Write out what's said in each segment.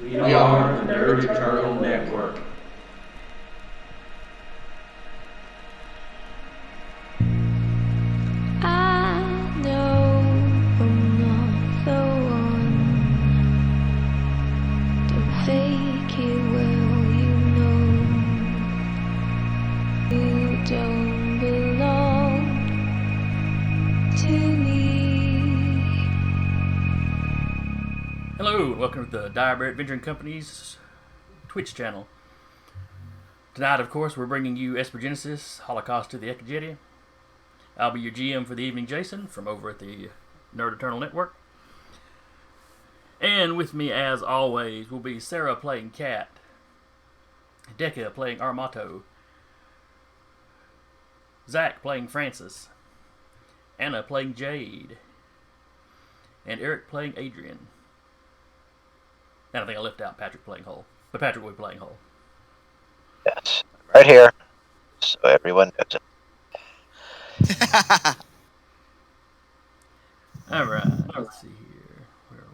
We are the Nerd Eternal Network. I know I'm not the one. Don't fake it well, you don't belong to me. Hello, and welcome to the Direbear Adventuring Company's Twitch channel. Tonight, of course, we're bringing you Genesis, Holocaust to the Ekajati. I'll be your GM for the evening, Jason, from over at the Nerd Eternal Network. And with me, as always, will be Sarah playing Cat, Decca playing Armato, Zach playing Francis, Anna playing Jade, and Eric playing Adrian. And I think I left out Patrick playing Hull, but Patrick will be playing Hull. Yes, I'm right here, so everyone knows it. Alright, let's see here. Where are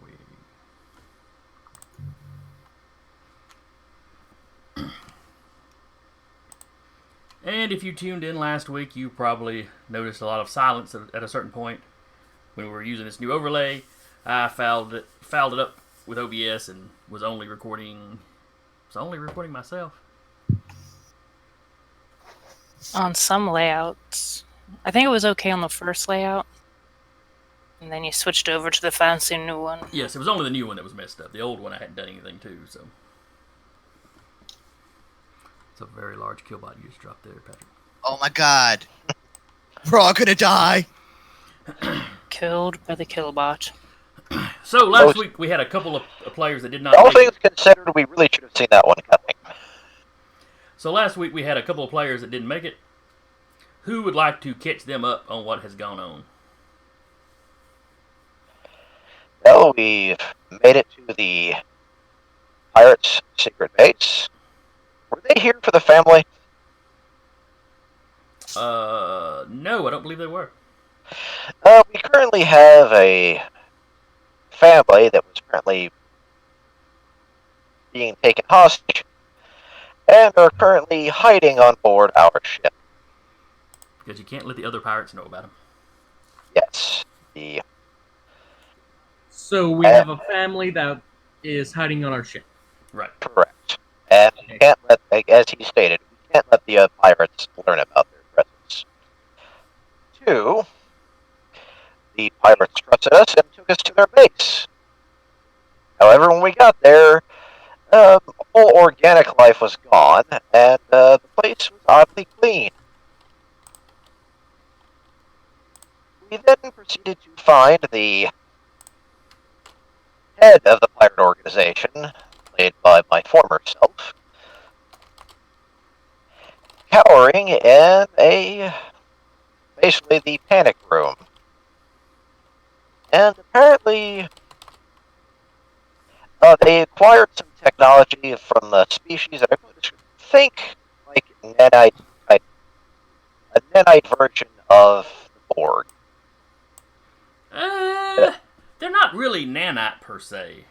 we? And if you tuned in last week, you probably noticed a lot of silence at a certain point when we were using this new overlay. I fouled it up with OBS and was only recording myself. On some layouts. I think it was okay on the first layout. And then you switched over to the fancy new one. Yes, it was only the new one that was messed up. The old one I hadn't done anything to, so. It's a very large killbot you just dropped there, Patrick. Oh my god. We're all gonna die. Killed by the killbot. So, last week we had a couple of players that did not. All things considered, we really should have seen that one coming. So, last week we had a couple of players that didn't make it. Who would like to catch them up on what has gone on? Well, we've made it to the Pirates' secret base. Were they here for the family? No, I don't believe they were. We currently have a family that was currently being taken hostage and are currently hiding on board our ship. Because you can't let the other pirates know about them. Yes. So we have a family that is hiding on our ship. Right. Correct. And we can't let, as he stated, we can't let the pirates learn about their presence. 2, the pirates trusted us and took us to their base. However, when we got there, all organic life was gone, and the place was oddly clean. We then proceeded to find the head of the pirate organization, played by my former self, cowering in basically the panic room. And apparently, they acquired some technology from the species that I think like nanite type, a nanite version of the Borg. They're not really nanite per se.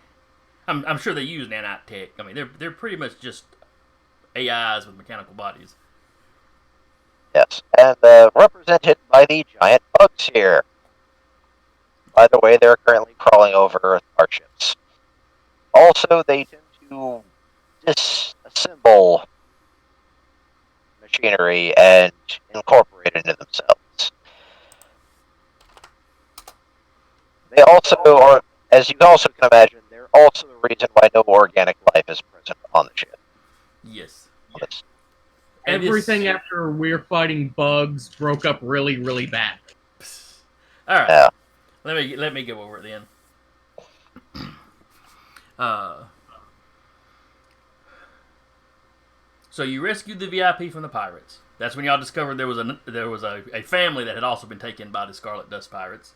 I'm sure they use nanite tech. I mean, they're pretty much just AIs with mechanical bodies. Yes, and represented by the giant bugs here. By the way, they're currently crawling over our ships. Also, they tend to disassemble machinery and incorporate it into themselves. They also are, as you also can imagine, they're also the reason why no organic life is present on the ship. Yes. Yes. Everything after we're fighting bugs broke up really, really bad. All right. Yeah. Let me go over it then. So you rescued the VIP from the pirates. That's when y'all discovered there was a family that had also been taken by the Scarlet Dust pirates.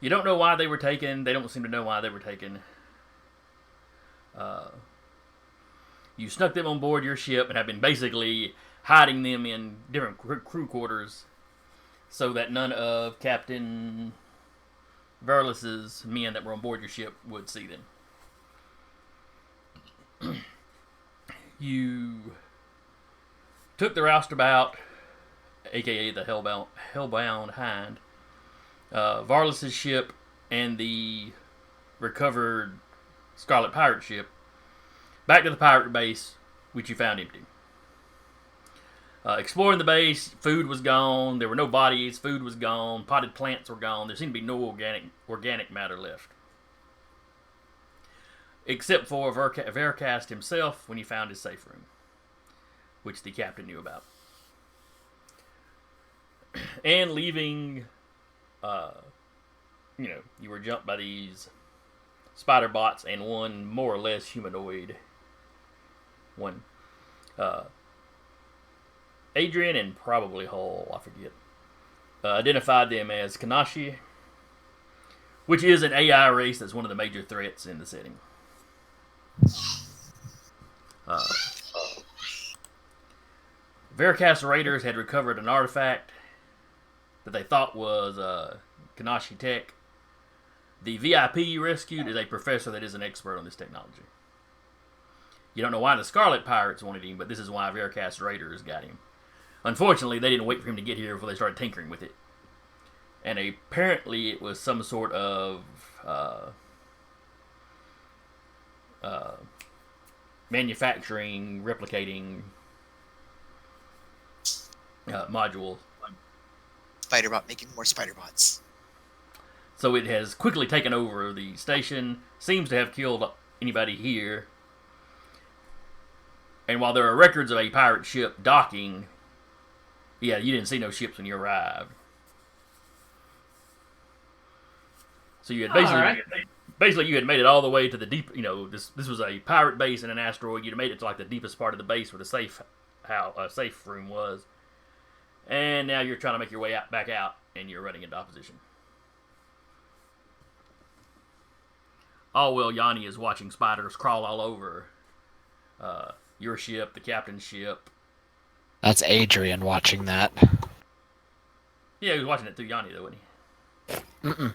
You don't know why they were taken. They don't seem to know why they were taken. You snuck them on board your ship and have been basically hiding them in different crew quarters so that none of Captain Verlus's men that were on board your ship would see them. You took the roustabout, aka the Hellbound Hind, Varlus's ship, and the recovered Scarlet Pirate ship back to the pirate base, which you found empty. Exploring the base, food was gone. There were no bodies. Food was gone. Potted plants were gone. There seemed to be no organic matter left, except for Veracast himself when he found his safe room, which the captain knew about. And leaving, you were jumped by these spider bots and one more or less humanoid one. Adrian and probably Hull, I forget, identified them as Kanasi, which is an AI race that's one of the major threats in the setting. Veracast Raiders had recovered an artifact that they thought was Kanasi tech. The VIP you rescued is a professor that is an expert on this technology. You don't know why the Scarlet Pirates wanted him, but this is why Veracast Raiders got him. Unfortunately, they didn't wait for him to get here before they started tinkering with it. And apparently it was some sort of manufacturing, replicating module. Spider-Bot making more Spider-Bots. So it has quickly taken over the station, seems to have killed anybody here. And while there are records of a pirate ship docking, yeah, you didn't see no ships when you arrived. So you had basically you had made it all the way to the deep. This was a pirate base in an asteroid. You'd made it to like the deepest part of the base where the safe room was, and now you're trying to make your way back out, and you're running into opposition. All while Yanni is watching spiders crawl all over your ship, the captain's ship. That's Adrian watching that. Yeah, he was watching it through Yanni, though, wasn't he? Mm-mm.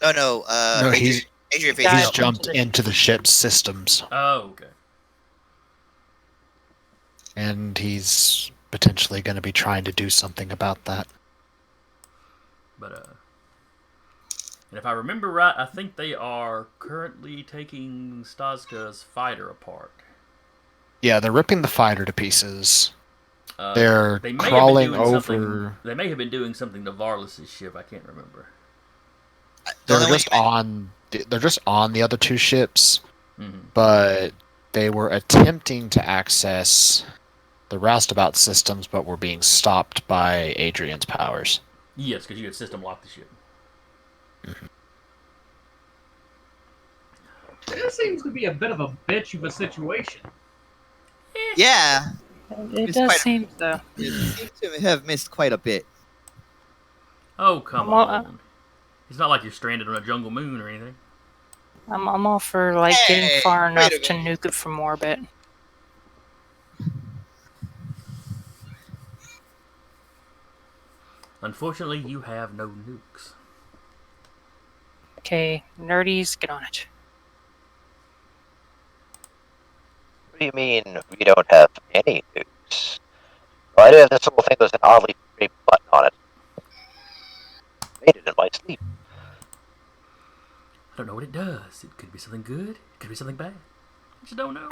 Oh no, No, Adrian he's jumped into the ship's systems. Oh, okay. And he's potentially going to be trying to do something about that. But, and if I remember right, I think they are currently taking Staska's fighter apart. Yeah, they're ripping the fighter to pieces. They're crawling over. They may have been doing something to Varlus's ship. I can't remember. They're just on the other two ships, but they were attempting to access the roustabout systems, but were being stopped by Adrian's powers. Yes, because you had system locked the ship. This seems to be a bit of a bitch of a situation. Yeah. It does seem so. You seem to have missed quite a bit. Oh, come on. It's not like you're stranded on a jungle moon or anything. I'm all for getting far enough to nuke it from orbit. Unfortunately, you have no nukes. Okay, nerdies, get on it. What do you mean we don't have any nukes? Well, I do have this little thing with an oddly shaped button on it. I made it in my sleep. I don't know what it does. It could be something good. It could be something bad. I just don't know.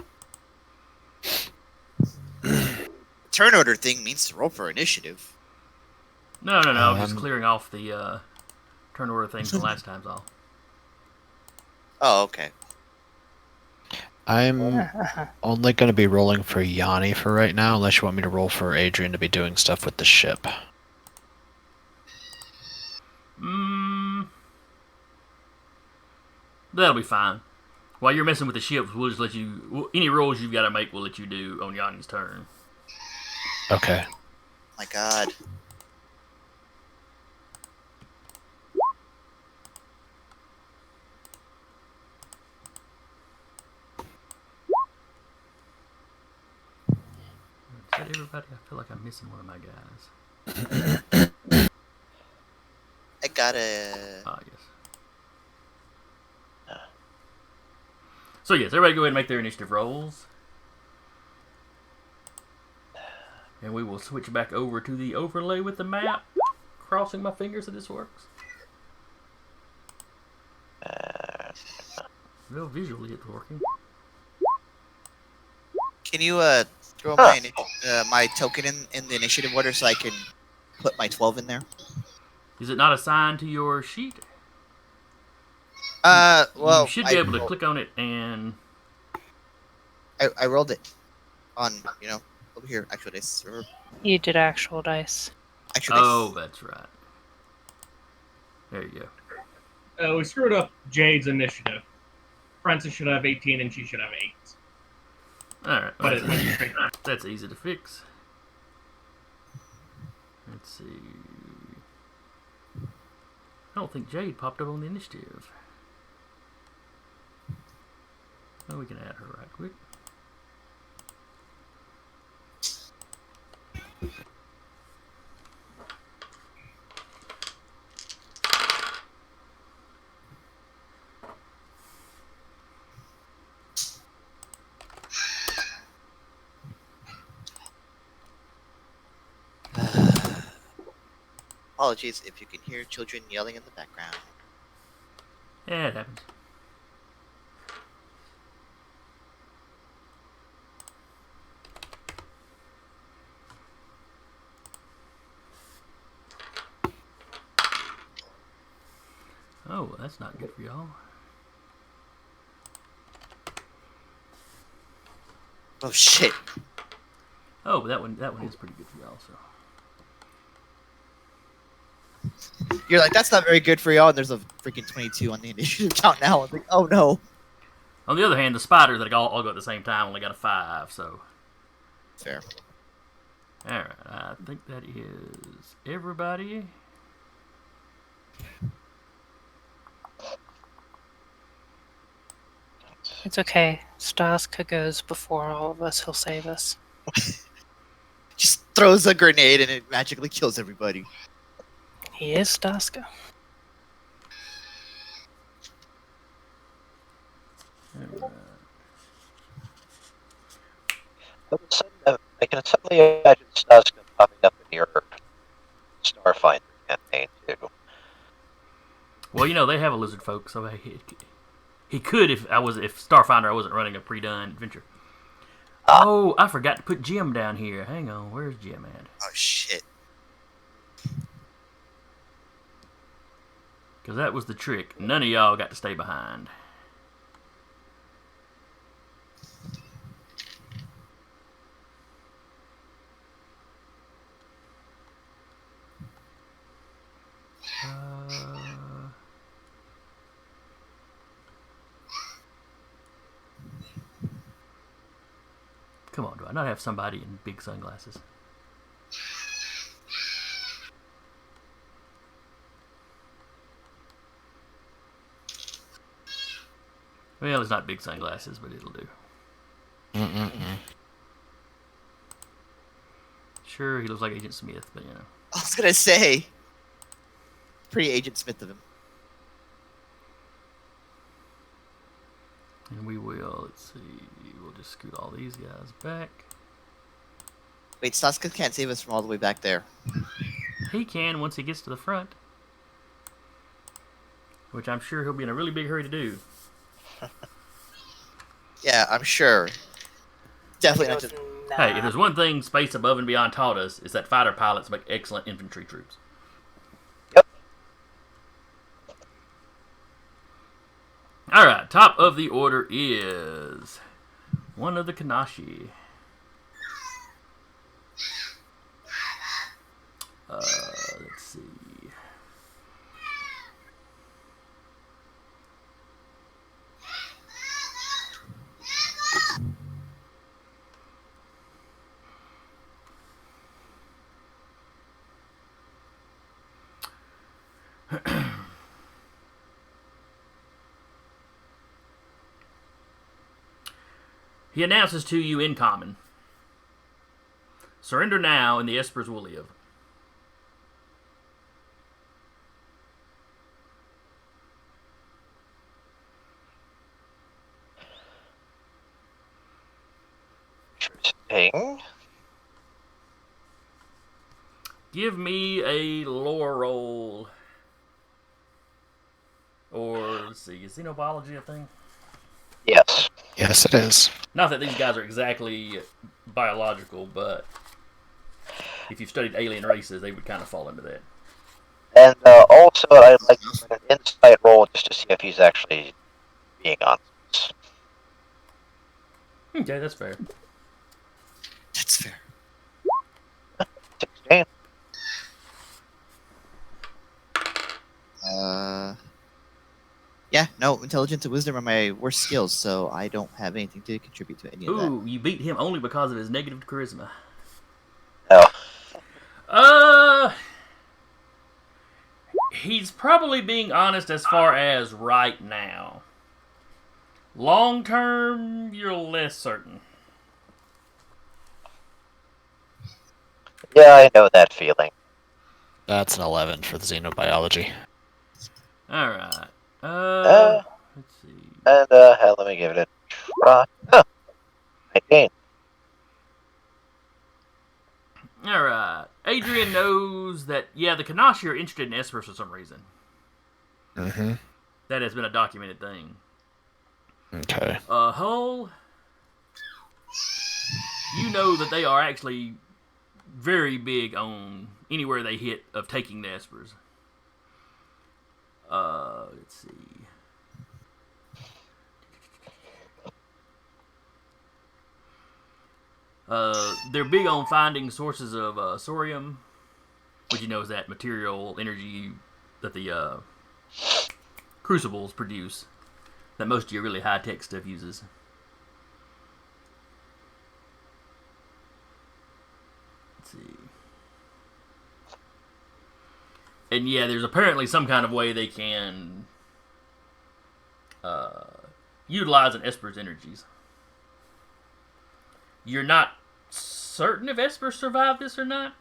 Turn order thing means to roll for initiative. No. I'm just clearing off the turn order things from last time's all. Oh, okay. I'm only going to be rolling for Yanni for right now, unless you want me to roll for Adrian to be doing stuff with the ship. That'll be fine. While you're messing with the ships, we'll just let you... Any rolls you've got to make, we'll let you do on Yanni's turn. Okay. My God. Is that everybody? I feel like I'm missing one of my guys. I got a... Ah, yes. So yes, everybody go ahead and make their initiative rolls. And we will switch back over to the overlay with the map. Crossing my fingers that this works. Well, visually it's working. Can you throw my token in the initiative order so I can put my 12 in there? Is it not assigned to your sheet? Well, you should be able to click on it and... I rolled it on, over here, actual dice. You did actual dice. Oh, that's right. There you go. We screwed up Jade's initiative. Francis should have 18 and she should have 8. Alright, But that's easy to fix. Let's see. I don't think Jade popped up on the initiative. Well, we can add her right quick. Apologies if you can hear children yelling in the background. Yeah, it happens. Oh, that's not good for y'all. Oh shit! Oh, but that one is pretty good for y'all. So. You're like, that's not very good for y'all, and there's a freaking 22 on the initiative count now. I'm like, oh no. On the other hand, the spiders that all go at the same time only got a 5, so. Fair. Alright, I think that is everybody. It's okay. Staska goes before all of us. He'll save us. Just throws a grenade and it magically kills everybody. He is Staska. I can suddenly imagine Staska popping up in your Starfinder campaign too. Well, you know they have a lizard folk, so he could if Starfinder I wasn't running a pre-done adventure. Oh, I forgot to put Jim down here. Hang on, where's Jim at? Oh shit! Because that was the trick. None of y'all got to stay behind. Come on, do I not have somebody in big sunglasses? Well, it's not big sunglasses, but it'll do. Sure, he looks like Agent Smith, but you know. I was gonna say, pretty Agent Smith of him. And we will, let's see, we'll just scoot all these guys back. Wait, Staska can't save us from all the way back there. He can once he gets to the front. Which I'm sure he'll be in a really big hurry to do. Yeah, I'm sure. Definitely not just... Hey, if there's one thing Space Above and Beyond taught us, is that fighter pilots make excellent infantry troops. Yep. Alright, top of the order is one of the Kanasi. Let's see. He announces to you in common, surrender now and the Espers will live. thing. Give me a lore roll. Or, let's see, is xenobiology a thing? Yes. Yes, it is. Not that these guys are exactly biological, but if you've studied alien races, they would kind of fall into that. And also, I'd like to run an insight roll just to see if he's actually being honest. Okay, that's fair. That's fair. 16. Yeah, no, intelligence and wisdom are my worst skills, so I don't have anything to contribute to any of that. Ooh, you beat him only because of his negative charisma. Oh. He's probably being honest as far as right now. Long term, you're less certain. Yeah, I know that feeling. That's an 11 for the xenobiology. Alright. Uh, Let's see. And, hell, let me give it a try. 19. Alright. Adrian knows that, yeah, the Kanasi are interested in Espers for some reason. Mm-hmm. That has been a documented thing. Okay. Hull, you know that they are actually very big on anywhere they hit of taking the Espers. Let's see. They're big on finding sources of sorium, which you know is that material energy that the crucibles produce that most of your really high-tech stuff uses. Let's see. And yeah, there's apparently some kind of way they can utilize an Esper's energies. You're not certain if Esper survived this or not.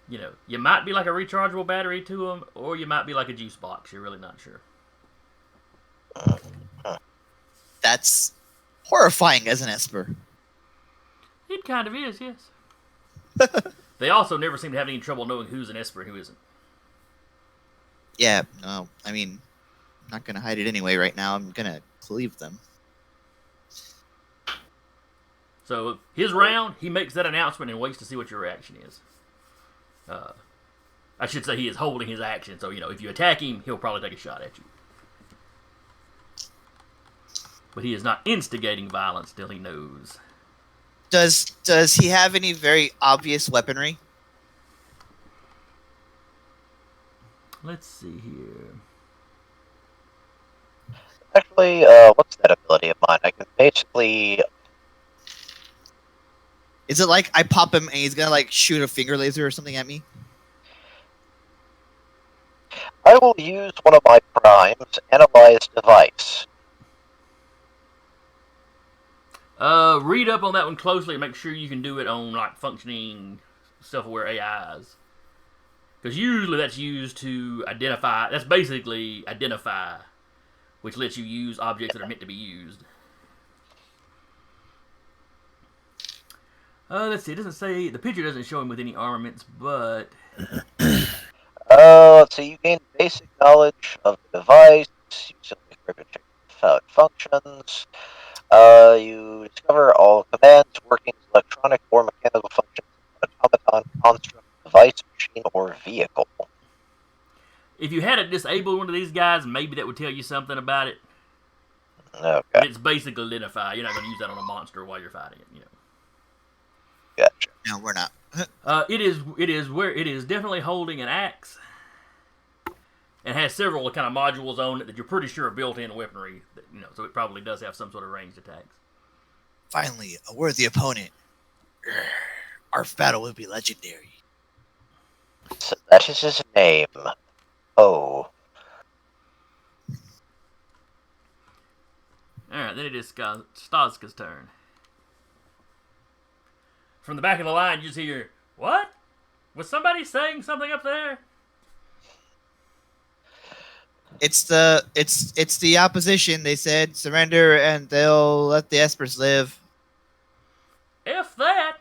You know, you might be like a rechargeable battery to them, or you might be like a juice box. You're really not sure. That's horrifying as an Esper. It kind of is, yes. They also never seem to have any trouble knowing who's an Esper and who isn't. Yeah, no, I mean, I'm not going to hide it anyway right now. I'm going to cleave them. So, his round, he makes that announcement and waits to see what your reaction is. I should say he is holding his action, so, you know, if you attack him, he'll probably take a shot at you. But he is not instigating violence till he knows. Does he have any very obvious weaponry? Let's see here. Actually, what's that ability of mine? I can basically... Is it like I pop him and he's going to like shoot a finger laser or something at me? I will use one of my primes, Analyze Device. Read up on that one closely and make sure you can do it on like functioning self-aware AIs. Because usually that's used to identify, that's basically identify, which lets you use objects that are meant to be used. Let's see, it doesn't say, the picture doesn't show him with any armaments, but... Let's see, you gain basic knowledge of the device, you simply grip and check how it functions. You discover all commands, workings, electronic or mechanical functions of an automaton, construct, device, machine, or vehicle. If you had to disable one of these guys, maybe that would tell you something about it. Okay. But it's basically identify. You're not going to use that on a monster while you're fighting it, you know. Gotcha. No, we're not. It is definitely holding an axe. And has several kind of modules on it that you're pretty sure are built-in weaponry. That, you know, so it probably does have some sort of ranged attacks. Finally, a worthy opponent. Our battle will be legendary. So that is his name. Oh. Alright, then it is Stazka's turn. From the back of the line, you just hear, "What? Was somebody saying something up there?" It's the opposition. They said surrender and they'll let the Espers live. F that.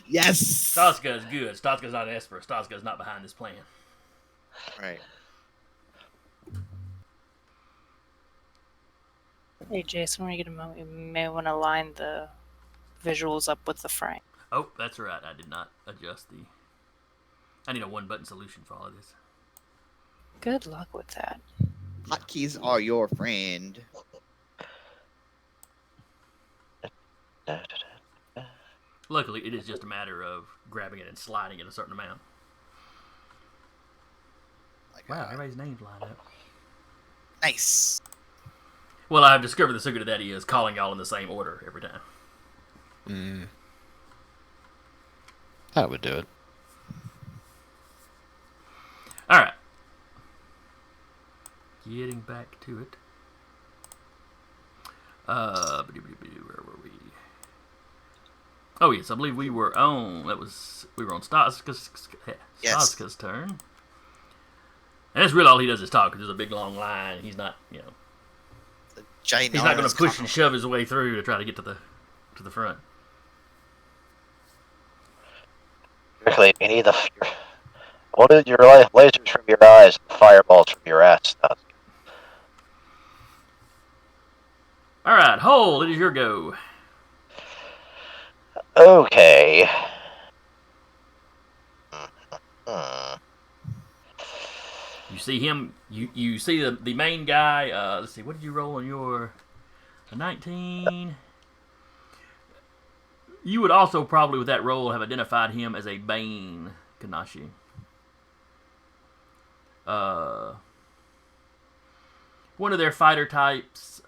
Yes. Staska is good. Staska's not an Esper. Staska's not behind this plan. Right. Hey, Jason, when you get a moment, you may want to line the visuals up with the frame. Oh, that's right. I did not adjust the... I need a one-button solution for all of this. Good luck with that. Hotkeys are your friend. Luckily, it is just a matter of grabbing it and sliding it a certain amount. Wow, everybody's names line up. Nice. Well, I've discovered the secret of that is calling y'all in the same order every time. That would do it. Alright. Getting back to it. Where were we? Oh yes, I believe we were on. We were on Staska's turn. And that's really all he does is talk, because there's a big long line. He's not, he's not going to push and shove his way through to try to get to the front. Really, you need what is your lasers from your eyes, the fireballs from your ass? All right, Hole, it is your go. Okay. You see him. You see the main guy. Let's see. What did you roll on your 19? You would also probably with that roll have identified him as a Bane Kanasi. One of their fighter types.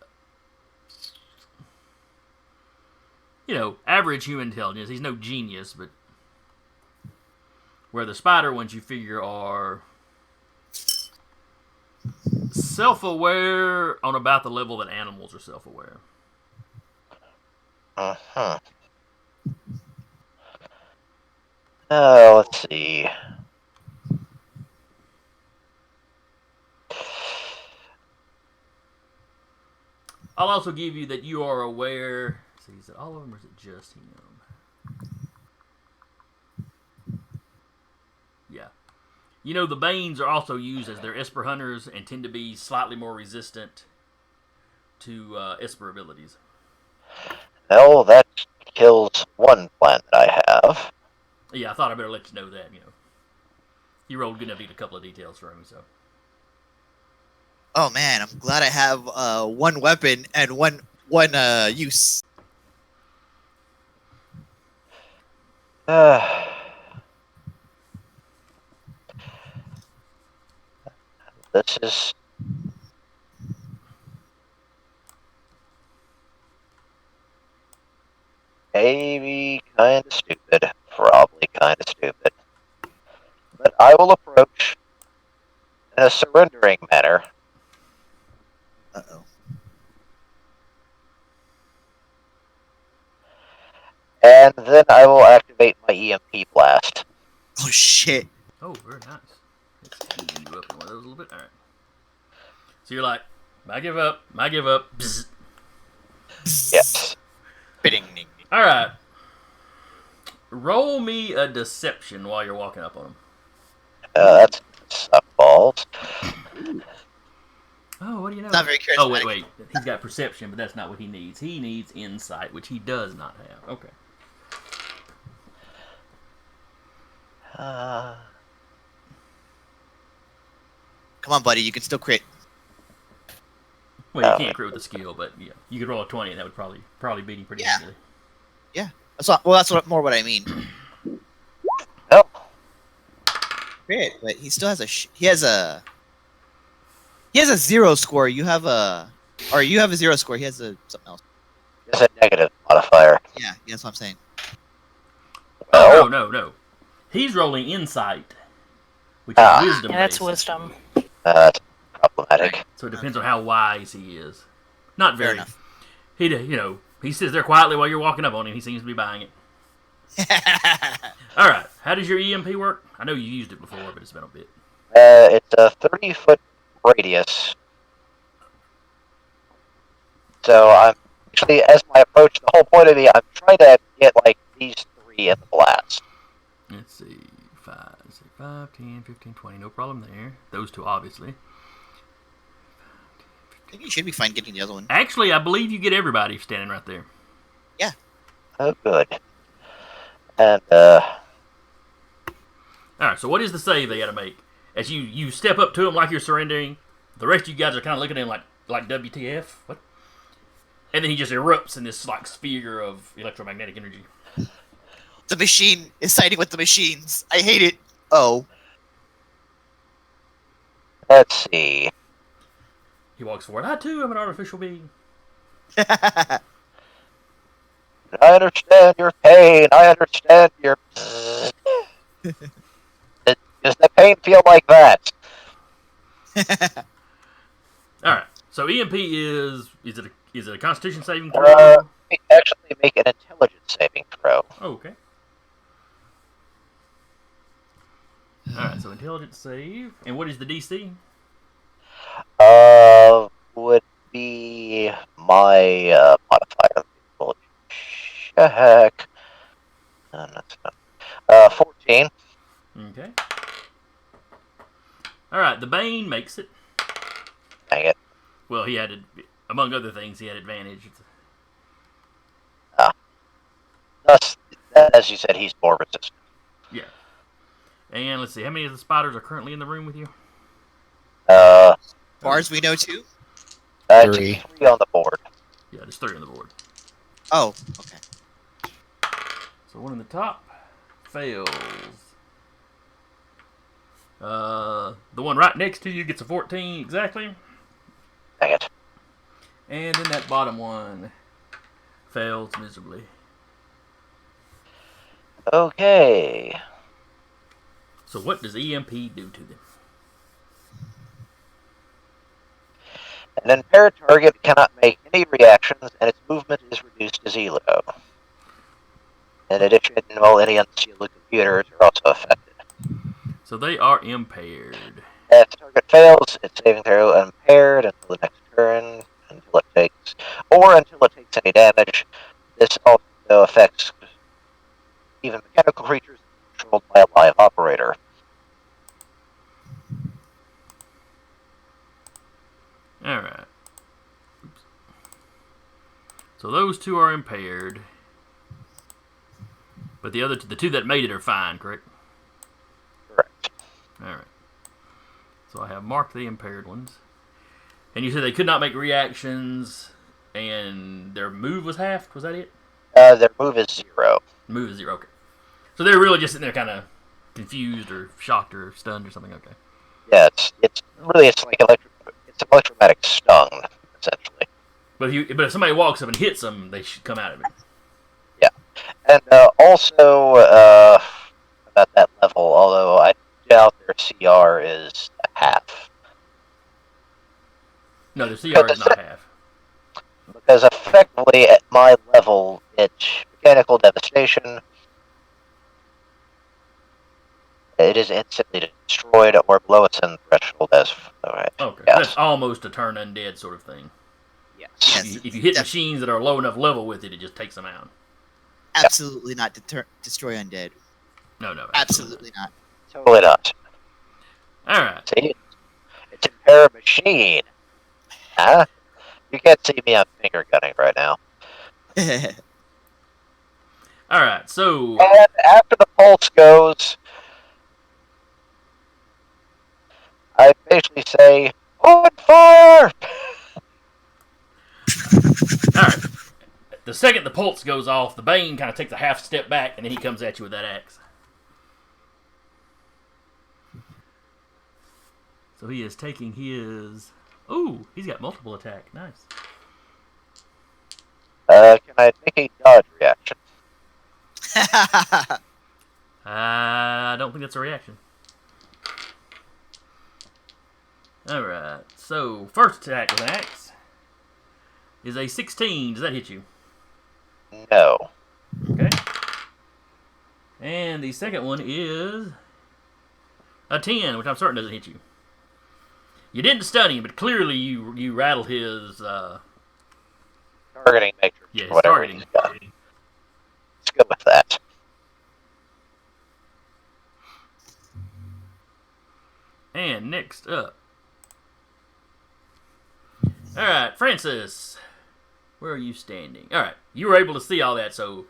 Average human intelligence. He's no genius, but where the spider ones you figure are self-aware on about the level that animals are self-aware. Let's see. I'll also give you that you are aware. See, is it all of them or is it just him? Yeah. The Banes are also used as their Esper hunters and tend to be slightly more resistant to Esper abilities. Well, that kills one plan that I have. Yeah, I thought I better let you know that, You rolled good enough to get a couple of details for me, so. Oh man, I'm glad I have one weapon and one use. This is maybe kind of stupid, probably kind of stupid. But I will approach in a surrendering manner. Uh-oh. And then I will activate my EMP blast. Oh shit. Oh, very nice. Let's ease you up in one of those a little bit. All right. So you're like, I give up. Bzz. Yes. All right. Roll me a deception while you're walking up on him. That's suck balls. Oh, what do you know? Not very charismatic. Oh, wait. He's got perception, but that's not what he needs. He needs insight, which he does not have. Okay. Come on, buddy. You can still crit. Well, you can't crit with a skill, but yeah, you could roll a 20, and that would probably beat him pretty easily. Yeah. That's more what I mean. Oh. Crit, but he still has he has a 0 score. You have a 0 score. He has something else. It's a negative modifier. Yeah, that's what I'm saying. Oh, no. He's rolling insight, which is wisdom. Yeah, that's wisdom. That's problematic. So it depends on how wise he is. Not very. Fair enough. He sits there quietly while you're walking up on him. He seems to be buying it. All right. How does your EMP work? I know you used it before, but it's been a bit. It's a 30-foot radius. So I'm actually, as my approach, the whole point of I'm trying to get like these 3 in the blast. Let's see. 5, 10, 15, 20. No problem there. Those 2, obviously. I think you should be fine getting the other one. Actually, I believe you get everybody standing right there. Yeah. Oh, good. And, Alright, so what is the save they gotta make? As you step up to them like you're surrendering, the rest of you guys are kind of looking at him like WTF? What? And then he just erupts in this like sphere of electromagnetic energy. The machine is siding with the machines. I hate it. Oh. let's see. He walks forward. I too am an artificial being. I understand your pain. I understand your... Does the pain feel like that? Alright, so EMP is it a Constitution saving throw? Actually make an intelligence saving throw. Oh, okay. Alright, so intelligence save. And what is the DC? Would be my modifier. Check. That's not. 14. Okay. Alright, the Bane makes it. Dang it. Well, he had, among other things, he had advantage. Thus, as you said, he's more resistant. Yeah. And let's see, how many of the spiders are currently in the room with you? As far as we know, 2? 3. 3 on the board. Yeah, there's 3 on the board. Oh, okay. So one in the top fails. The one right next to you gets a 14 exactly. Dang it. And then that bottom one fails miserably. Okay. So what does EMP do to them? An impaired target cannot make any reactions, and its movement is reduced to 0. In addition, any unsealed computers are also affected. So they are impaired. If the target fails, its saving throw impaired until the next turn, until it takes any damage. This also affects even mechanical creatures controlled by a live operator. Alright. So those 2 are impaired. But the 2 that made it are fine, correct? Correct. Alright. So I have marked the impaired ones. And you said they could not make reactions, and their move was halved? Was that it? Their move is 0. Move is 0, okay. So they're really just sitting there kind of confused or shocked or stunned or something, okay. Yeah, it's like it's electromagnetic stun, essentially. But if somebody walks up and hits them, they should come out of it. Yeah. And also, about that level, although I doubt their CR is half. No, their CR is not half. Because effectively, at my level, it's mechanical devastation. It is instantly destroyed or below its end threshold as... Alright. Okay, Yes. that's almost a turn undead sort of thing. Yes. If you hit machines that are low enough level with it, it just takes them out. Absolutely not destroy undead. No. Absolutely not. Totally not. Alright. See? It's a impair machine. Huh? You can't see me, I'm finger gunning right now. Alright, so... And after the pulse goes, I basically say, "Open fire!" Alright. The second the pulse goes off, the Bane kind of takes a half step back, and then he comes at you with that axe. So he is taking his... Ooh, he's got multiple attack. Nice. Can I make a dodge reaction? I don't think that's a reaction. Alright, so first attack with an axe is a 16. Does that hit you? No. Okay. And the second one is A 10, which I'm certain doesn't hit you. You didn't stun him, but clearly you rattled his targeting matrix. Yeah, his whatever targeting. he's got. Let's go with that. And next up. Alright, Francis. Where are you standing? Alright, you were able to see all that, so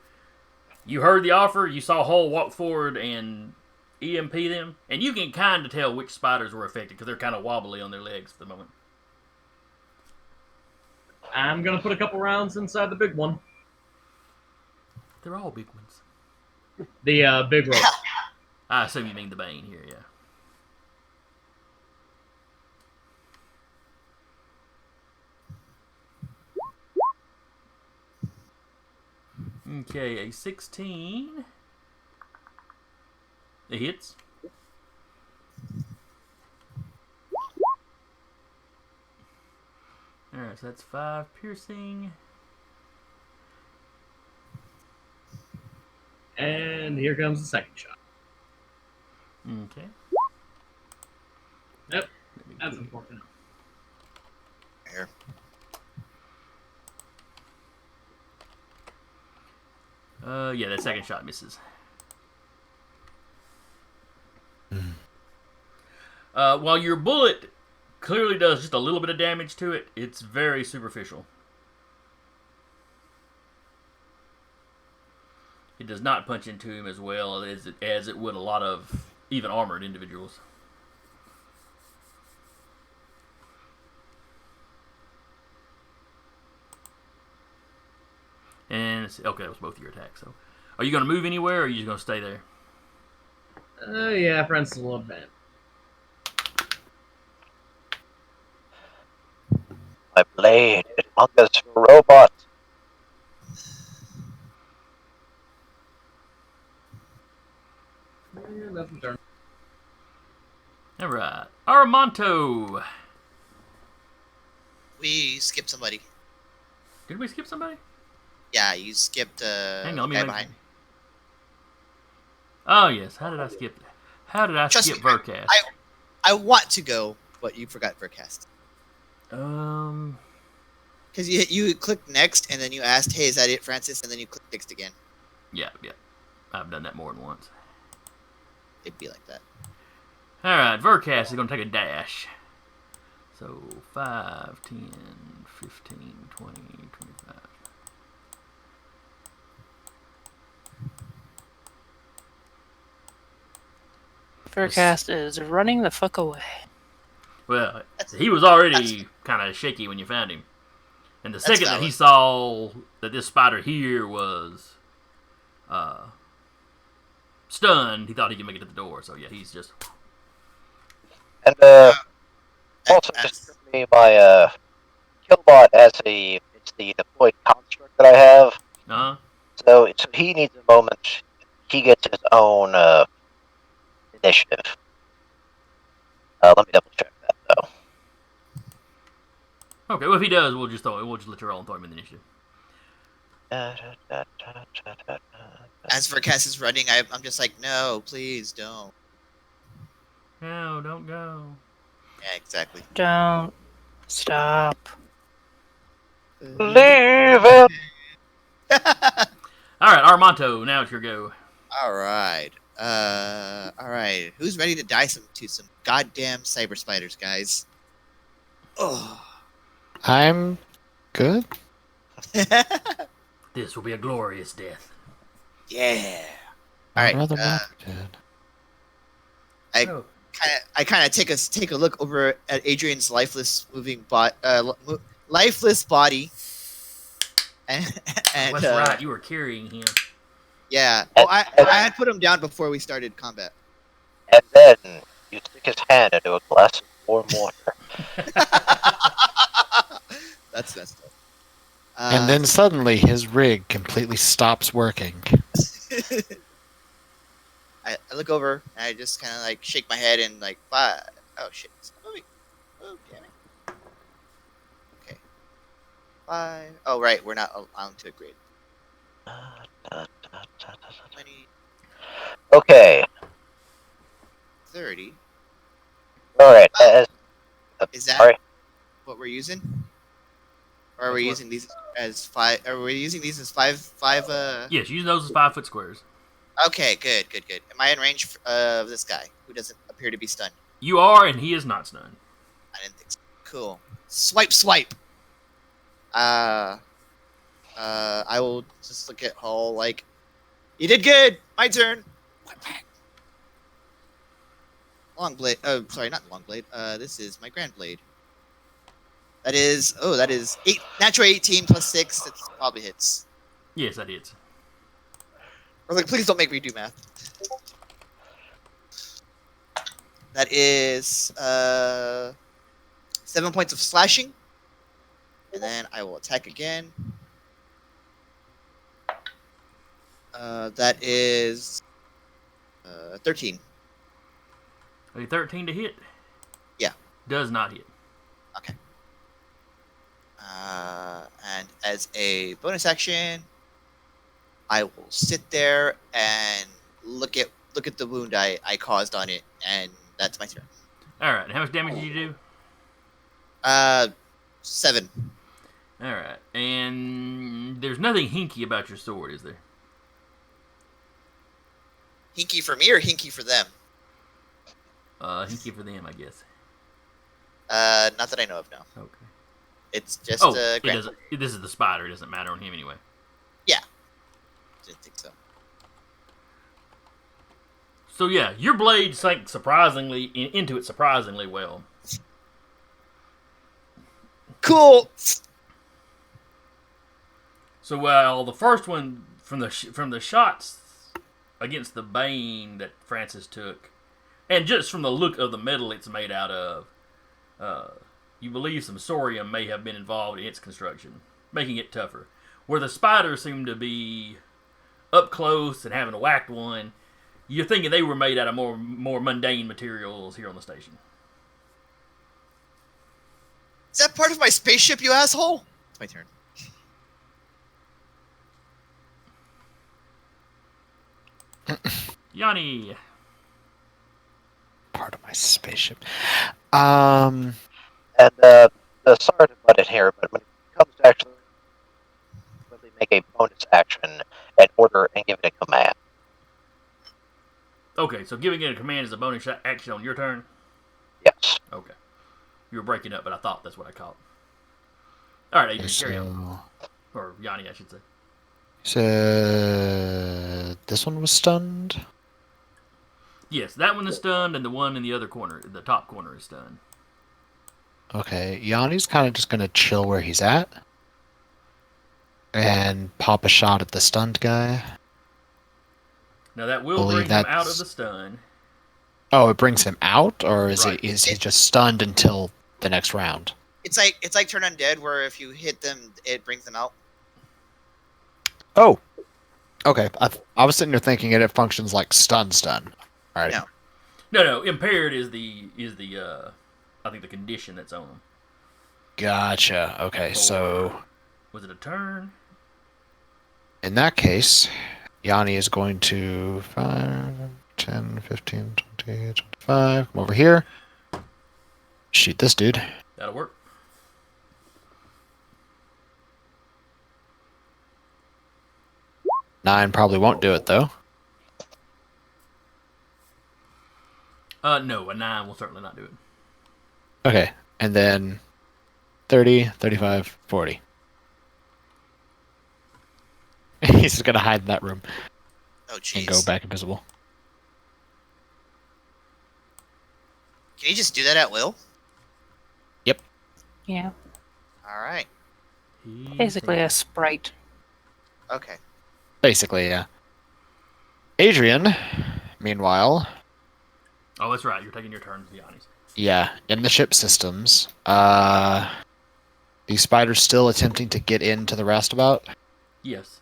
you heard the offer, you saw Hull walk forward and EMP them, and you can kind of tell which spiders were affected because they're kind of wobbly on their legs at the moment. I'm gonna put a couple rounds inside the big one. They're all big ones. The big rope. I assume you mean the Bane here, yeah. Okay, a 16. It hits. Alright, so that's 5 piercing. And here comes the second shot. Okay. Yep, that's important. Here. Yeah, that second shot misses. While your bullet clearly does just a little bit of damage to it, it's very superficial. It does not punch into him as well as it would a lot of even armored individuals. And okay, that was both your attacks. So, are you going to move anywhere, or are you just going to stay there? Yeah, friends, a little bit. My blade, it hungers for robots. That's a turn. All right, Armanto. We skipped somebody. Did we skip somebody? Yeah, you skipped Hang on, the guy behind. Oh yes, how did I skip? How did I Trust skip me, Vercast? I want to go, but you forgot Vercast. Because you clicked next, and then you asked, "Hey, is that it, Francis?" And then you clicked next again. Yeah, I've done that more than once. It'd be like that. All right, Vercast is going to take a dash. So 5, 10, 15, 20, 25. Vercast is running the fuck away. Well, he was already kind of shaky when you found him. And the second that he saw that this spider here was stunned, he thought he could make it to the door. So yeah, he's just... And also just took me my Killbot as it's the deployed construct that I have. Uh-huh. So he needs a moment. He gets his own initiative. Let me double check that though. Okay, well if he does, we'll just let you roll and throw him in the initiative. As Vercast is running, I'm just like, no, please don't. No, don't go. Yeah, exactly. Don't stop. Leave him. All right, Armanto, now it's your go. All right. All right. Who's ready to die to some goddamn cyber spiders, guys? Oh. I'm good. This will be a glorious death. Yeah. All I'd right. rather not be dead. I kind of take a look over at Adrian's lifeless lifeless body, and That's right. You were carrying him. Yeah. Oh, I had put him down before we started combat. And then you stick his hand into a glass of warm water. That's messed up. And then suddenly his rig completely stops working. I look over and I just kind of like shake my head and like, oh shit, it's moving. Oh damn it. Okay. 5. Oh right, we're not on to a grade. 20, Okay. 30. All right. Is that Sorry. what we're using? Or are we That's what- using these as 5? Are we using these as 5? Yes, use those as 5-foot squares. Okay, good. Am I in range of this guy who doesn't appear to be stunned? You are, and he is not stunned. I didn't think so. Cool. Swipe. I will just look at Hull like, you did good. My turn. Long blade. Oh, sorry, not long blade. This is my grand blade. That is 8 natural 18 plus 6. That probably hits. Yes, that is. Or like, please don't make me do math. That is 7 points of slashing, and then I will attack again. That is 13. A 13 to hit? Yeah. Does not hit. Okay. And as a bonus action, I will sit there and look at the wound I caused on it, and that's my turn. Alright, how much damage did you do? 7. Alright, and there's nothing hinky about your sword, is there? Hinky for me or hinky for them? Hinky for them, I guess. Not that I know of, no. Okay. It's just It doesn't. This is the spider. It doesn't matter on him anyway. Didn't think so. So yeah, your blade sank surprisingly into it surprisingly well. Cool. So while the first one from the shots against the Bane that Francis took, and just from the look of the metal it's made out of, you believe some sorium may have been involved in its construction, making it tougher. Where the spiders seem to be up close and having whacked one, you're thinking they were made out of more mundane materials here on the station. Is that part of my spaceship, you asshole? It's my turn. Yanni. Part of my spaceship. And sorry to butt in here, but when it comes to actually make a bonus action and order and give it a command. Okay, so giving it a command is a bonus action on your turn? Yes. Okay. You were breaking up, but I thought that's what I caught. Alright, Adrian, carry on. Or Yanni, I should say. So this one was stunned? Yes, that one is stunned, and the one in the other corner, the top corner, is stunned. Okay, Yanni's kind of just going to chill where he's at. And pop a shot at the stunned guy. Now that will bring him out of the stun. Oh, it brings him out? Or is Right. is he just stunned until the next round? It's like Turn Undead, where if you hit them, it brings them out. Oh! Okay, I was sitting there thinking it functions like stun. Alright. No. No, impaired is the I think the condition that's on him. Gotcha. Okay, so Was it a turn? in that case, Yanni is going to 5, 10, 15, 20, 25. Come over here. Shoot this dude. That'll work. Nine probably won't do it, though. No, a 9 will certainly not do it. Okay, and then 30, 35, 40. He's just going to hide in that room Oh, and go jeez. back invisible. Can you just do that at will? Yeah, All right. basically a sprite. Okay. Basically, yeah. Adrian, meanwhile, Oh, that's right. You're taking your turn, Yanni's. yeah, in the ship systems, these spiders still attempting to get into the roustabout. Yes.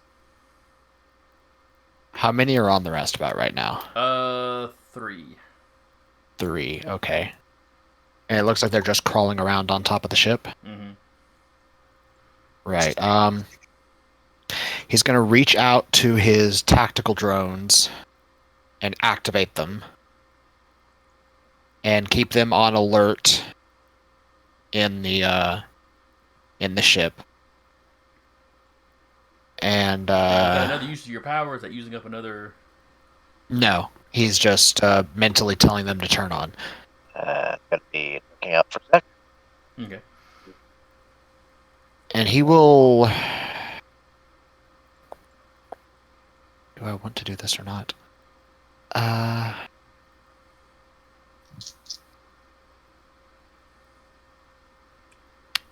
How many are on the roustabout right now? 3. 3, okay. And it looks like they're just crawling around on top of the ship. Mm-hmm. Right. He's going to reach out to his tactical drones and activate them. and keep them on alert in the ship. And Is that another use of your power? Is that using up another? no, he's just mentally telling them to turn on. Gonna be looking out for Zach. Okay. And he will. Do I want to do this or not?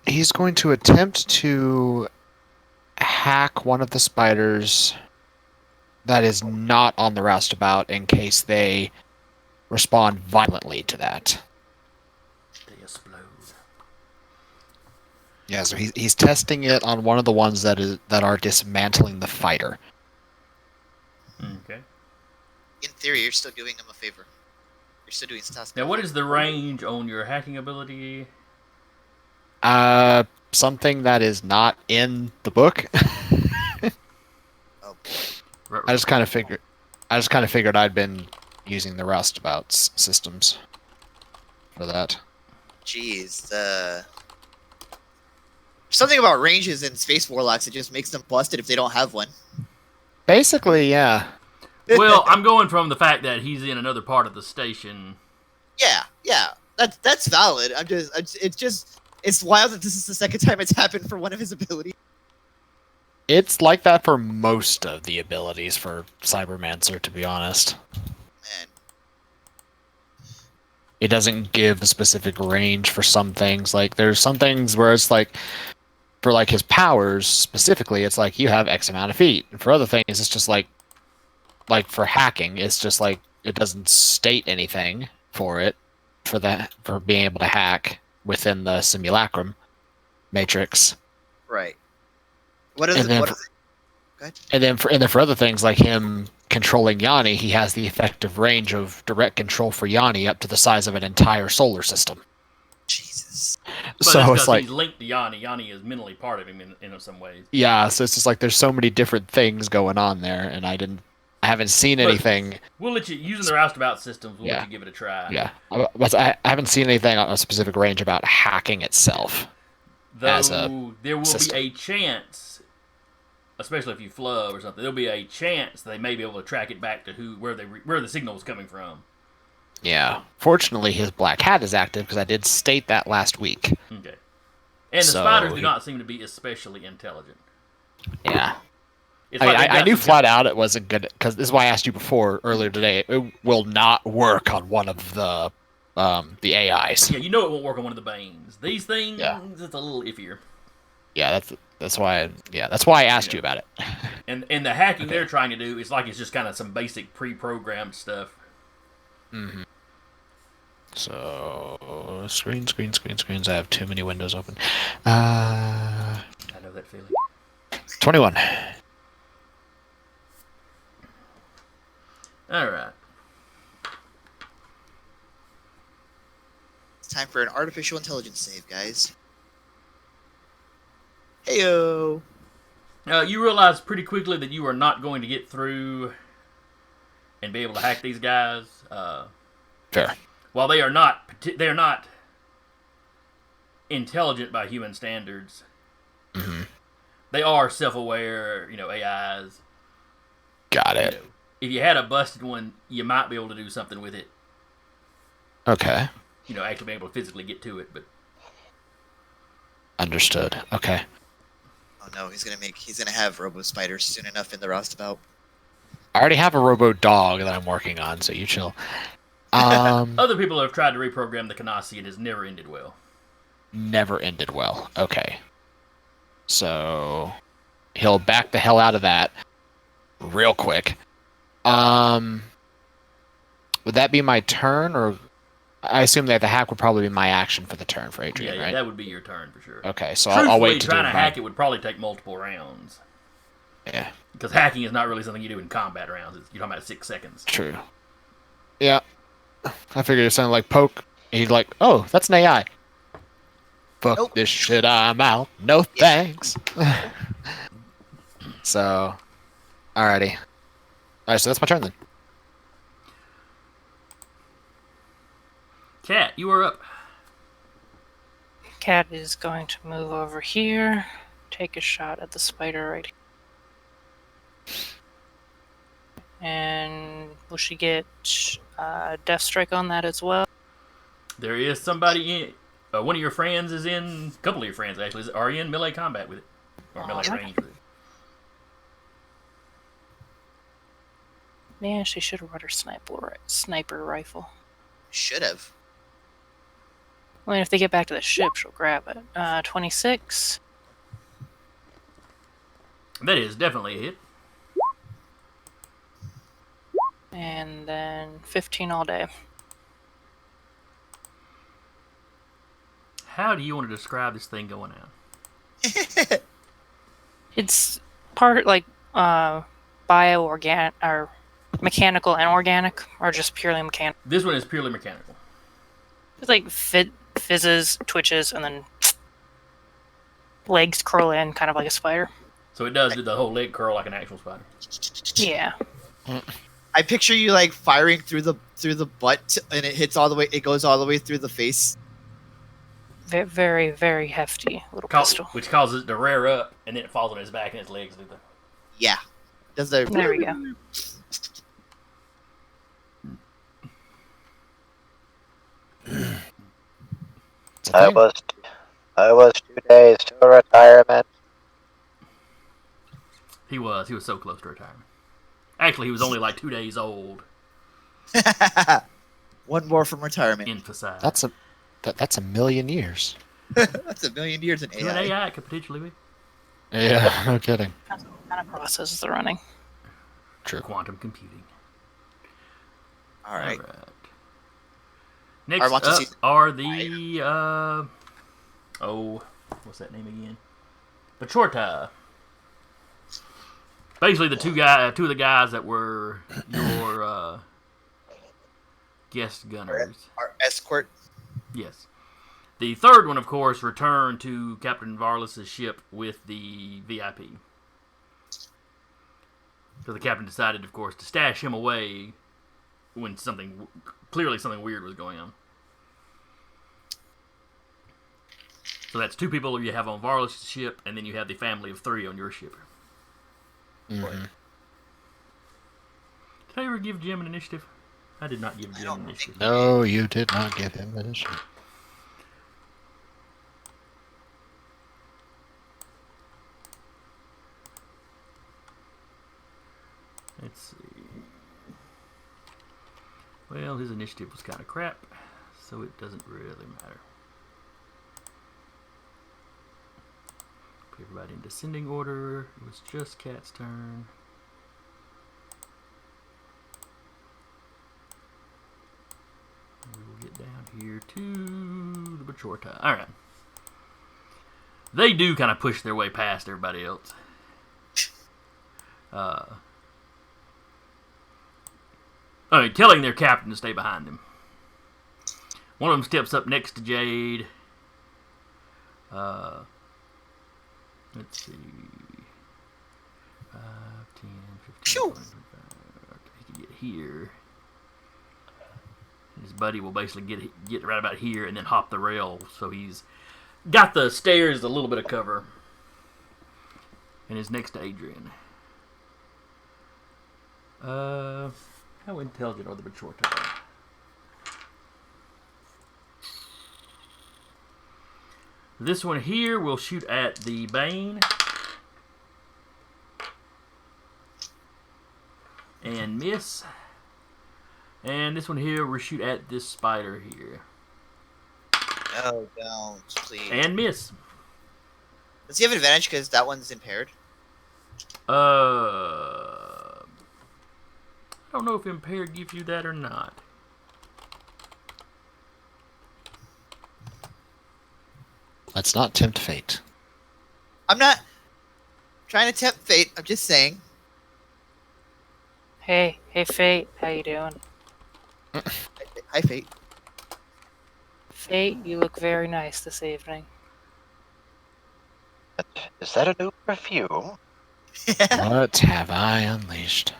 He's going to attempt to hack one of the spiders that is not on the roustabout in case they respond violently to that. They explode. Yeah, so he's testing it on one of the ones that are dismantling the fighter. Okay. In theory, you're still doing them a favor. You're still doing stuff. Now, what is the range on your hacking ability? Something that is not in the book. Oh, I just kind of figured I'd been using the roustabouts systems for that. jeez. Something about ranges in Space Warlocks, it just makes them busted if they don't have one. Basically, yeah. Well, I'm going from the fact that he's in another part of the station. Yeah. That's valid. It's wild that this is the second time it's happened for one of his abilities. It's like that for most of the abilities for Cybermancer, to be honest. Man. It doesn't give a specific range for some things. Like, there's some things where it's like, for like his powers specifically, it's like you have X amount of feet. And for other things, it's just like for hacking, it's just like it doesn't state anything for it for being able to hack within the simulacrum matrix. Right. What is it? And then for other things like him controlling Yanni, he has the effective range of direct control for Yanni up to the size of an entire solar system. Jesus. But So it's like he's linked to Yanni. Yanni is mentally part of him in some ways. yeah, so it's just like there's so many different things going on there, and I haven't seen anything. We'll let you using the roustabout systems. We'll let you give it a try. Yeah, but I haven't seen anything on a specific range about hacking itself. Though there will be a chance, especially if you flub or something, there'll be a chance they may be able to track it back to where the signal was coming from. Yeah. Fortunately, his black hat is active because I did state that last week. Okay. And the spiders do not seem to be especially intelligent. Yeah. I knew flat out it wasn't good, because this is why I asked you earlier today. It will not work on one of the AIs. Yeah, you know it won't work on one of the Banes. These things, it's a little iffier. Yeah, that's why I asked you about it. And the hacking they're trying to do is like it's just kind of some basic pre-programmed stuff. Mm-hmm. So screens. I have too many windows open. I know that feeling. 21. All right. It's time for an artificial intelligence save, guys. Heyo. You realize pretty quickly that you are not going to get through and be able to hack these guys. Fair. While they're not intelligent by human standards. Mm-hmm. They are self-aware, AIs. Got it. If you had a busted one, you might be able to do something with it. Okay. Actually being able to physically get to it, but understood. Okay. Oh no, he's gonna have robo spiders soon enough in the roustabout. I already have a robo dog that I'm working on, so you chill. Other people have tried to reprogram the Kanasi and it has never ended well. Never ended well. Okay. So he'll back the hell out of that real quick. Would that be my turn, or I assume that the hack would probably be my action for the turn for Adrian, yeah, right? that would be your turn for sure. Okay, so I'll wait to trying to hack it would probably take multiple rounds. Yeah. Because hacking is not really something you do in combat rounds. You're talking about 6 seconds. True. Yeah. I figured it sounded like poke. He's like, oh, that's an AI. Fuck this shit, I'm out. No thanks. So, alrighty. Alright, so that's my turn then. Cat, you are up. Cat is going to move over here, take a shot at the spider right here. And will she get Death Strike on that as well? There is somebody in. One of your friends is in. A couple of your friends actually are in melee combat with it, or melee range with it. Man, she should have brought her sniper rifle. Should have. I mean, if they get back to the ship, she'll grab it. 26. That is definitely a hit. And then 15 all day. How do you want to describe this thing going out? It's part like bio-organic, or mechanical and organic, or just purely mechanical. This one is purely mechanical. It's like fizzes, twitches, and then legs curl in, kind of like a spider. So it does do the whole leg curl like an actual spider. Yeah. I picture you like firing through the butt, and it hits all the way. It goes all the way through the face. Very, very hefty little pistol. Which causes it to rear up, and then it falls on his back, and his legs do the. Yeah. Does the. There we go. I was 2 days to retirement. He was so close to retirement. Actually, he was only like 2 days old. One more from retirement. Emphasize. That's a million years. That's a million years in AI. An AI could potentially be. Yeah, no kidding. That's what kind of processes they're running. True. Quantum computing. All right. Next up are the what's that name again? Bachorta. Basically, two of the guys that were your guest gunners. Our escort. Yes. The third one, of course, returned to Captain Varlas's ship with the VIP. So the captain decided, of course, to stash him away when clearly something weird was going on. So that's 2 people you have on Varlas's ship, and then you have the family of 3 on your ship. Mm-hmm. Did I ever give Jim an initiative? I did not give Jim an initiative. No, you did not give him an initiative. Let's see. Well, his initiative was kind of crap, so it doesn't really matter. Put everybody in descending order. It was just Cat's turn. We will get down here to the Bachorta. Alright. They do kind of push their way past everybody else. Telling their captain to stay behind them. One of them steps up next to Jade. Let's see. 5, 10, 15, 20, 25. Okay, he can get here. His buddy will basically get right about here and then hop the rail. So he's got the stairs, a little bit of cover. And is next to Adrian. How intelligent are the Bachorta? This one here will shoot at the Bane. And miss. And this one here will shoot at this spider here. No, don't, please. And miss. Does he have advantage because that one's impaired? I don't know if impaired gives you that or not. Let's not tempt fate. I'm not trying to tempt fate. I'm just saying. Hey, Fate, how you doing? Hi, Fate. Fate, you look very nice this evening. Is that a new perfume? What have I unleashed?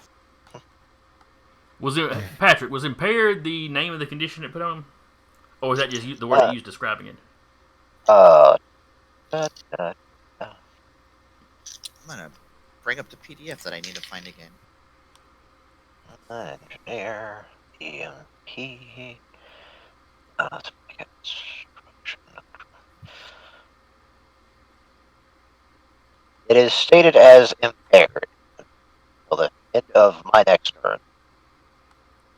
Was it Patrick? Was impaired the name of the condition it put on him? Or is that just the word you use describing it? Da, da, da. I'm gonna bring up the PDF that I need to find again. Engineer, EMP, It is stated as impaired until the end of my next turn.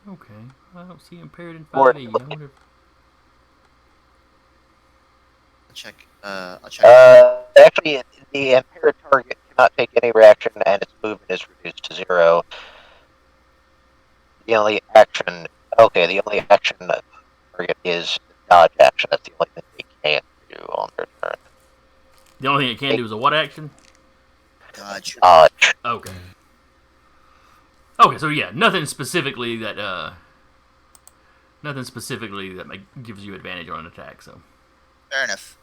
Okay. I don't see impaired in Or 5e. I wonder if... I'll check. actually, the impaired target cannot take any reaction, and its movement is reduced to 0. The only action, the only action target is dodge action. That's the only thing they can do on their turn. The only thing it can do is a what action? Dodge. Dodge. Okay. Okay, so yeah, nothing specifically that gives you advantage on an attack. So Fair enough.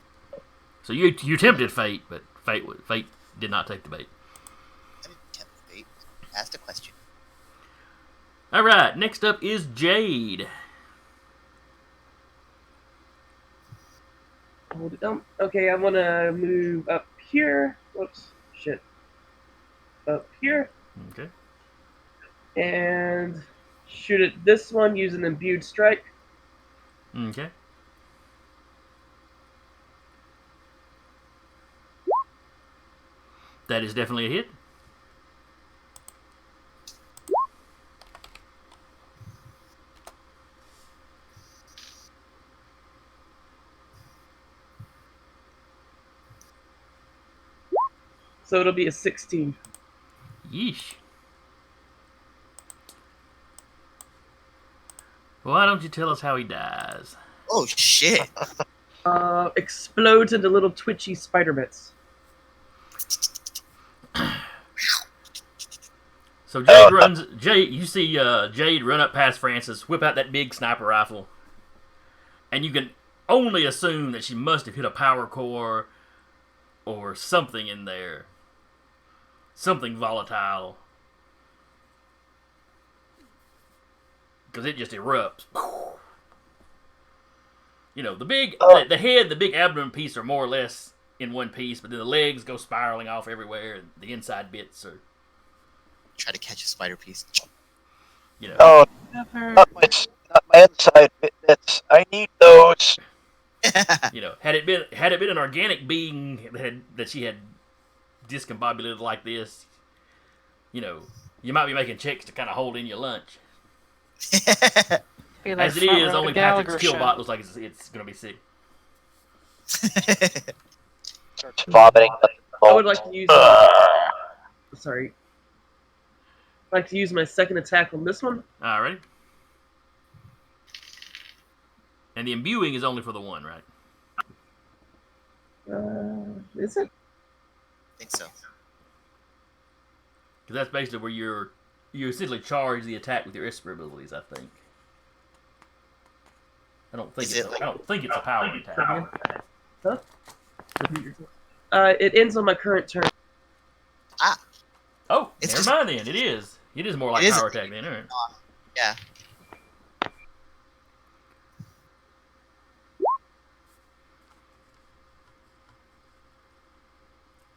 So you tempted fate, but fate did not take the bait. I didn't tempt fate. Asked a question. All right, next up is Jade. Hold it down. Okay, I want to move up here. Whoops, shit. Up here. Okay. And shoot at this one using imbued strike. Okay. That is definitely a hit. So it'll be a 16. Yeesh. Why don't you tell us how he dies? Oh shit! Explodes into little twitchy spider bits. So Jade runs. You see Jade run up past Francis, whip out that big sniper rifle, and you can only assume that she must have hit a power core or something in there, something volatile, because it just erupts. You know, the head, the big abdomen piece are more or less in one piece, but then the legs go spiraling off everywhere, and the inside bits are. Try to catch a spider piece. You know. Oh, not my inside bits. I need those. You know, had it been an organic being that she had discombobulated like this, you know, you might be making checks to kind of hold in your lunch. Be like As it is, only Patrick's Gallagher killbot looks like it's going to be sick. Starts vomiting. I would like to use. Sorry. I'd like to use my second attack on this one. Alrighty. And the imbuing is only for the one, right? Is it? I think so. Because that's basically where you essentially charge the attack with your Esper abilities, I think. I don't think it's a power attack. Huh? It ends on my current turn. Ah. Oh, It's never just- mind then. It is. It is more like It is- power attack then, alright. Yeah.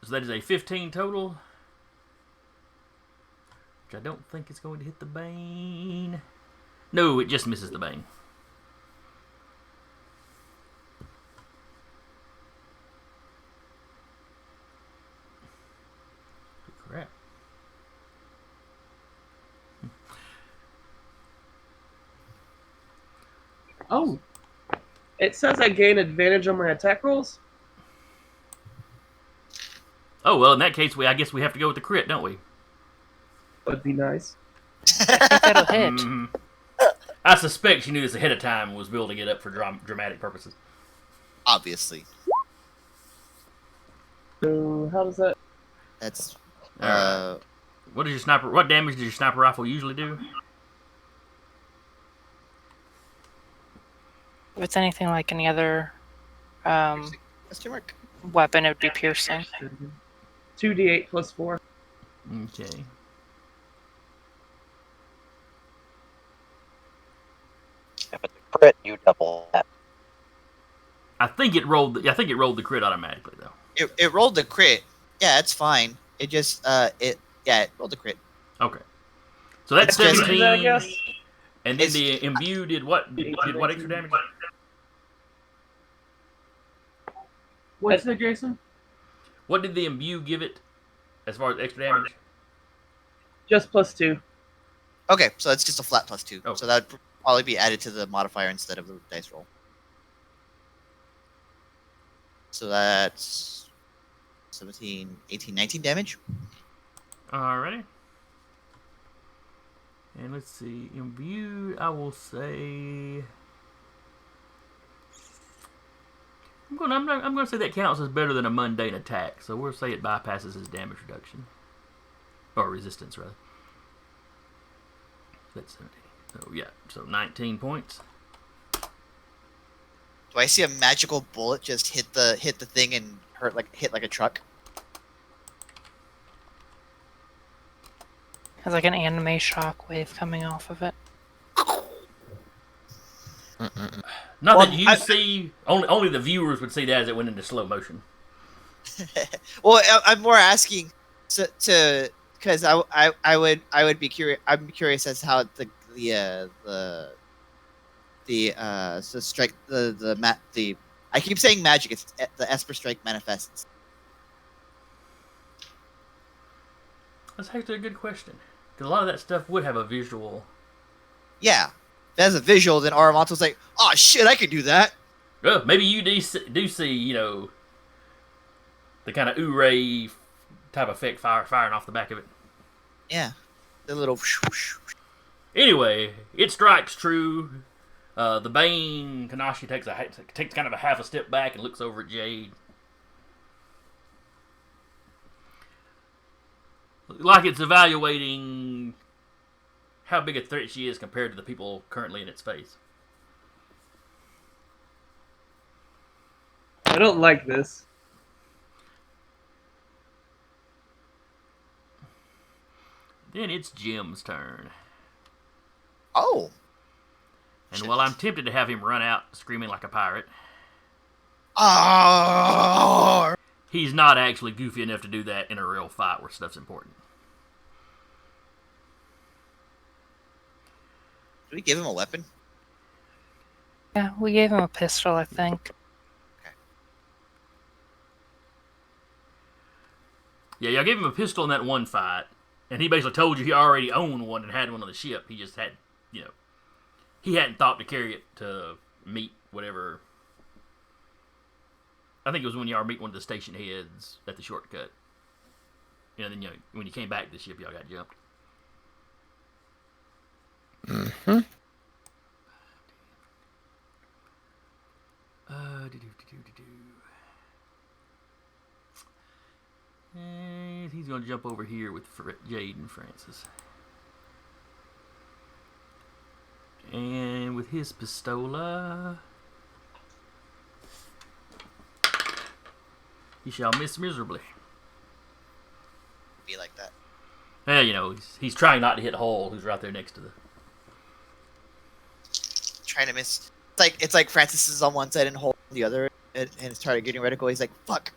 So that is a 15 total. Which I don't think it's going to hit the Bane. No, it just misses the Bane. Crap. Oh. It says I gain advantage on my attack rolls. Oh, well, in that case, I guess we have to go with the crit, don't we? Would be nice. I think that'll hit. Mhm. I suspect she knew this ahead of time and was building it up for dramatic purposes. Obviously. So how does that? That's Alright. What damage does your sniper rifle usually do? If it's anything like any other question mark. weapon, it would be piercing. 2d8 plus 4. Okay. If it's a crit, you double that. I think it rolled the crit automatically though. It rolled the crit. Yeah, it's fine. It just it rolled the crit. Okay. So that's It's just- 17. I guess. And then It's- the imbue did what? Did what extra damage? What's that, Jason? What did the imbue give it as far as extra damage? Just +2. Okay, so it's just a flat +2. Oh. So that would probably be added to the modifier instead of the dice roll. So that's 17, 18, 19 damage. Alrighty. And let's see, imbue, I will say... I'm gonna say that counts as better than a mundane attack, so we'll say it bypasses his damage reduction. Or resistance, rather. That's 17. So, yeah, so 19 points. Do I see a magical bullet just hit the thing and hit like a truck? Has like an anime shockwave coming off of it. Not Well, that you see, only the viewers would see that as it went into slow motion. Well, I'm more asking because I would be curious. I'm curious as how the strike the I keep saying magic. It's the Esper strike manifests. That's actually a good question. Because a lot of that stuff would have a visual. Yeah, if it has a visual, then Aramonto's like, oh shit, I can do that. Well, maybe you do see, you know, the kind of ooh-ray type effect firing off the back of it. Yeah, the little. Anyway, it strikes true. The Bane Kanasi takes kind of a half a step back and looks over at Jade. Like it's evaluating how big a threat she is compared to the people currently in its face. I don't like this. Then it's Jim's turn. Oh. And while I'm tempted to have him run out screaming like a pirate, Oh. he's not actually goofy enough to do that in a real fight where stuff's important. Did we give him a weapon? Yeah, we gave him a pistol, I think. Yeah, y'all gave him a pistol in that one fight, and he basically told you he already owned one and had one on the ship. He just had, you know, he hadn't thought to carry it to meet whatever. I think it was when y'all were meeting one of the station heads at the shortcut. You know, then when you came back to the ship, y'all got jumped. Mm-hmm. And he's going to jump over here with Jade and Francis. And with his pistola, he shall miss miserably. Be like that. Yeah, you know, he's trying not to hit Hole, who's right there next to the... Trying to miss. It's like Francis is on one side and Hole on the other, and it's targeting reticle. He's like, fuck.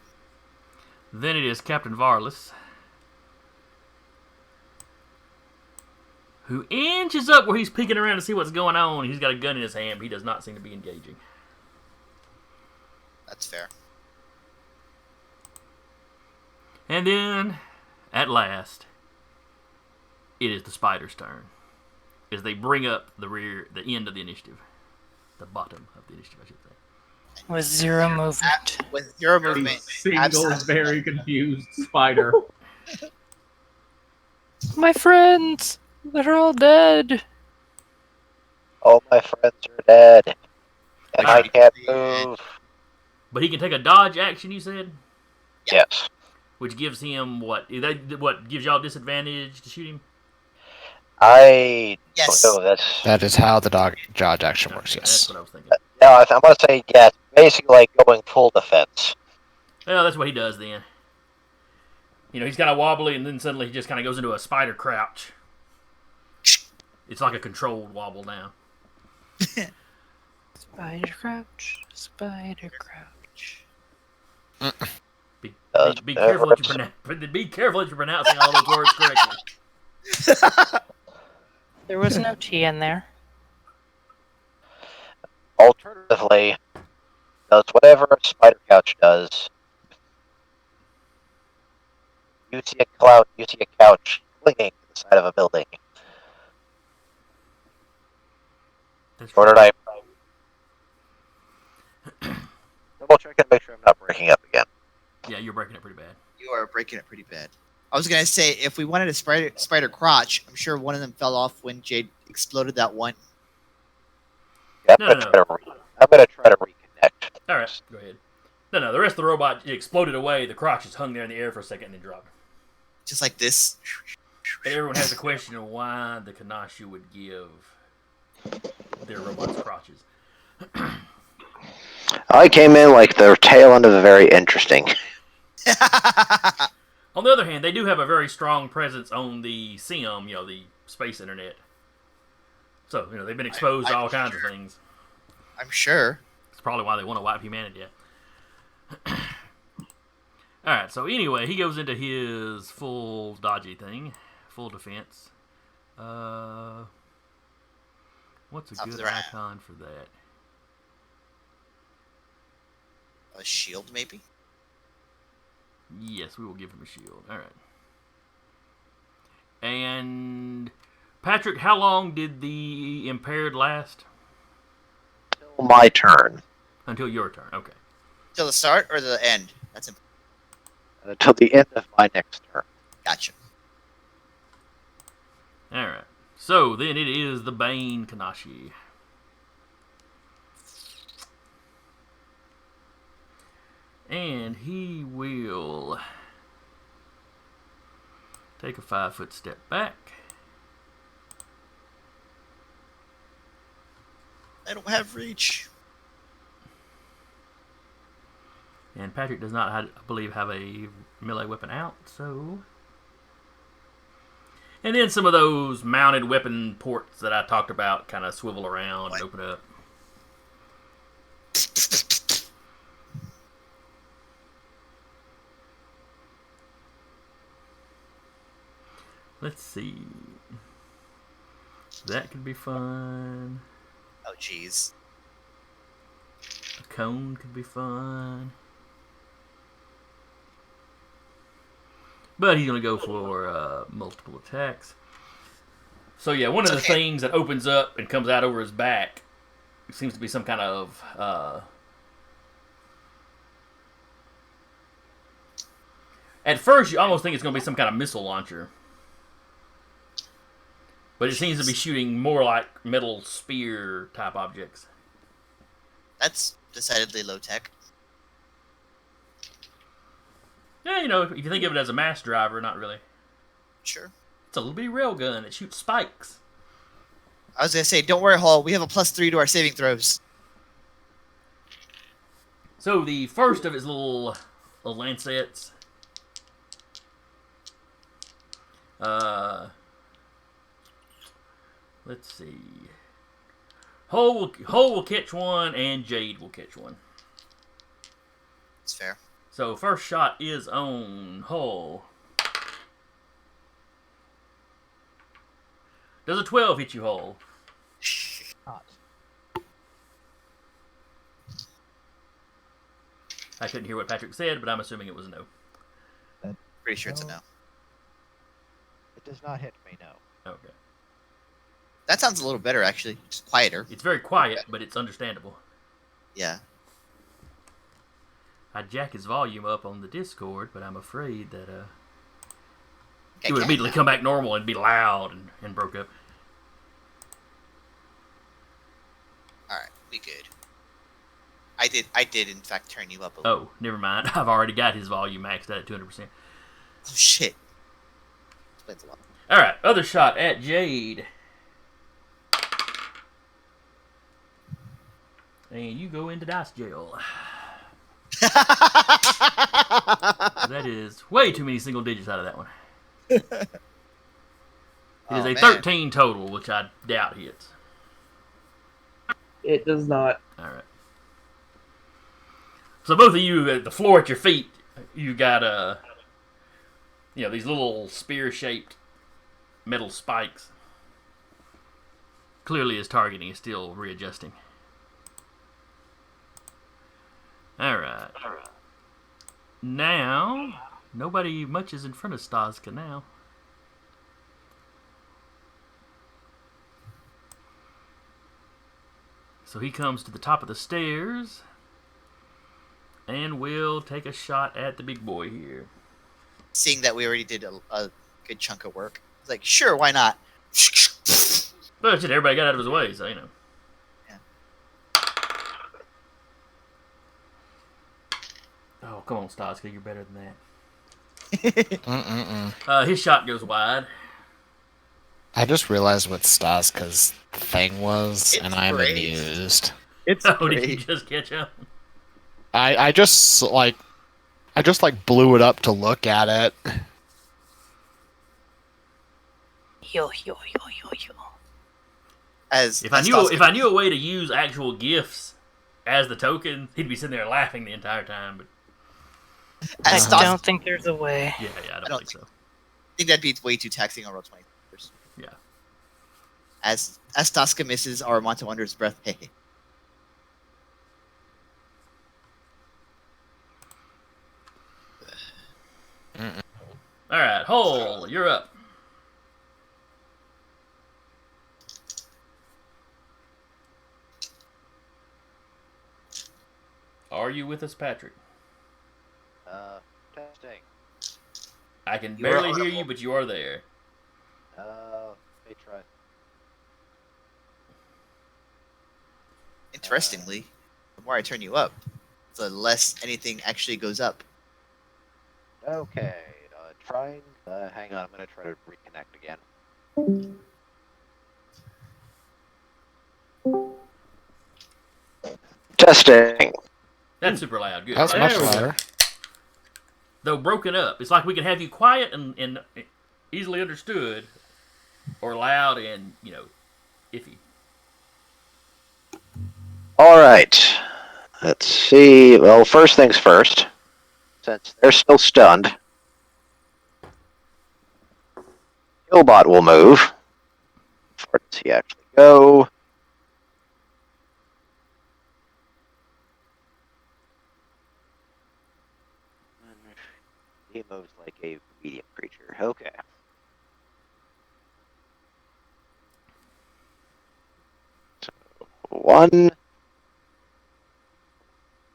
Then it is Captain Varlas, who inches up where he's peeking around to see what's going on. He's got a gun in his hand, but he does not seem to be engaging. That's fair. And then, at last, it is the spider's turn. As they bring up the end of the initiative. The bottom of the initiative, I should say. With zero movement. With your A movement, single, absolutely. very confused spider. My friends! They're all dead! All my friends are dead. And I can't move. But he can take a dodge action, you said? Yes. Which gives him what? What gives y'all disadvantage to shoot him? I Yes. don't know. That's That is how the dodge action works, That's yes. what I was thinking. no. I'm gonna say yeah. It's basically like going full defense. Well, that's what he does then. You know, he's kind of wobbly, and then suddenly he just kind of goes into a spider crouch. It's like a controlled wobble now. Spider crouch, spider crouch. Be careful that be careful that you're pronouncing all those words correctly. There was no T in there. Alternatively, does whatever a spider couch does. You see a couch clinging to the side of a building. That's Or true. did I double check and make sure I'm not breaking up again? Yeah, you're breaking it pretty bad. You are breaking it pretty bad. I was gonna say if we wanted a spider crotch, I'm sure one of them fell off when Jade exploded that one. Yeah, No. I'm gonna try to reconnect. All right, go ahead. No. The rest of the robot exploded away. The crotch just hung there in the air for a second and then dropped. Just like this. And everyone has a question of why the Kanasi would give their robots crotches. I came in like the tail end of the very interesting. On the other hand, they do have a very strong presence on the SIM, the space internet. So, they've been exposed to all kinds of things. I'm sure. That's probably why they want to wipe humanity out. Alright, so anyway, he goes into his full dodgy thing. Full defense. What's a good icon for that? A shield, maybe? Yes, we will give him a shield. Alright. And Patrick, how long did the impaired last? My turn. Until your turn, okay. Till the start or the end? That's important. Until the end of my next turn. Gotcha. Alright. So, then it is the Bane Kanasi. And he will take a 5-foot step back. I don't have reach. And Patrick does not, I believe, have a melee weapon out, so... And then some of those mounted weapon ports that I talked about kind of swivel around and open up. Let's see. That could be fun. Oh, jeez. A cone could be fun. But he's going to go for multiple attacks. So yeah, one of the things that opens up and comes out over his back seems to be some kind of... At first, you almost think it's going to be some kind of missile launcher. But it seems to be shooting more like metal spear type objects. That's decidedly low tech. Yeah, if you think of it as a mass driver, not really. Sure. It's a little bitty railgun that shoots spikes. I was gonna say, don't worry, Hall. We have a +3 to our saving throws. So the first of his little lancets. Let's see. Hole will catch one, and Jade will catch one. That's fair. So first shot is on Hull. Does a 12 hit you, Hull? I couldn't hear what Patrick said, but I'm assuming it was a no. Pretty sure it's a no. It does not hit me, no. Okay. That sounds a little better, actually. Just quieter. It's very quiet, but it's understandable. Yeah. I jack his volume up on the Discord, but I'm afraid that it would immediately come back normal and be loud and broke up. Alright, we good. I did in fact turn you up a little. Oh, never mind. I've already got his volume maxed out at 200%. Oh shit. Explains a lot. Alright, other shot at Jade. And you go into dice jail. That is way too many single digits out of that one. It is a 13 total, which I doubt hits. It does not. All right. So both of you, at the floor at your feet, you got these little spear-shaped metal spikes. Clearly, his targeting is still readjusting. All right. Now, nobody much is in front of Staska now. So he comes to the top of the stairs and will take a shot at the big boy here. Seeing that we already did a good chunk of work, it's like, sure, why not? But shit, everybody got out of his way, so you know. Yeah. Oh, come on, Staska, you're better than that. Mm-mm-mm. His shot goes wide. I just realized what Staska's thing was, It's and I'm great. amused. It's Oh, did you great. just catch up? I just blew it up to look at it. Yo, yo, yo, yo, yo. If I knew a way to use actual gifts as the token, he'd be sitting there laughing the entire time. But I Stas- don't think there's a way. yeah, I don't think so. I think that'd be way too taxing on roll 20. Yeah. As Staska misses, Aramonto under his breath. Hey. All right, Hole, you're up. Are you with us, Patrick? Testing. I can You are barely hear audible. you, but you are there. Let me try. Interestingly, the more I turn you up, the less anything actually goes up. Okay, trying. Hang on, I'm gonna try to reconnect again. Testing. That's super loud. Good. That's There much we go. louder. Though broken up. It's like we can have you quiet and easily understood, or loud and, iffy. All right. Let's see. Well, first things first. Since they're still stunned, Killbot will move. Where does he actually go? He moves like a medium creature. Okay. So 1,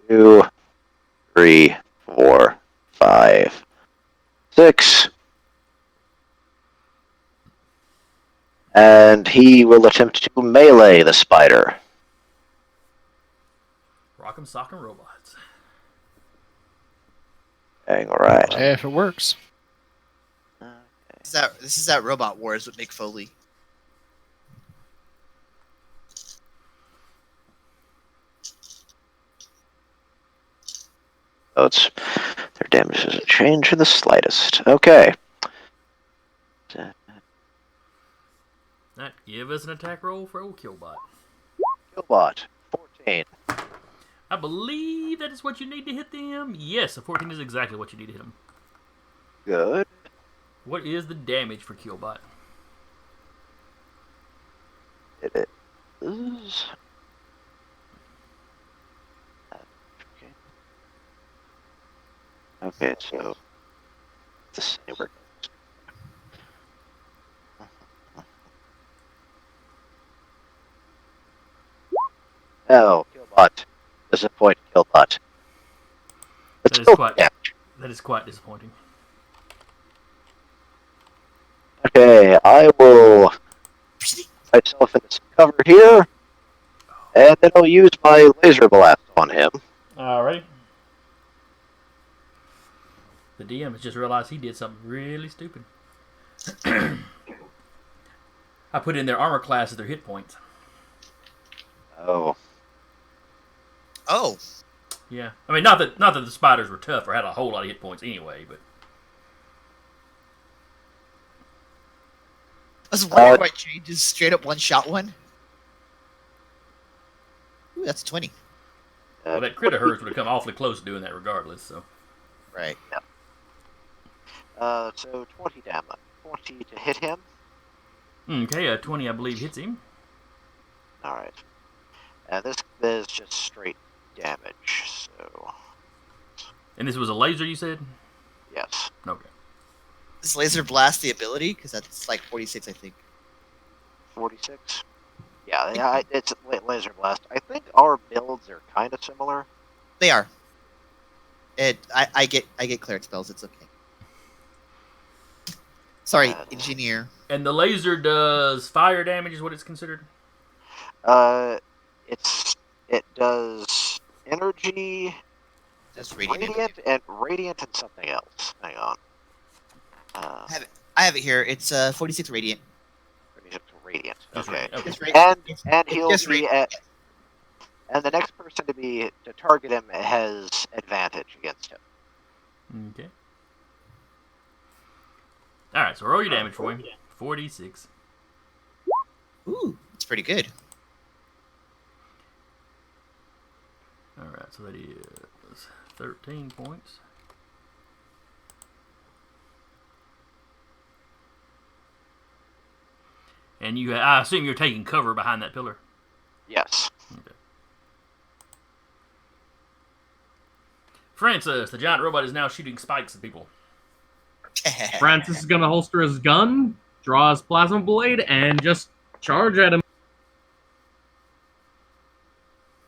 2, 3, 4, 5, 6. And he will attempt to melee the spider. Rock'em sock'em robots. Okay, alright. If it works. This is that Robot Wars with Mick Foley. So their damage doesn't change in the slightest. Okay. That give us an attack roll for old Killbot. Killbot, 14. I believe that is what you need to hit them. Yes, a 14 is exactly what you need to hit them. Good. What is the damage for Killbot? It is. Okay, so the saber. Oh, Killbot. Disappoint Killbot. Let's That is go. quite- Yeah. That is quite disappointing. Okay, I will put myself in this cover here, and then I'll use my laser blast on him. Alright. The DM has just realized he did something really stupid. I put in their armor class as their hit points. Oh. Oh, Yeah. I mean, not that the spiders were tough or had a whole lot of hit points anyway, but I was wondering why it changes straight up one shot one. Ooh, that's 20. Well, that crit of hers would have come awfully close to doing that regardless. So. Right. So 20 damage. 20 to hit him. Okay, a 20 I believe hits him. All right. And this is just straight damage. So. And this was a laser, you said? Yes. Okay. Is laser blast the ability? Because that's like 46, I think. 46. Yeah, it's laser blast. I think our builds are kind of similar. They are. I get cleric spells. It's okay. Sorry, engineer. And the laser does fire damage, is what it's considered? It does energy, Just radiant and something else. Hang on. I have it here. It's 46 radiant. 46 radiant. Just Okay. radiant. Just radiant. And he'll just be radiant. and the next person to target him has advantage against him. Okay. Alright, so roll your damage for him. 46. Ooh, it's pretty good. Alright, so that is 13 points. And I assume you're taking cover behind that pillar? Yes. Okay. Francis, the giant robot, is now shooting spikes at people. Francis is gonna holster his gun, draw his plasma blade, and just charge at him.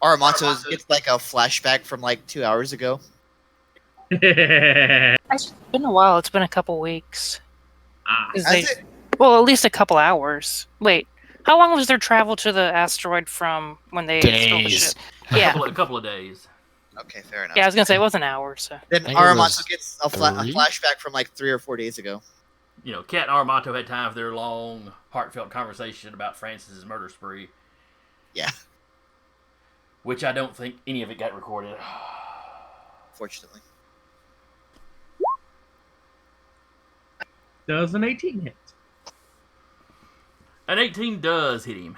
Aramato gets like a flashback from like 2 hours ago. It's been a while. It's been a couple weeks. 'Cause Has it? Well, at least a couple hours. Wait, how long was their travel to the asteroid from when they stole the Days. ship? Yeah. A couple of days. Okay, fair enough. Yeah, I was gonna say it was an hour. So Then I think it was Aramato gets a 3? flashback from like 3 or 4 days ago. You know, Kat and Armato had time for their long, heartfelt conversation about Francis's murder spree. Yeah. Which I don't think any of it got recorded. Fortunately. Does an 18 hit? An 18 does hit him.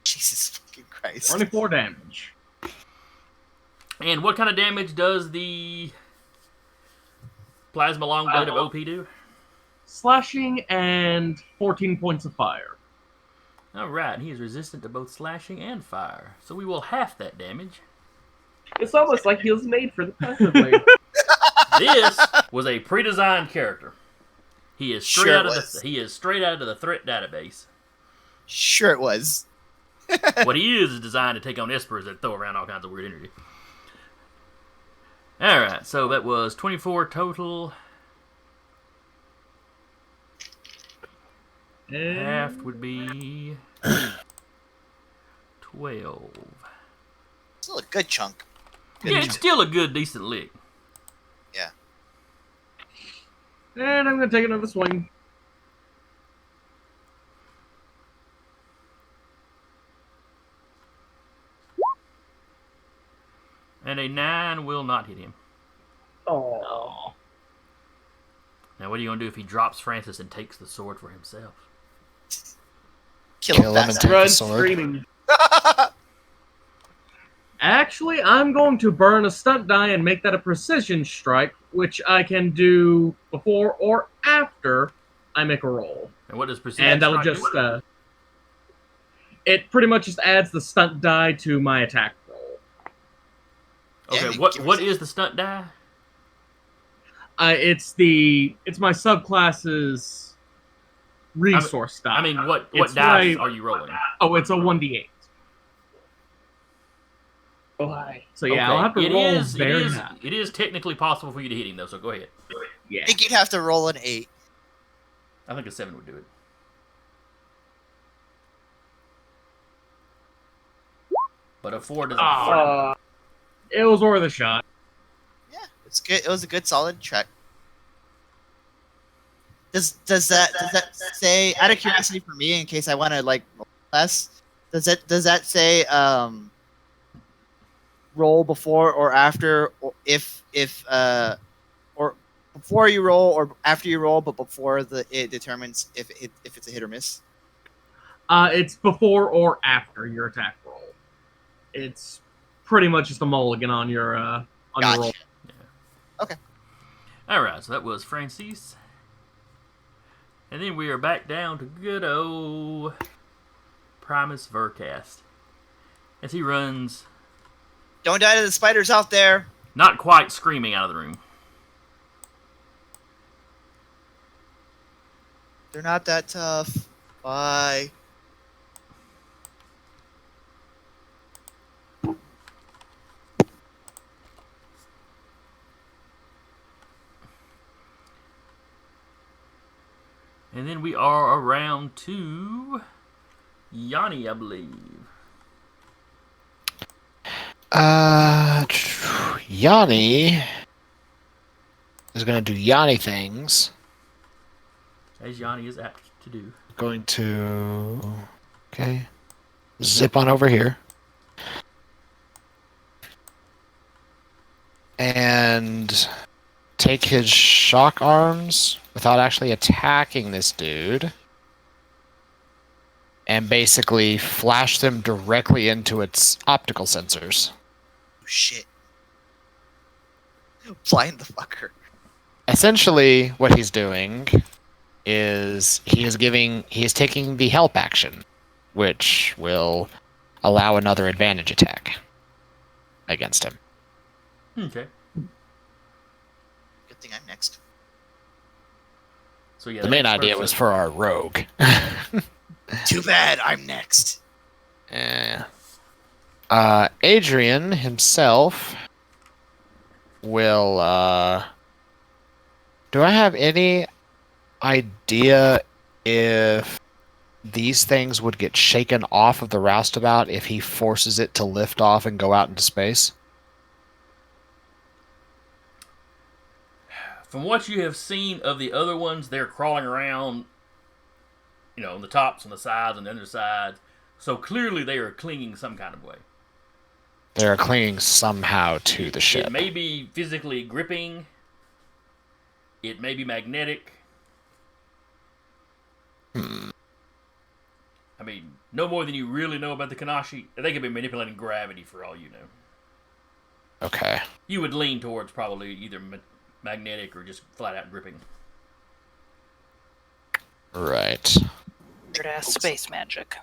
Jesus fucking Christ. 24 damage. And what kind of damage does the plasma long blade of OP do? Slashing and 14 points of fire. Alright, he is resistant to both slashing and fire. So we will half that damage. It's almost like he was made for the plasma blade. This was a pre-designed character. He is straight Sure out of was. he is straight out of the threat database. Sure it was. What he is designed to take on espers that throw around all kinds of weird energy. Alright, so that was 24 total. Half would be 12. Still a good chunk. Yeah, it's still a good, decent lick. Yeah. And I'm going to take another swing. And a 9 will not hit him. Oh. Now, what are you going to do if he drops Francis and takes the sword for himself? Kill Kill him him and fast. take Run the sword. screaming. Actually, I'm going to burn a stunt die and make that a precision strike, which I can do before or after I make a roll. And what does precision And that'll strike just, do? it pretty much just adds the stunt die to my attack roll. Okay, Yeah, what is the stunt die? It's my subclass's resource die. I mean, what It's dice what are you rolling? Oh, it's a 1d8. So yeah, I'll have to roll very high. It is technically possible for you to hit him, though, so go ahead. Yeah. I think you'd have to roll an 8. I think a 7 would do it. But a 4 doesn't. It was worth a shot. Yeah, it's good. It was a good solid track. Does that say, out of curiosity for me, in case I want to like roll less, does that say roll before or after, or if before you roll or after you roll, but before it determines if it's a hit or miss? It's before or after your attack roll. It's pretty much just a mulligan on your your roll. Okay. All right, so that was Francis. And then we are back down to good old Primus Vercast. As he runs... Don't die to the spiders out there! Not quite screaming out of the room. They're not that tough. Bye. And then we are around to Yanni, I believe. Yanni is going to do Yanni things. As Yanni is apt to do. Going to... Okay. Zip on over here. And take his shock arms without actually attacking this dude. And basically flash them directly into its optical sensors. Oh, shit. Blind the fucker. Essentially, what he's doing is he is taking the help action, which will allow another advantage attack against him. Okay. Good thing I'm next. So yeah, The main idea was for our rogue. Too bad I'm next. Yeah. Adrian himself will, do I have any idea if these things would get shaken off of the roustabout if he forces it to lift off and go out into space? From what you have seen of the other ones, they're crawling around, on the tops, on the sides, and the undersides. So clearly they are clinging some kind of way. They are clinging somehow to the ship. It may be physically gripping. It may be magnetic. I mean, no more than you really know about the Kanasi. They could be manipulating gravity for all you know. Okay. You would lean towards probably either magnetic or just flat out gripping. Right. Weird-ass space magic.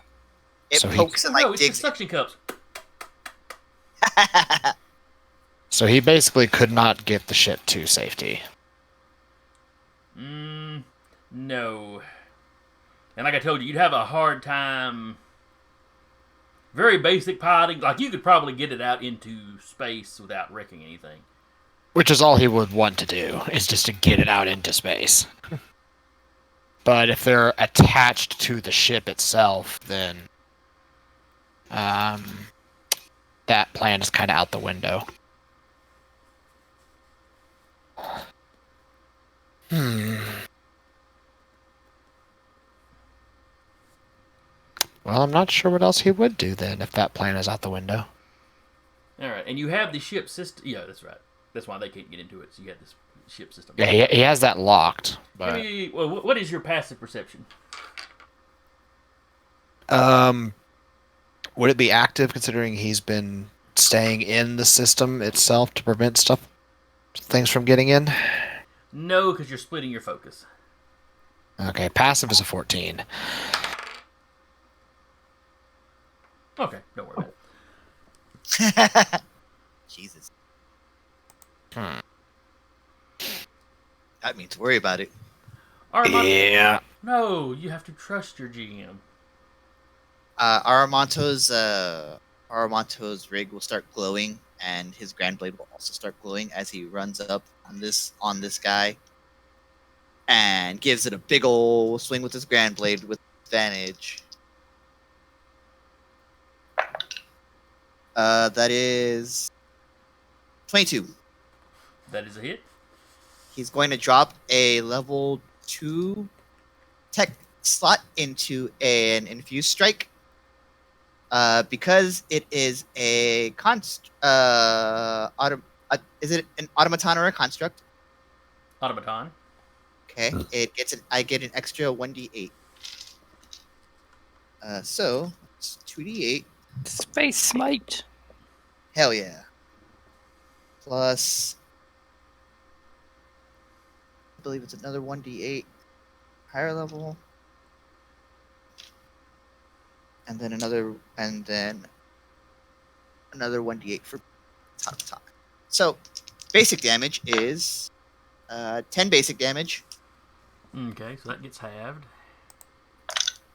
It So pokes and No, like it's the digs. suction cups. So he basically could not get the ship to safety. No. And like I told you, you'd have a hard time. Very basic piloting. Like, you could probably get it out into space without wrecking anything. Which is all he would want to do, is just to get it out into space. But if they're attached to the ship itself, then that plan is kind of out the window. Well, I'm not sure what else he would do then if that plan is out the window. Alright, and you have the ship system. Yeah, that's right. That's why they can't get into it, so you have this ship system. Yeah, he has that locked. But Well, what is your passive perception? would it be active considering he's been staying in the system itself to prevent things from getting in? No, because you're splitting your focus. Okay, passive is a 14. Okay, don't worry about it. Jesus. Hmm. That means worry about it. Yeah. No, you have to trust your GM. Aramonto's rig will start glowing, and his grand blade will also start glowing as he runs up on this guy, and gives it a big ol' swing with his grand blade with advantage. That is 22. That is a hit. He's going to drop a level 2 tech slot into an infused strike. Because it is is it an automaton or a construct? Automaton. Okay, I get an extra 1d8. So it's 2d8. Space Smite. Hell yeah. Plus, I believe it's another 1d8 higher level. And then another 1d8 for automaton. So basic damage is 10 basic damage. Okay, so that gets halved.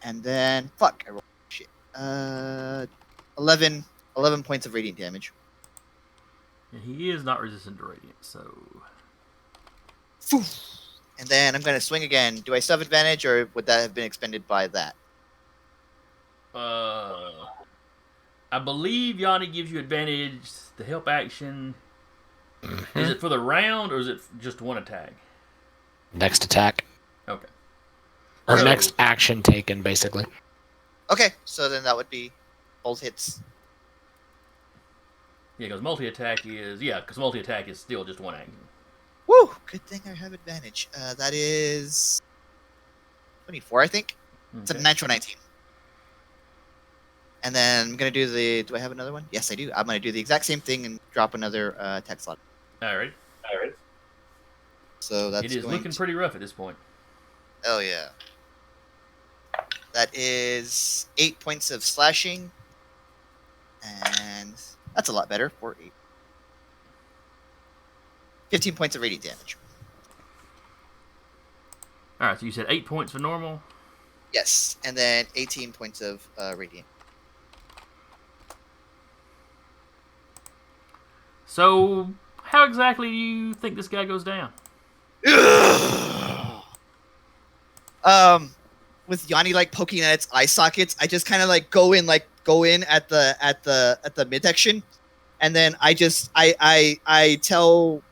And then I rolled shit. 11 points of radiant damage. And he is not resistant to radiant, so. And then I'm gonna swing again. Do I still have advantage, or would that have been expended by that? I believe Yanni gives you advantage. The help action. Is it for the round or is it just one attack? Next attack. Okay. Or So- next action taken, basically. Okay, so then that would be both hits. Yeah, because multi-attack is still just one action. Woo! Good thing I have advantage. That is 24, I think. It's a Okay. natural 19. And then I'm gonna do the. Do I have another one? Yes, I do. I'm gonna do the exact same thing and drop another attack slot. Alright. So that's It is going looking to- pretty rough at this point. Oh yeah. That is 8 points of slashing, and that's a lot better for 8. 15 points of radiant damage. Alright, so you said 8 points for normal. Yes, and then 18 points of radiant. So, how exactly do you think this guy goes down? With Yanni like poking at its eye sockets, I just kind of like go in at the midsection, and then I tell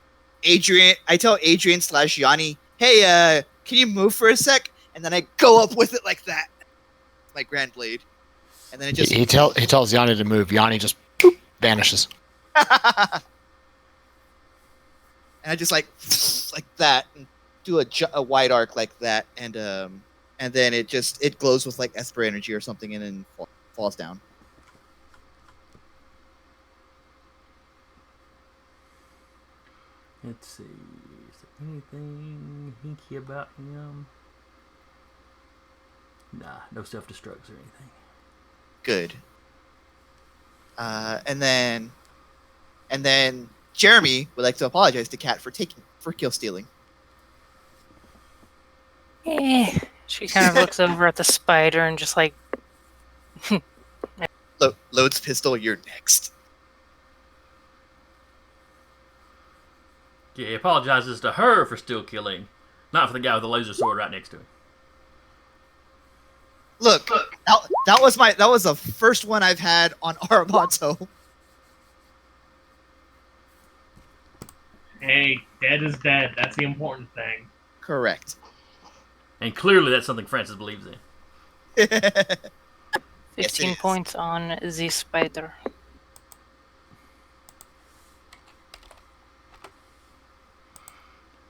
Adrian / Yanni, hey, can you move for a sec? And then I go up with it like that, my grand blade, and then it just He tells Yanni to move. Yanni just boop, vanishes. and I just like that and do a wide arc like that, and then it glows with like Esper energy or something, and then falls down. Let's see. Is there anything hinky about him? Nah, no self-destructs or anything. Good. And then Jeremy would like to apologize to Kat for kill stealing. She kind of looks over at the spider and just like, Loads pistol. You're next. Yeah, he apologizes to her for still killing, not for the guy with the laser sword right next to him. Look, that was the first one I've had on Arabato. Hey, dead is dead. That's the important thing. Correct. And clearly that's something Francis believes in. 15 is. points on the spider.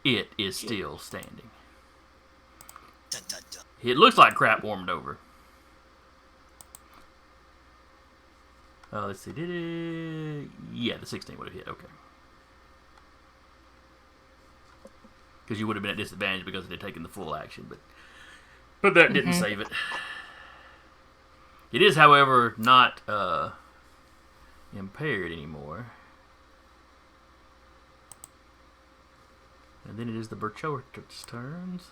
It is still standing. Dun, dun, dun. It looks like crap warmed over. Let's see. Did it? Yeah, the 16 would have hit. Okay. Because you would have been at disadvantage because it had taken the full action, but that didn't save it. It is, however, not impaired anymore. And then it is the Berchowert's turns.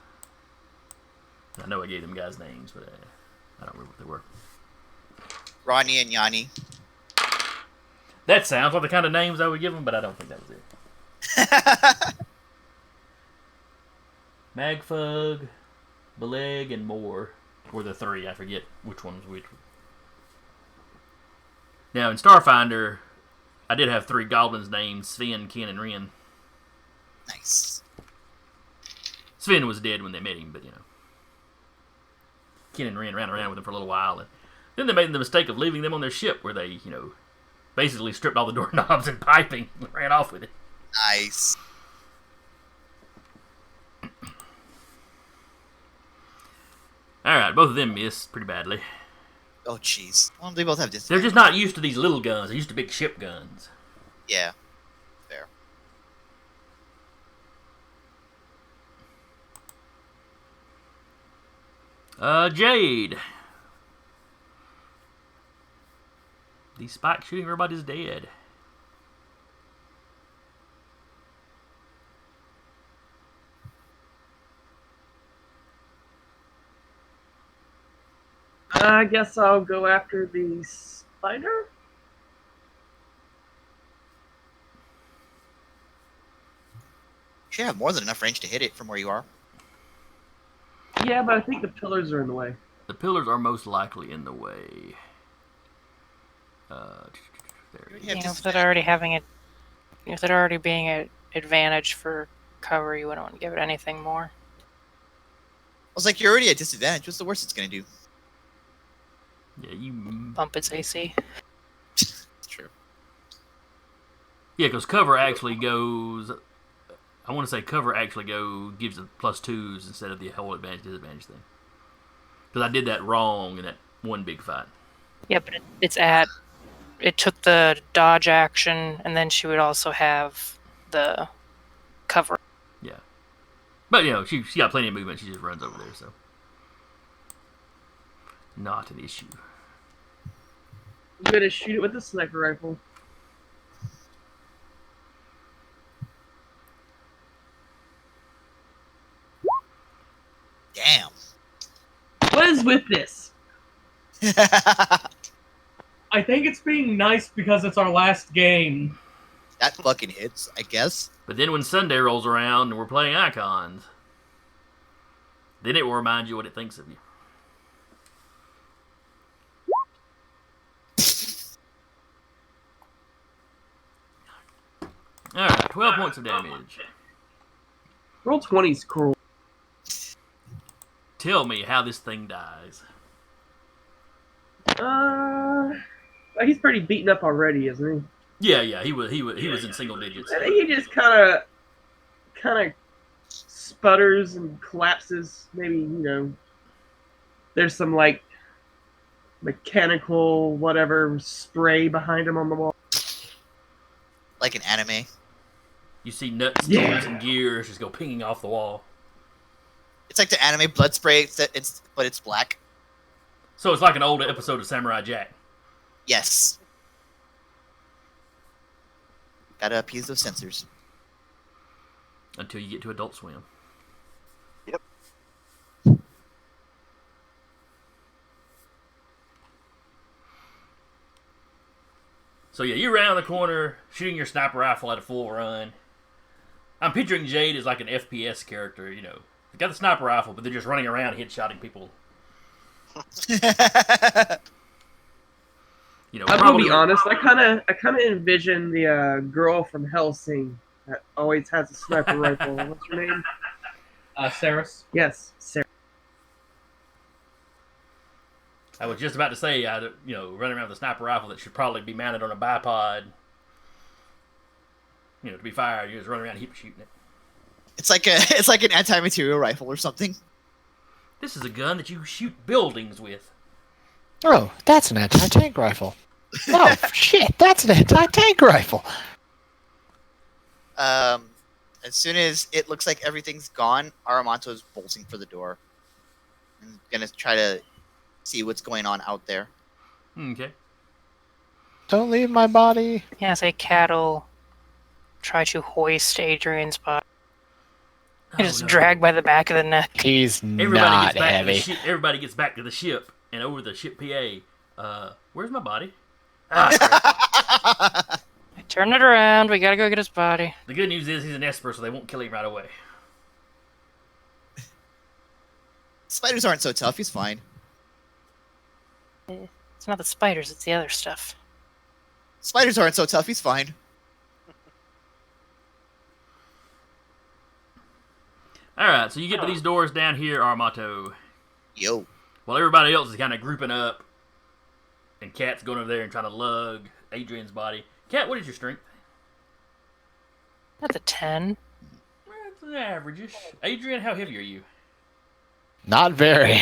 I know I gave them guys names, but I don't remember what they were. Ronnie and Yanni. That sounds like the kind of names I would give them, but I don't think that was it. Magfug, Beleg, and Moore were the three. I forget which one was which. Now, in Starfinder, I did have 3 goblins named Sven, Ken, and Ren. Nice. Sven was dead when they met him, but, you know. Ken and Ren ran around with him for a little while, and then they made the mistake of leaving them on their ship where they, you know, basically stripped all the doorknobs and piping and ran off with it. Nice. Alright, both of them miss pretty badly. Oh, jeez. Well, they both have disadvantage. They're just not used to these little guns. They're used to big ship guns. Yeah. Fair. Jade. The spike shooting everybody's dead. I guess I'll go after the spider. You should have more than enough range to hit it from where you are. Yeah, but I think the pillars are in the way. The pillars are most likely in the way. There it is. Yeah, You know, just- with it already having it, with it already being an advantage for cover, you wouldn't want to give it anything more. I was like, you're already at disadvantage. What's the worst it's going to do? Yeah, you. Bump its AC. It's true. Yeah, because cover actually goes. I want to say cover actually gives it +2s instead of the whole advantage disadvantage thing. Because I did that wrong in that one big fight. Yeah, but it took the dodge action, and then she would also have the cover. Yeah. But, you know, she got plenty of movement. She just runs over there, so. Not an issue. I'm gonna shoot it with a sniper rifle. Damn. What is with this? I think it's being nice because it's our last game. That fucking hits, I guess. But then when Sunday rolls around and we're playing icons, then it will remind you what it thinks of you. Alright, 12 points of damage. Roll 20's cruel. Tell me how this thing dies. He's pretty beaten up already, isn't Yeah, he was in single digits. he? I think he just kind of sputters and collapses. Maybe, you know, there's some like mechanical whatever spray behind him on the wall. Like an anime. You see nuts, Yeah. bolts, and gears just go pinging off the wall. It's like the anime blood spray, but it's black. So it's like an old episode of Samurai Jack. Yes. Gotta appease those censors. Until you get to Adult Swim. Yep. So yeah, you're around the corner, shooting your sniper rifle at a full run. I'm picturing Jade as like an FPS character, you know. They got the sniper rifle, but they're just running around headshotting people. You know, I'm gonna be honest. I kind of envision the girl from Hellsing that always has a sniper rifle. What's her name? Saris. Yes, Sarah. I was just about to say, running around with a sniper rifle that should probably be mounted on a bipod. You know, to be fired, you just run around shooting it. It's like an anti-material rifle or something. This is a gun that you shoot buildings with. Oh, that's an anti-tank rifle. Oh, shit, that's an anti-tank rifle. As soon as it looks like everything's gone, Aramanto's bolting for the door. And gonna try to see what's going on out there. Okay. Don't leave my body. Yeah, say cattle try to hoist Adrian's body. Oh, Just no. drag by the back of the neck. He's not heavy. Everybody gets back to the ship, and over the ship PA, where's my body? Ah, crap. Turn it around. We gotta go get his body. The good news is he's an Esper, so they won't kill him right away. Spiders aren't so tough. He's fine. It's not the spiders. It's the other stuff. Spiders aren't so tough. He's fine. Alright, so you get to these doors down here, Armato. Yo. While everybody else is kind of grouping up, and Kat's going over there and trying to lug Adrian's body. Kat, what is your strength? That's a 10. Well, it's an average-ish. Adrian, how heavy are you? Not very.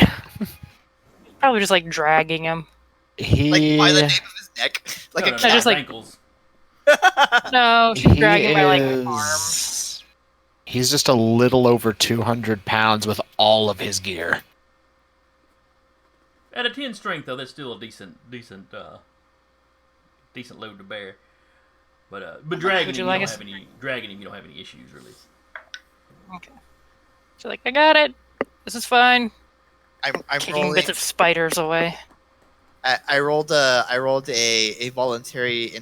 Probably just like dragging him. Like by the He nape of his neck, like no, a no, cat. just like- ankles. No, she's he dragging my like arm. is. He's just a little over 200 pounds with all of his gear. At a 10 strength, though, that's still a decent load to bear. But dragging him, like you us- don't have any issues really. Okay. She's like, I got it. This is fine. I'm Kicking rolling. bits of spiders away. I rolled a voluntary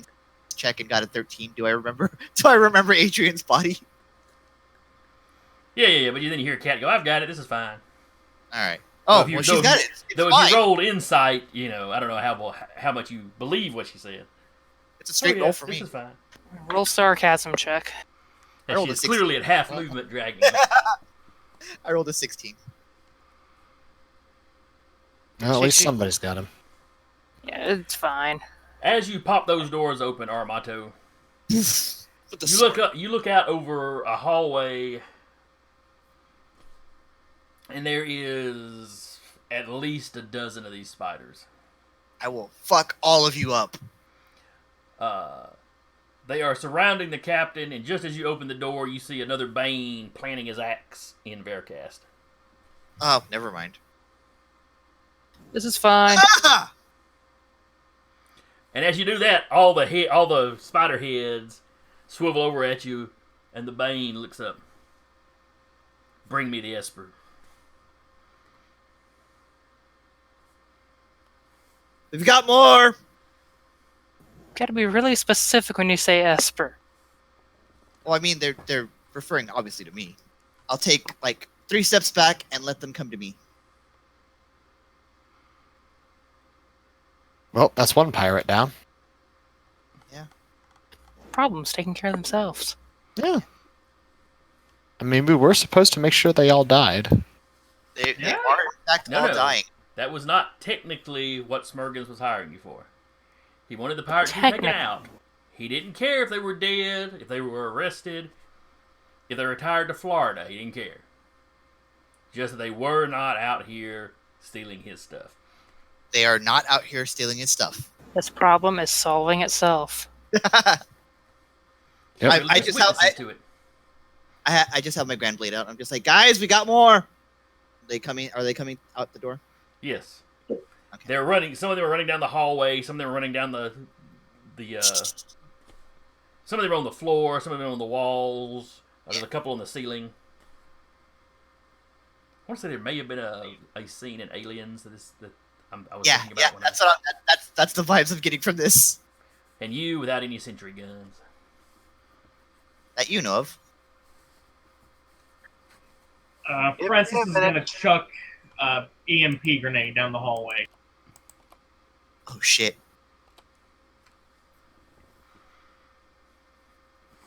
check and got a 13. Do I remember? Do I remember Adrian's body? Yeah. But then you hear a cat go, "I've got it. This is fine." All right. Oh, if you- well, though she's if got you- it. It's Though fine. if you rolled insight, I don't know how much you believe what she said. It's a straight roll for this me. is fine. Roll sarcasm check. I And rolled she's a 16. clearly at half movement dragging him. I rolled a 16. Well, at least somebody's got him. Yeah, it's fine. As you pop those doors open, Armato, With the you sword. look up. You look out over a hallway, and there is at least a dozen of these spiders. I will fuck all of you up. They are surrounding the captain, and just as you open the door, you see another Bane planting his axe in Vercast. Oh, never mind. This is fine. Ah! And as you do that, all the spider heads swivel over at you, and the Bane looks up. Bring me the Esper. We've got more. Gotta be really specific when you say Esper. Well, I mean, they're referring obviously to me. I'll take like 3 steps back and let them come to me. Well, that's one pirate down. Problems taking care of themselves. Yeah. I mean, we were supposed to make sure they all died. They Yeah. are in fact all No. dying. That was not technically what Smurgans was hiring you for. He wanted the pirates to be taken Technically. out. He didn't care if they were dead, if they were arrested, if they retired to Florida. He didn't care. Just that they were not out here stealing his stuff. They are not out here stealing his stuff. This problem is solving itself. Yep. I There's just have witnesses to it. I just have my grand blade out. I'm just like, guys, we got more. They coming? Are they coming out the door? Yes. Okay. They're running. Some of them are running down the hallway. Some of them are running down the. Some of them are on the floor. Some of them are on the walls. There's a couple on the ceiling. I want to say there may have been a scene in Aliens that I was Yeah, thinking yeah. about. That's the vibes I'm getting from this. And you without any sentry guns. That you know of. Francis is gonna chuck EMP grenade down the hallway. Oh shit.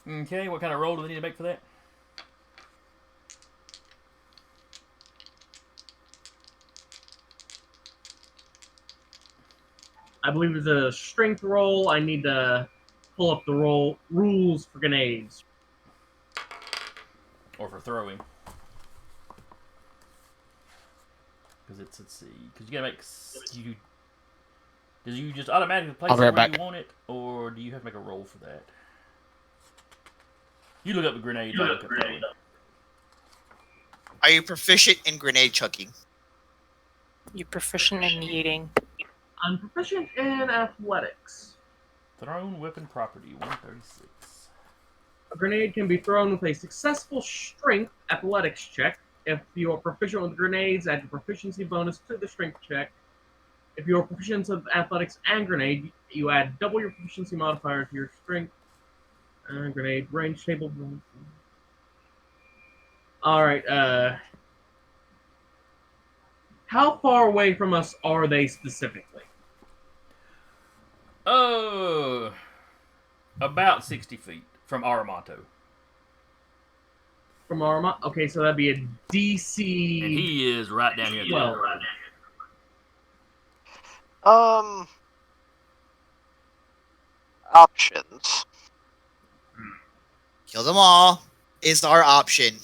Okay, what kind of roll do they need to make for that? I believe it's a strength roll. I need to pull up the rules for grenades. Or for throwing. Because let's see. Because you gotta make. Do you just automatically place I'll it be where right back. you want it? Or do you have to make a roll for that? You look up the grenade. I look up throwing. Are you proficient in grenade chucking? You proficient in eating. I'm proficient in athletics. Thrown weapon property 136. A grenade can be thrown with a successful strength athletics check. If you are proficient with grenades, add your proficiency bonus to the strength check. If you are proficient with athletics and grenade, you add double your proficiency modifier to your strength. Grenade range table. Alright, how far away from us are they specifically? Oh, about 60 feet from Aramato. From Arma? Okay, so that'd be a DC. And he is right down here at the Well, door. Options. Kill them all is our option.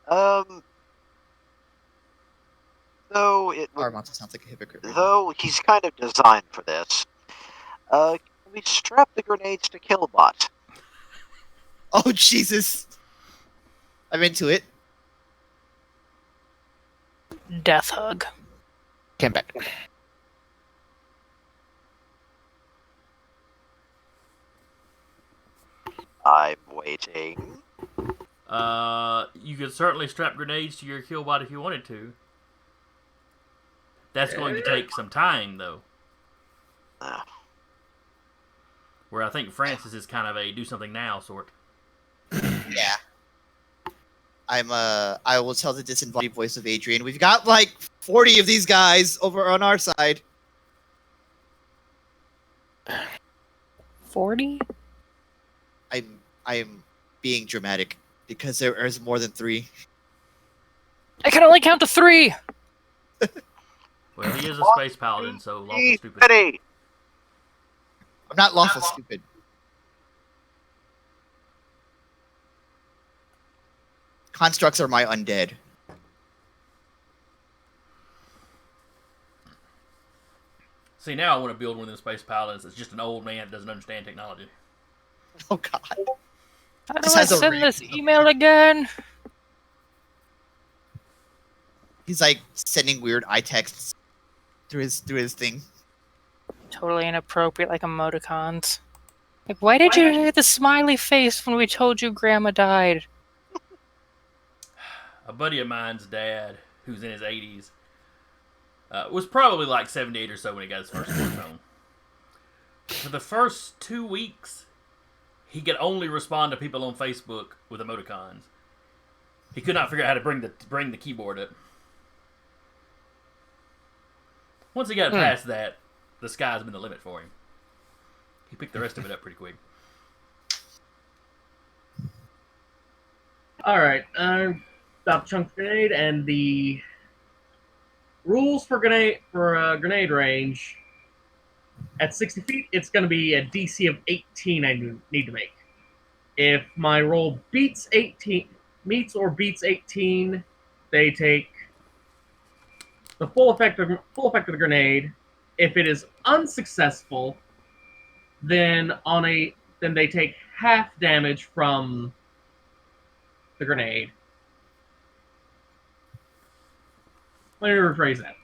Um, though it would, Armanta sounds like a hypocrite. Right now. though he's kind of designed for this. Can we strap the grenades to Killbot? Oh Jesus! I'm into it. Death hug. Came back. I'm waiting. You could certainly strap grenades to your killbot if you wanted to. That's going to take some time, though. Where I think Francis is kind of a do something now sort. Yeah. I will tell the disembodied voice of Adrian. We've got like 40 of these guys over on our side. 40? I'm being dramatic because there is more than 3. I can only count to 3! Well, he is a space paladin, so lawful stupid. Ready. I'm not lawful stupid. Constructs are my undead. See, now I want to build one of them space paladins that's just an old man that doesn't understand technology. Oh god. How do This I has a send ring. this email again? He's like sending weird eye texts through his thing. Totally inappropriate, like emoticons. Like, why did you hit the smiley face when we told you Grandma died? A buddy of mine's dad, who's in his 80s, was probably like 78 or so when he got his first smartphone. For the first 2 weeks, he could only respond to people on Facebook with emoticons. He could not figure out how to bring the keyboard up. Once he got past that, the sky's been the limit for him. He picked the rest of it up pretty quick. Alright, stop chunk grenade, and the rules for grenade range at 60 feet, it's going to be a DC of 18 I need to make. If my roll meets or beats 18, they take the full effect of the grenade. If it is unsuccessful, then they take half damage from the grenade. Let me rephrase that.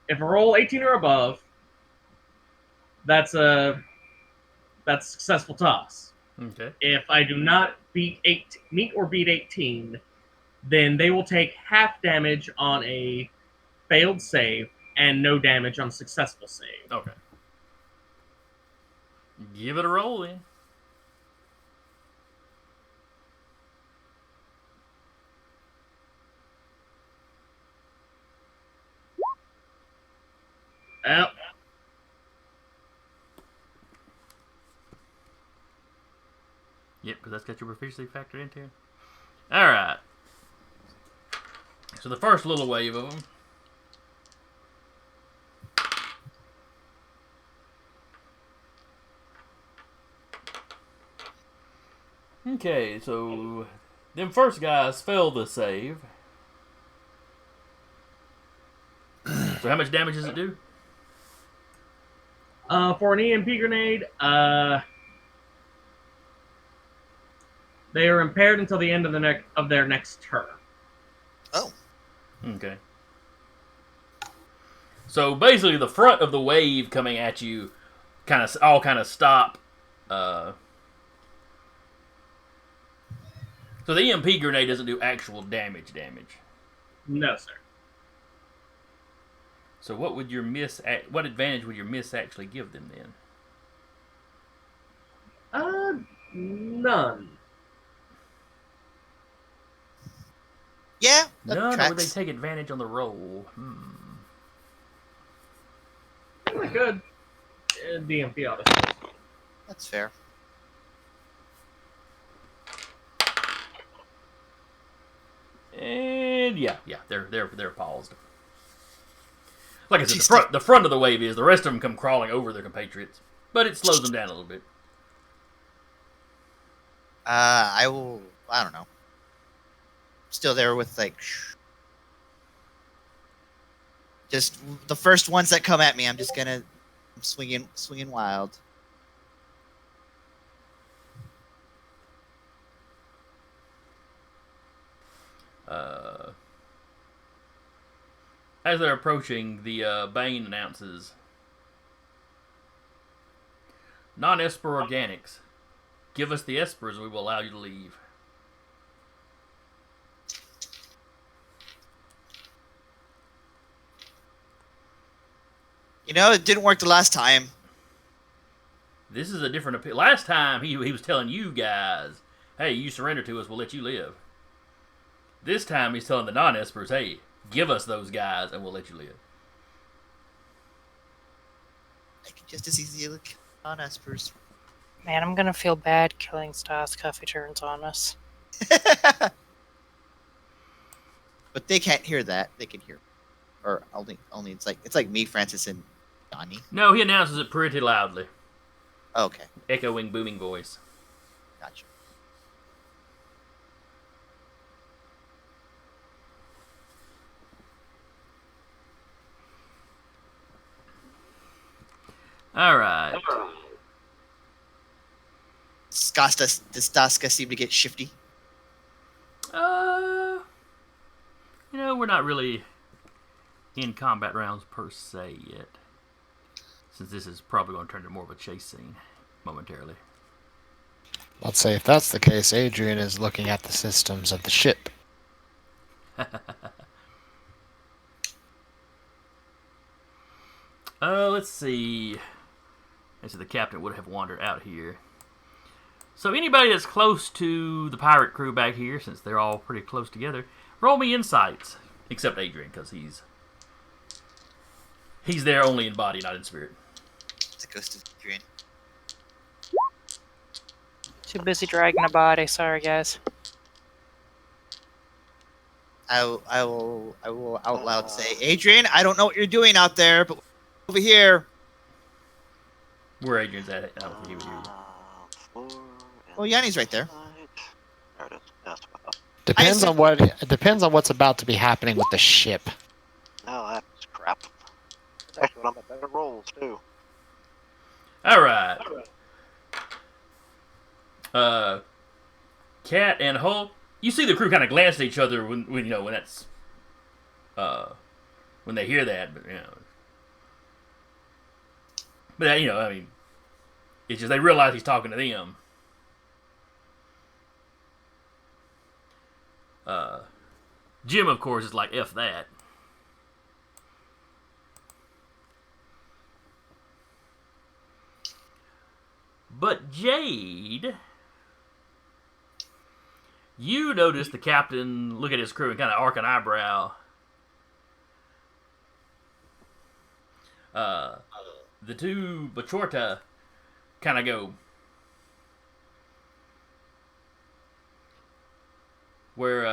If I roll 18 or above, that's a successful toss. Okay. If I do not meet or beat 18, then they will take half damage on a failed save and no damage on a successful save. Okay. Give it a roll then. Well, Yep, because that's got your proficiency factored into it. Alright. So the first little wave of them. Okay, so them first guys failed the save. So how much damage does it do? for an EMP grenade, they are impaired until the end of their next turn. Oh. Okay. So basically, the front of the wave coming at you kind of stop. So the EMP grenade doesn't do actual damage. No, sir. So what would your what advantage would your miss actually give them then? None. Yeah, that None, or tracks. would they take advantage on the roll? Really good. DMP obviously. That's fair. And yeah, they're paused. Like I said, the front of the wave is. The rest of them come crawling over their compatriots, but it slows them down a little bit. I don't know. Still there with like Just the first ones that come at me, I'm swinging wild. As they're approaching, the Bane announces, "Non-Esper organics. Give us the Espers, we will allow you to leave." You know, it didn't work the last time. This is a different appeal. Last time he was telling you guys, "Hey, you surrender to us, we'll let you live." This time he's telling the non-Espers, "Hey, give us those guys and we'll let you live." I can just as easily kill non-espers. Man, I'm gonna feel bad killing Staska if he turns on us. But they can't hear that. They can hear, or only it's like me, Francis, and Johnny. No, he announces it pretty loudly. Okay, Echoing, booming voice. gotcha. All right. Does Staska seem to get shifty? We're not really in combat rounds per se yet, since this is probably going to turn into more of a chase scene momentarily. Let's say if that's the case, Adrian is looking at the systems of the ship. Let's see. So the captain would have wandered out here. So anybody that's close to the pirate crew back here, since they're all pretty close together, roll me insights. Except Adrian, because he's there only in body, not in spirit. It's a ghost of Adrian. Too busy dragging a body. Sorry, guys. I will out loud say, Adrian, I don't know what you're doing out there, but over here. Where Adrian's at, I don't think he would hear you. Oh, Yanni's right there. There it is. That's what I thought. Depends on what's about to be happening with the ship. No, that's crap. It's actually one of my better rolls, too. Alright. Cat and Hulk, you see the crew kind of glance at each other when that's when they hear that, but I mean, it's just they realize he's talking to them. Jim, of course, is like, F that. But Jade, you notice the captain look at his crew and kind of arc an eyebrow. The two Bachorta kind of go, where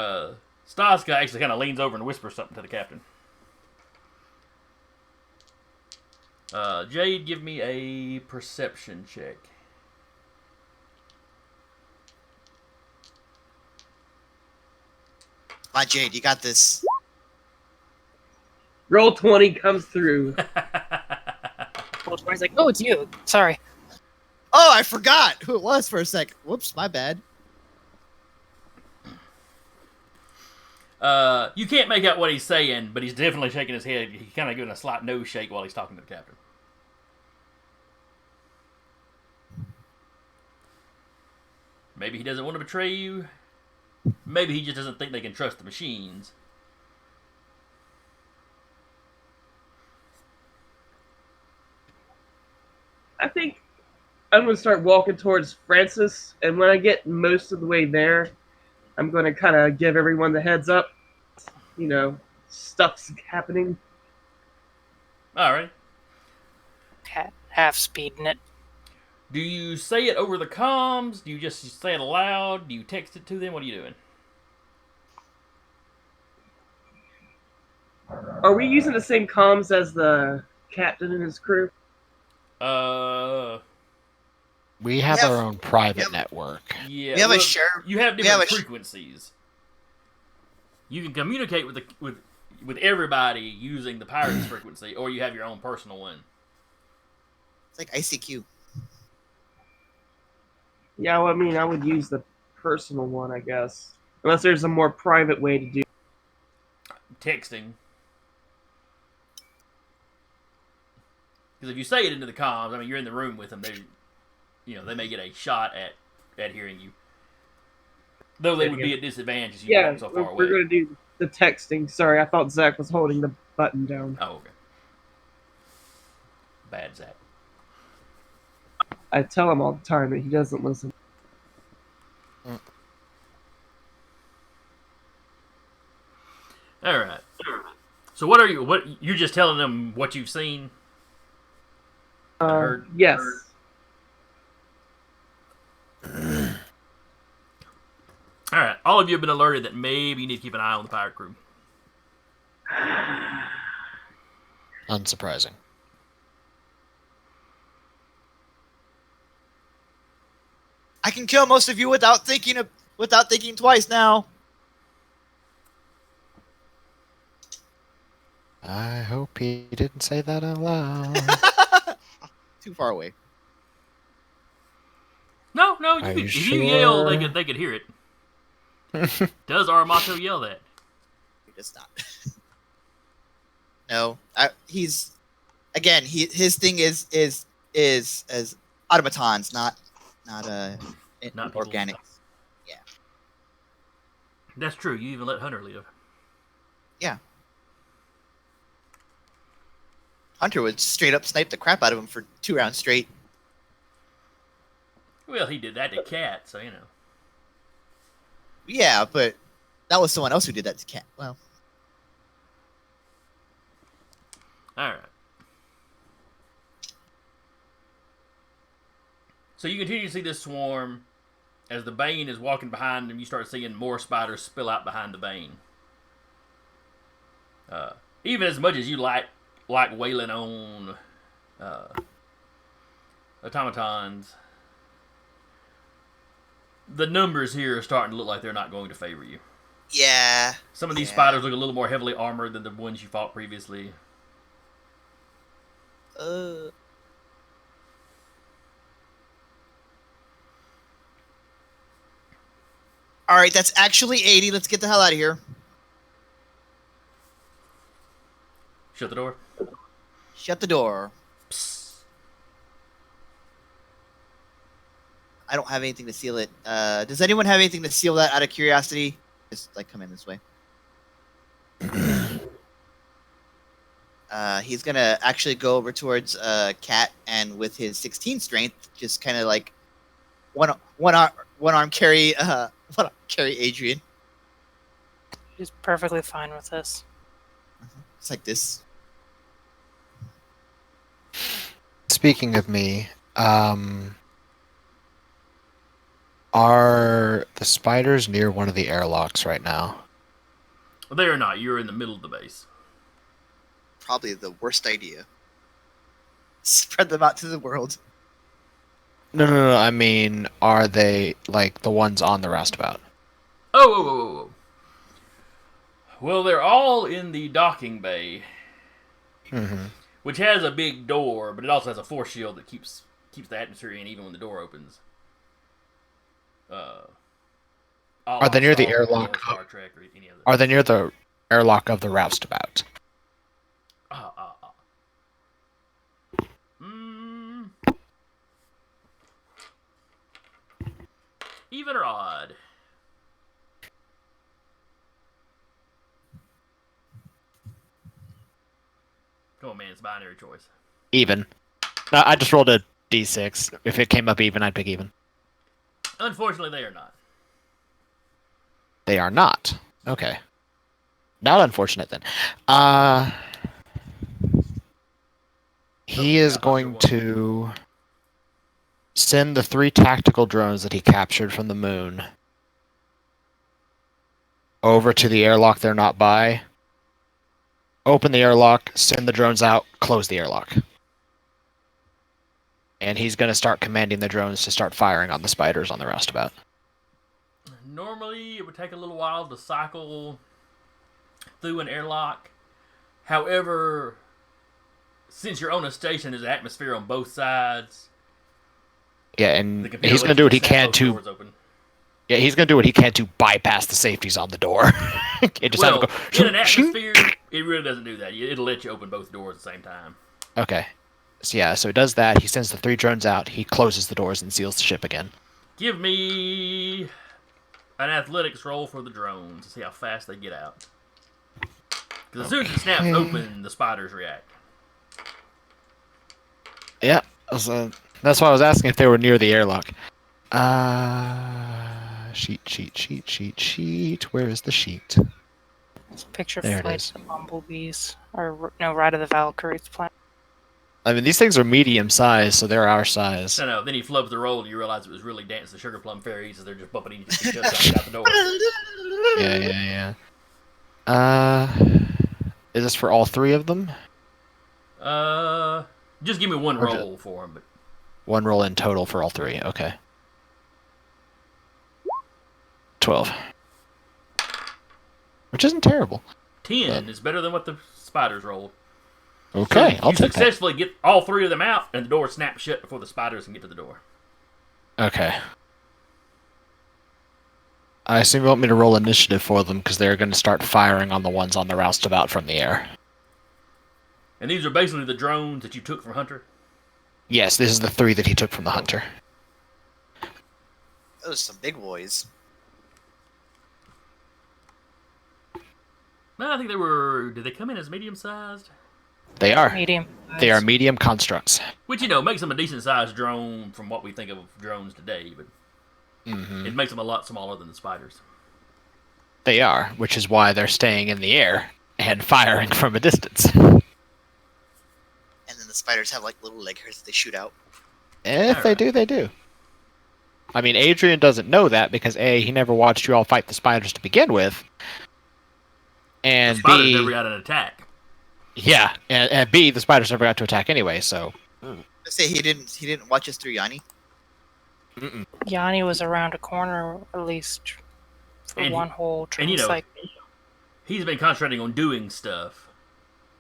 Staska actually kind of leans over and whispers something to the captain. Jade, give me a perception check. My Jade, you got this. Roll 20 comes through. He's like, "Oh, it's you." Sorry. Oh, I forgot who it was for a sec. Whoops, my bad. You can't make out what he's saying, but he's definitely shaking his head. He's kind of giving a slight nose shake while he's talking to the captain. Maybe he doesn't want to betray you. Maybe he just doesn't think they can trust the machines. I think I'm going to start walking towards Francis, and when I get most of the way there, I'm going to kind of give everyone the heads up. Stuff's happening. All right. Half speeding it. Do you say it over the comms? Do you just say it aloud? Do you text it to them? What are you doing? Are we using the same comms as the captain and his crew? We have our own private network. Yeah, We have a share. You have different frequencies. You can communicate with with everybody using the pirate's frequency, or you have your own personal one. It's like ICQ. Yeah, well, I mean, I would use the personal one, I guess. Unless there's a more private way to do Texting. Because if you say it into the comms, I mean, you're in the room with them. They may get a shot at hearing you. Though they would be at disadvantage as you walk so far away. We're going to do the texting. Sorry, I thought Zach was holding the button down. Oh, okay. Bad Zach. I tell him all the time, but he doesn't listen. All right. So what you're just telling them what you've seen? Heard? Yes. All right. All of you have been alerted that maybe you need to keep an eye on the pirate crew. Unsurprising. I can kill most of you without thinking twice now. I hope he didn't say that out loud. Too far away. No, Are if you you yell, sure? they could hear it. Does Armato yell that? He does not. No, his thing is as automatons, not organic. Yeah, that's true. You even let Hunter live. Yeah. Hunter would straight up snipe the crap out of him for 2 rounds straight. Well, he did that to Cat, so you know. Yeah, but that was someone else who did that to Cat. Well, all right. So you continue to see this swarm. As the Bane is walking behind them, you start seeing more spiders spill out behind the Bane. Even as much as you like wailing on automatons, the numbers here are starting to look like they're not going to favor you. yeah. Some of these spiders look a little more heavily armored than the ones you fought previously. All right, that's actually 80. Let's get the hell out of here. Shut the door. Shut the door. Psst. I don't have anything to seal it. Does anyone have anything to seal that out of curiosity? Just like come in this way. He's gonna actually go over towards Cat, and with his 16 strength, just kind of like one arm carry Adrian. He's perfectly fine with this. It's like this. Speaking of me, are the spiders near one of the airlocks right now? Well, they are not. You're in the middle of the base. Probably the worst idea. Spread them out to the world. No. I mean, are they like the ones on the roustabout? Oh. Well, they're all in the docking bay, which has a big door, but it also has a force shield that keeps the atmosphere in even when the door opens. Are they near the airlock? Star Trek or any other. Are they near the airlock of the roustabout? Even or odd? Come on, man, it's binary choice. Even. No, I just rolled a d6. If it came up even, I'd pick even. Unfortunately, they are not. They are not. Okay. Not unfortunate then. He is going to send the 3 tactical drones that he captured from the moon over to the airlock they're not by. Open the airlock, send the drones out, close the airlock. And he's going to start commanding the drones to start firing on the spiders on the roustabout. Normally, it would take a little while to cycle through an airlock. However, since you're on a station, there's an atmosphere on both sides. Yeah, and he's going to do what he can to. Yeah, he's going to do what he can to bypass the safeties on the door. In an atmosphere, it really doesn't do that. It'll let you open both doors at the same time. Okay. So he does that. He sends the 3 drones out. He closes the doors and seals the ship again. Give me an athletics roll for the drones to see how fast they get out. Because as soon as it snaps open, the spiders react. Yeah, that's why I was asking if they were near the airlock. Sheet. Where is the sheet? Picture there flights of bumblebees. Or, no, Ride of the Valkyries plan. I mean, these things are medium size, so they're our size. No. Then he flubs the roll, and you realize it was really Dance the Sugar Plum Fairies as they're just bumping into each other out the door. Yeah. Is this for all 3 of them? Just give me one roll for them. But 1 roll in total for all 3. Okay. 12. Which isn't terrible. 10 is better than what the spiders rolled. Okay, so I'll take that. You successfully get all 3 of them out, and the door snaps shut before the spiders can get to the door. Okay. I assume you want me to roll initiative for them, because they're going to start firing on the ones on the roustabout from the air. And these are basically the drones that you took from Hunter? Yes, this is the 3 that he took from the Hunter. Those are some big boys. No, I think they were... Did they come in as medium-sized? They are. Medium. They are medium constructs. Which, makes them a decent-sized drone from what we think of drones today, but it makes them a lot smaller than the spiders. They are, which is why they're staying in the air and firing from a distance. And then the spiders have, little leg hairs that they shoot out. If they do, they do. I mean, Adrian doesn't know that because A, he never watched you all fight the spiders to begin with. And the spiders B, never got an attack. Yeah, and B, the spiders never got to attack anyway, so... Let's say he didn't watch us through Yanni? Yanni was around a corner, at least, for one whole train cycle. He's been concentrating on doing stuff.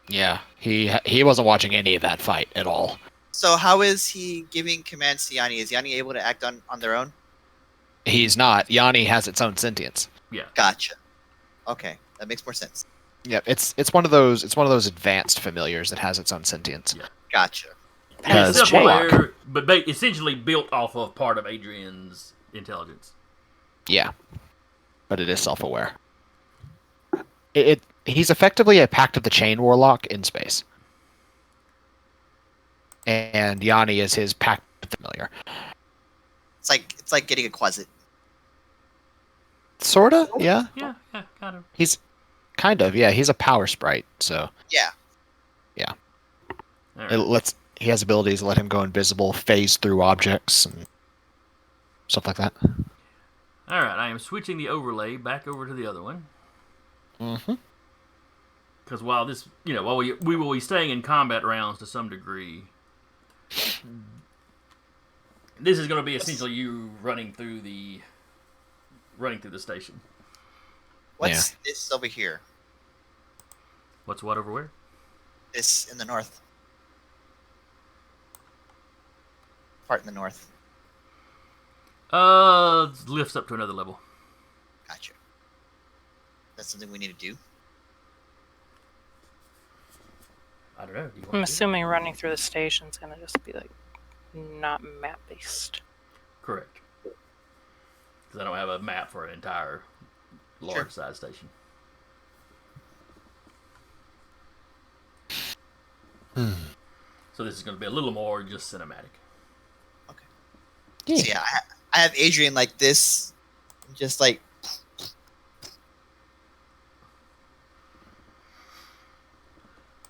Yeah, he wasn't watching any of that fight at all. So how is he giving commands to Yanni? Is Yanni able to act on their own? He's not. Yanni has its own sentience. Yeah. Gotcha. Okay, that makes more sense. Yep, it's one of those advanced familiars that has its own sentience. Yeah. Gotcha. It's self-aware, but essentially built off of part of Adrian's intelligence. Yeah, but it is self-aware. He's effectively a Pact of the Chain warlock in space, and Yanni is his Pact familiar. It's like getting a Quasit. Sorta, yeah. Yeah, kind of. He's a power sprite, so yeah. Right. He has abilities that let him go invisible, phase through objects, and stuff like that. All right, I am switching the overlay back over to the other one. Mm-hmm. Because while this, while we will be staying in combat rounds to some degree, this is going to be essentially you running through the station. What's this over here? What's what over where? This in the north. Part in the north. Lifts up to another level. Gotcha. That's something we need to do. I don't know. I'm assuming running through the station's gonna just be not map based. Correct. Because I don't have a map for an entire large size station. So this is going to be a little more just cinematic. Okay. So yeah, I have Adrian like this, just like.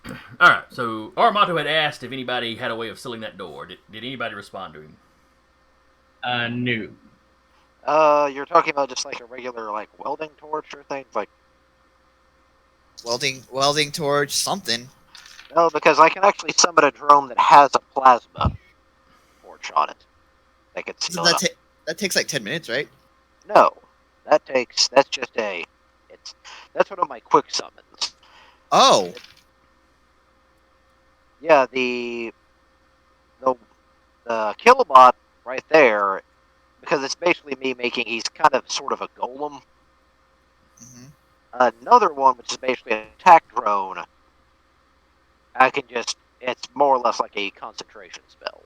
All right. So Armato had asked if anybody had a way of sealing that door. Did anybody respond to him? No. You're talking about just like a regular welding torch or things like welding torch, something. No, because I can actually summon a drone that has a plasma torch on it. That could seal it up. That takes 10 minutes, right? No, that's just it's That's one of my quick summons. Oh. Yeah, the Killabot right there, because it's basically me making. He's kind of sort of a golem. Mm-hmm. Another one, which is basically an attack drone. I can just. It's more or less like a concentration spell.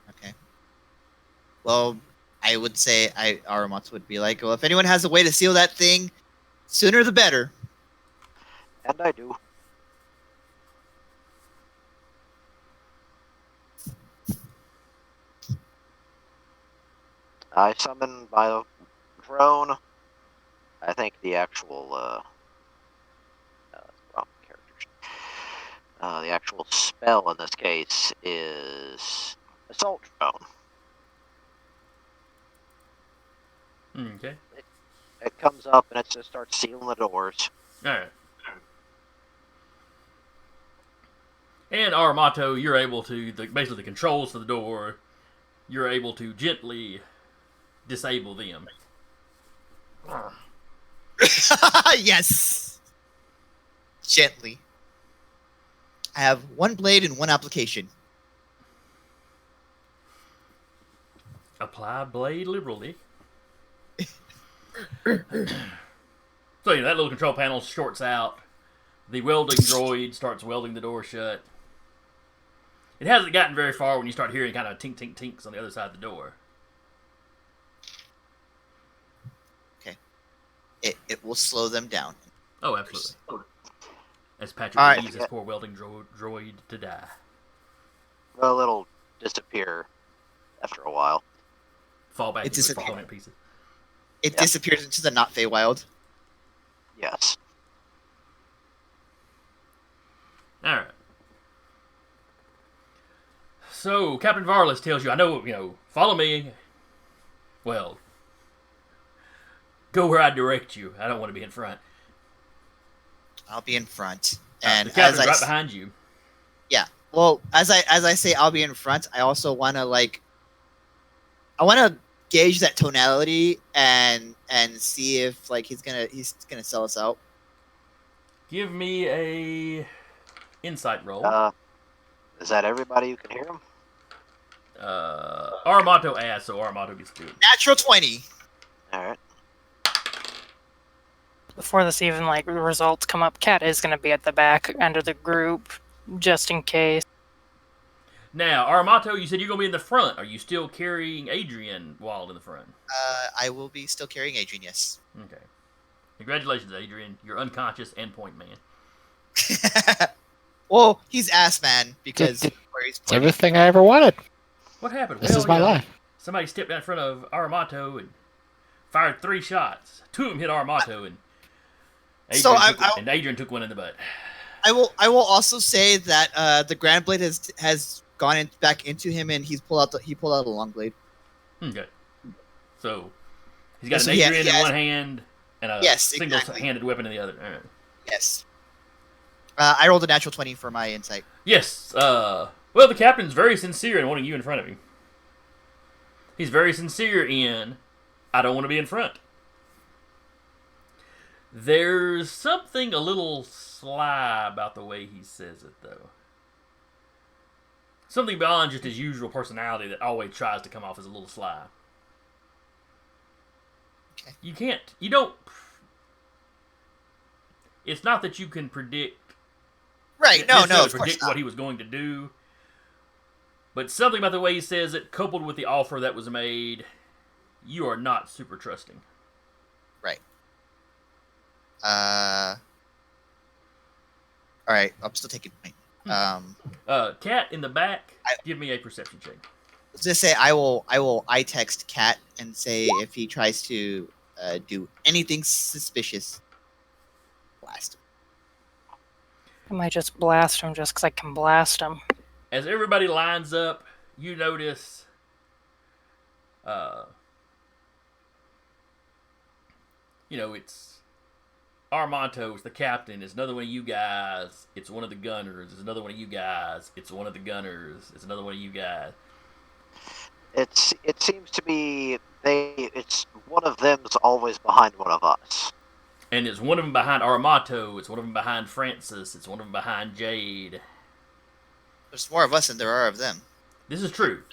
Okay. Well, I would say Aramatsu would be like, well, if anyone has a way to seal that thing, sooner the better. And I do. I summon my drone. I think the actual wrong characters. The actual spell in this case is Assault Drone. Okay. It comes up and it just starts sealing the doors. All right. And Aramato, you're able to basically the controls for the door. You're able to gently disable them. Yes. Gently. I have one blade and one application. Apply blade liberally. So that little control panel shorts out. The welding droid starts welding the door shut. It hasn't gotten very far when you start hearing kind of tink tink tinks on the other side of the door. Okay. It will slow them down. Oh, absolutely. As Patrick All right. leaves his poor welding droid to die. Well, it'll disappear after a while. Fall back It into its disappears. component pieces. It Yeah. disappears into the not Feywild. Yes. Alright. So, Captain Varlas tells you, I know, follow me. Well, go where I direct you. I don't want to be in front. I'll be in front. And the captain's as I right behind you. Yeah. Well, as I say I'll be in front, I also want to gauge that tonality and see if he's gonna sell us out. Give me a insight roll. Is that everybody who can hear him? Aramato asked, so Aramato gets to do it. Natural 20. All right. Before this even results come up, Kat is going to be at the back end of the group, just in case. Now, Aramato, you said you're going to be in the front. Are you still carrying Adrian while in the front? I will be still carrying Adrian, yes. Okay. Congratulations, Adrian. You're unconscious and point man. Well, he's ass man because It's where he's It's everything I ever wanted. What happened? This is my life. Somebody stepped out in front of Aramato and fired 3 shots. 2 of them hit Aramato, and Adrian took one in the butt. I will also say that the Grand Blade has gone back into him and he pulled out a long blade. Okay. So he's got So an he Adrian in has- one hand and a Yes, single-handed weapon in the other. All right. Yes. I rolled a natural 20 for my insight. Yes. Well, the captain's very sincere in wanting you in front of him. He's very sincere in, I don't want to be in front. There's something a little sly about the way he says it, though. Something beyond just his usual personality that always tries to come off as a little sly. Okay. You don't... It's not that you can predict... Right, no, of course predict not. what he was going to do. But something about the way he says it, coupled with the offer that was made, you are not super trusting. Right. Alright, I'm still taking point. Cat in the back, give me a perception check. Let's just say I will text Cat and say if he tries to do anything suspicious, blast him. I might just blast him just because I can blast him. As everybody lines up, you notice it's Armanto's the captain, it's another one of you guys, it's one of the gunners, it's another one of you guys, it's one of the gunners, it's another one of you guys. It seems to be it's one of them's always behind one of us. And it's one of them behind Armato. It's one of them behind Francis. It's one of them behind Jade. There's more of us than there are of them. This is true.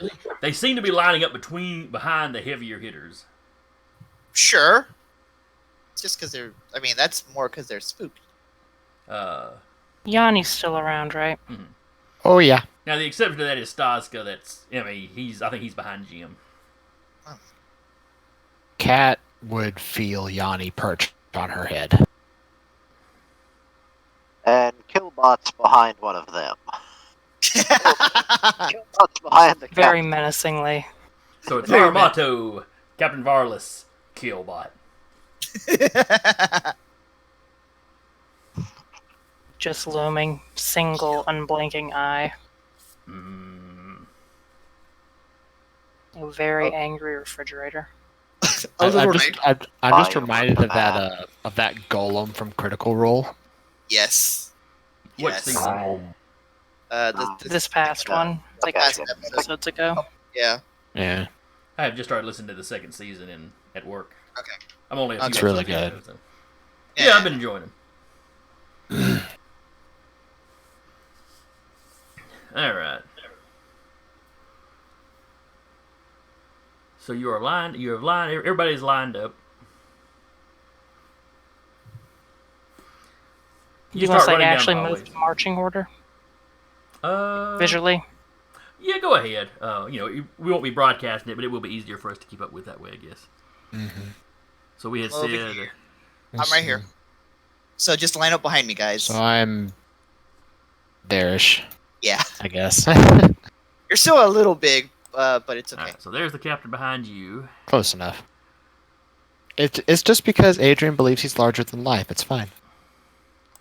They seem to be lining up behind the heavier hitters. Sure. It's just because they're... I mean, that's more because they're spooked. Yanni's still around, right? Mm-hmm. Oh, yeah. Now, the exception to that is Staska. I think he's behind Jim. Oh. Cat would feel Yanni perched on her head. And Killbot's behind one of them. Killbot's behind the Very captain. menacingly. So it's Armato, Captain Varlas, Killbot. Just looming, single, unblinking eye. A very angry refrigerator. I'm just reminded of that golem from Critical Role. Yes. What Yes. season? This past one, like past 2 episode. episodes ago. Yeah. Yeah. I have just started listening to the second season at work. Okay. I'm only a few It's really episodes good. ago, so. Yeah, I've been enjoying them. All right. So everybody's lined up. You start want to running down actually the move hallways. to marching order visually? Yeah, go ahead. We won't be broadcasting it, but it will be easier for us to keep up with that way, I guess. Mm-hmm. So we had Over said... here. I'm right here. So just line up behind me, guys. So I'm there-ish, Yeah. I guess. You're still a little big, but it's okay. Alright, so there's the captain behind you. Close enough. It's just because Adrian believes he's larger than life. It's fine.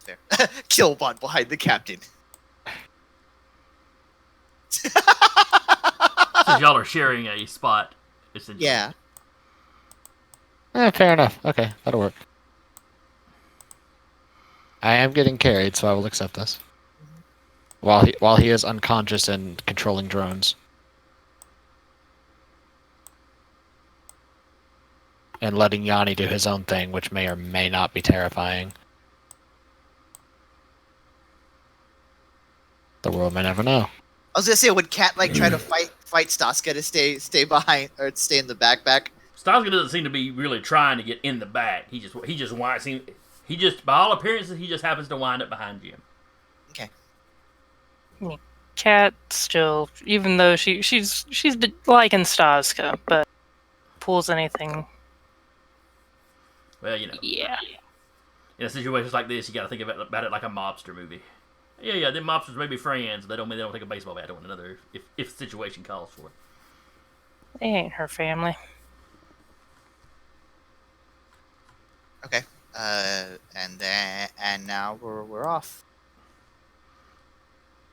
There. Killbot behind the captain. Since y'all are sharing a spot, essentially. Yeah. Fair enough. Okay, that'll work. I am getting carried, so I will accept this. While he is unconscious and controlling drones. And letting Yanni do his own thing, which may or may not be terrifying. The world may never know. I was gonna say, would Cat try to fight Staska to stay behind or stay in the backpack? Staska doesn't seem to be really trying to get in the back. By all appearances, he just happens to wind up behind Jim. Okay. Cat still, even though she's liking Staska, but pulls anything. Well, Yeah. in situations like this, you got to think about it like a mobster movie. Yeah, them mobsters may be friends, but that don't mean they don't take a baseball bat to one another if the situation calls for it. They ain't her family. Okay. And now we're off.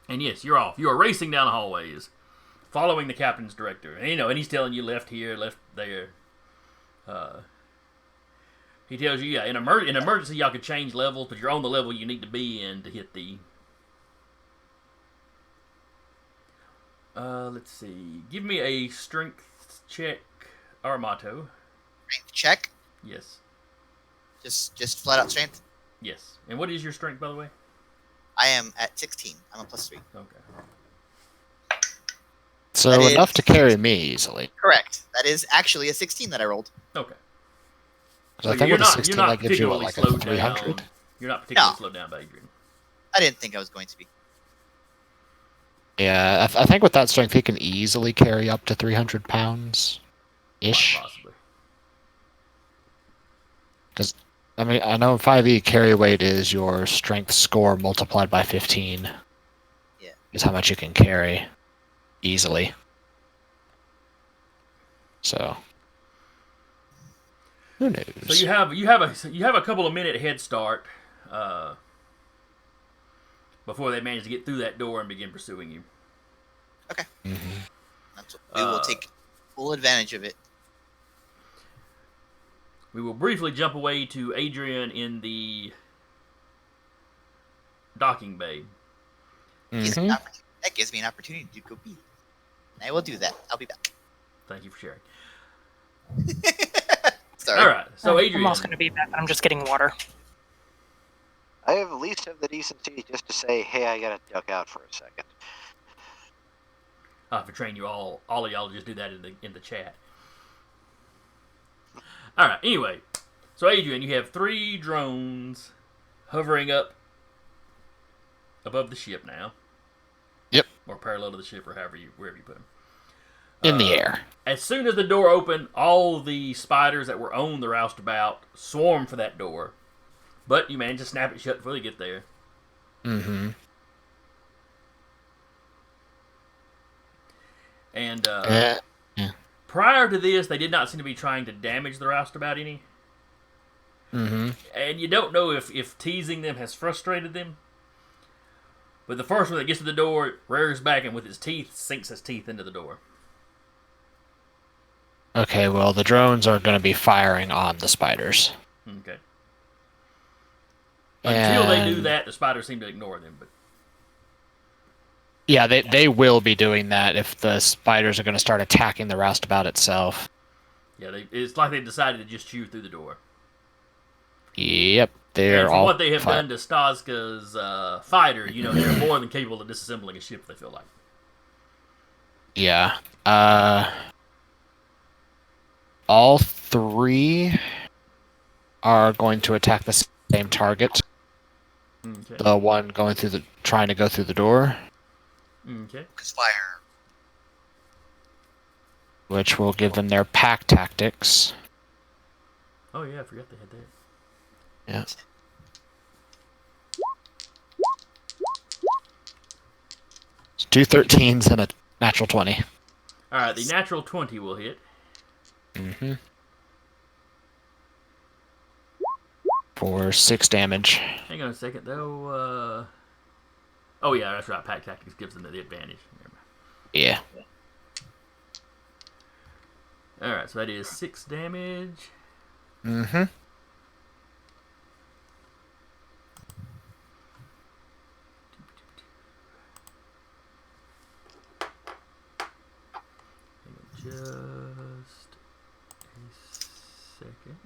And yes, you're off. You are racing down the hallways, following the captain's director. And he's telling you left here, left there. He tells you, in emergency, y'all could change levels, but you're on the level you need to be in to hit the... let's see. Give me a strength check, Armato. Strength check. Yes. Just flat out strength. Yes. And what is your strength, by the way? I am at 16. I'm a +3. Okay. So That enough is- to carry me easily. Correct. That is actually a 16 that I rolled. Okay. 'Cause I think with a 16 that gives you particularly like a slowed 300. down. You're not particularly No. slowed down by Adrian. I didn't think I was going to be. Yeah, I think with that strength he can easily carry up to 300 pounds ish. Possibly. Because I mean, I know in 5e carry weight is your strength score multiplied by 15. Yeah. Is how much you can carry easily. So who knows? So you have a couple of minute head start before they manage to get through that door and begin pursuing you. Okay. Mhm. We will take full advantage of it. We will briefly jump away to Adrian in the docking bay. Gives me Mhm. an opportunity- That gives me an opportunity to go pee. I will do that. I'll be back. Thank you for sharing. Sorry. All right. So I'm Adrian, also going to be back. I'm just getting water. I have at least have the decency just to say, hey, I gotta duck out for a second. I'll have to train you all of y'all to just do that in the chat. All right. Anyway, so Adrian, you have 3 drones hovering up above the ship now. Yep. Or parallel to the ship, or wherever you put them. In the air. As soon as the door opened, all the spiders that were on the roustabout swarmed for that door. But you managed to snap it shut before they get there. Mm-hmm. And Yeah. prior to this, they did not seem to be trying to damage the roustabout any. Mm-hmm. And you don't know if teasing them has frustrated them. But the first one that gets to the door rears back and with his teeth sinks his teeth into the door. Okay, well, the drones are going to be firing on the spiders. Okay. Until they do And- that, the spiders seem to ignore them. But Yeah, they will be doing that if the spiders are going to start attacking the roustabout itself. yeah, it's like they've decided to just chew through the door. Yep, And they're from all what they have fi- done to Staska's fighter, they're more than capable of disassembling a ship if they feel like. Yeah. All 3 are going to attack the same target. Okay. The one trying to go through the door, Okay. Focus fire. which will give them their pack tactics. Oh yeah, I forgot they had that. Yeah. It's 2 13s and a natural 20. All right, the natural 20 will hit. Mm-hmm. For 6 damage. Hang on a second, though. Oh yeah, that's right. Pack tactics gives them the advantage. Never mind. Yeah. All right, so that is 6 damage. Mm-hmm. Hang on just a second.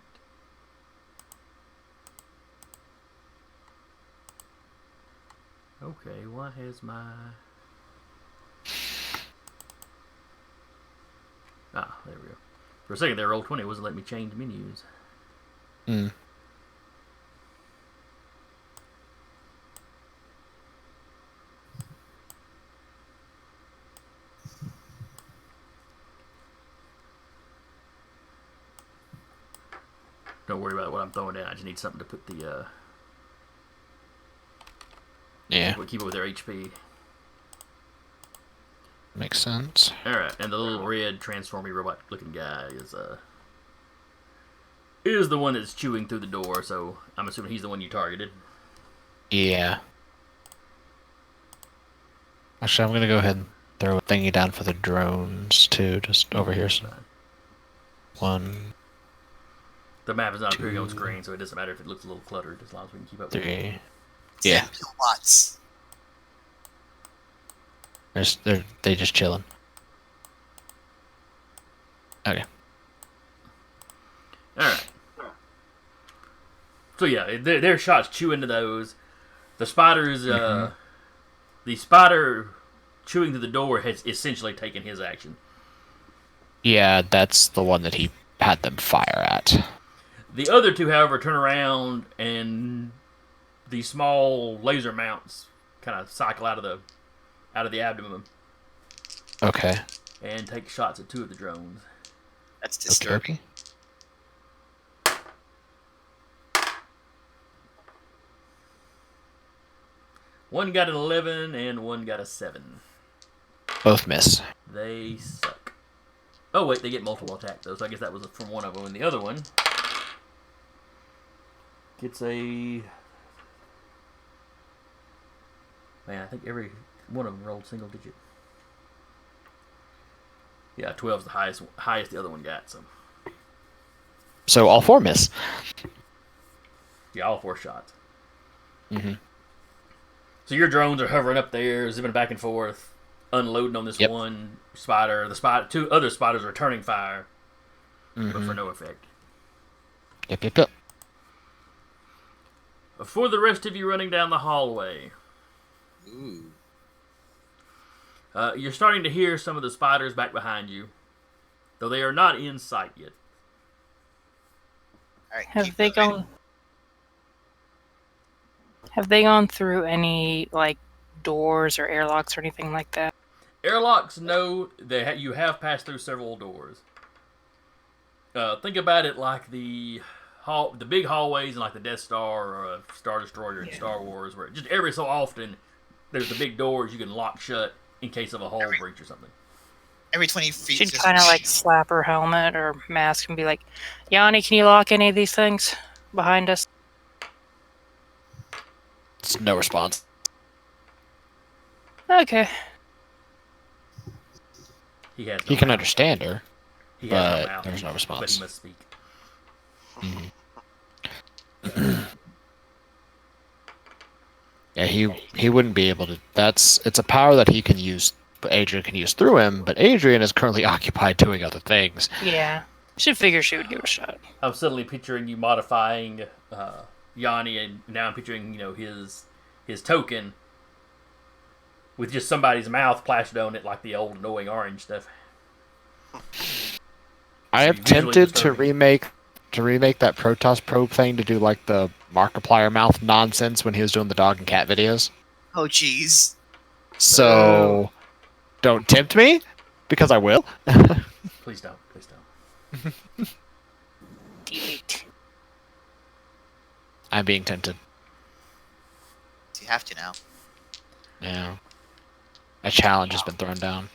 Okay, why has my... Ah, there we go. For a second there, Roll20 wasn't letting me change menus. Mm. Don't worry about what I'm throwing down. I just need something to put the... Yeah, keep it with their HP. makes sense. Alright, and the little red transformy robot looking guy is the one that's chewing through the door, so I'm assuming he's the one you targeted. Yeah. Actually, I'm going to go ahead and throw a thingy down for the drones, too, just over here. So 1, The map is not appearing on screen, so it doesn't matter if it looks a little cluttered, as long as we can keep up with it. 3. Yeah. Killbots. They just chilling. Okay. Alright. So yeah, their shots chew into those. The spiders, the spider chewing through the door has essentially taken his action. Yeah, that's the one that he had them fire at. The other 2, however, turn around and the small laser mounts kind of cycle out of the abdomen Okay. and take shots at 2 of the drones. That's disturbing. Okay. One got an 11 and one got a 7. Both miss. They suck. Oh wait, they get multiple attack though, so I guess that was from one of them. And the other one gets a... Man, I think every one of them rolled single digit. Yeah, 12's the highest the other one got, so... So all 4 miss. Yeah, all 4 shots. Mm-hmm. So your drones are hovering up there, zipping back and forth, unloading on this one spider. The 2 other spiders are returning fire, but for no effect. Yep. For the rest of you running down the hallway, Ooh. you're starting to hear some of the spiders back behind you, though they are not in sight yet. All right. Have keep they moving. gone? Have they gone through any like doors or airlocks or anything like that? Airlocks, no. You have passed through several doors. Think about it like the big hallways in like the Death Star or a Star Destroyer in Star Wars, where just every so often there's the big doors you can lock shut in case of a hull breach or something. Every 20 feet. She'd just- kind of like slap her helmet or mask and be like, "Yanni, can you lock any of these things behind us?" It's no response. Okay. He has. No He can mouth. understand her, He has but no mouth, there's no but response. he must speak. Yeah, he wouldn't be able to. It's a power that he can use, but Adrian can use through him. But Adrian is currently occupied doing other things. Yeah. Should figure she would give it a shot. I'm suddenly picturing you modifying Yanni, and now I'm picturing his token with just somebody's mouth plastered on it like the old annoying orange stuff. I have Visually tempted to disturbing. remake that Protoss probe thing to do like the Markiplier mouth nonsense when he was doing the dog and cat videos. Oh, jeez. So don't tempt me, because I will. Please don't. Please don't. Delete. I'm being tempted. You have to now. Yeah. A challenge has been thrown down.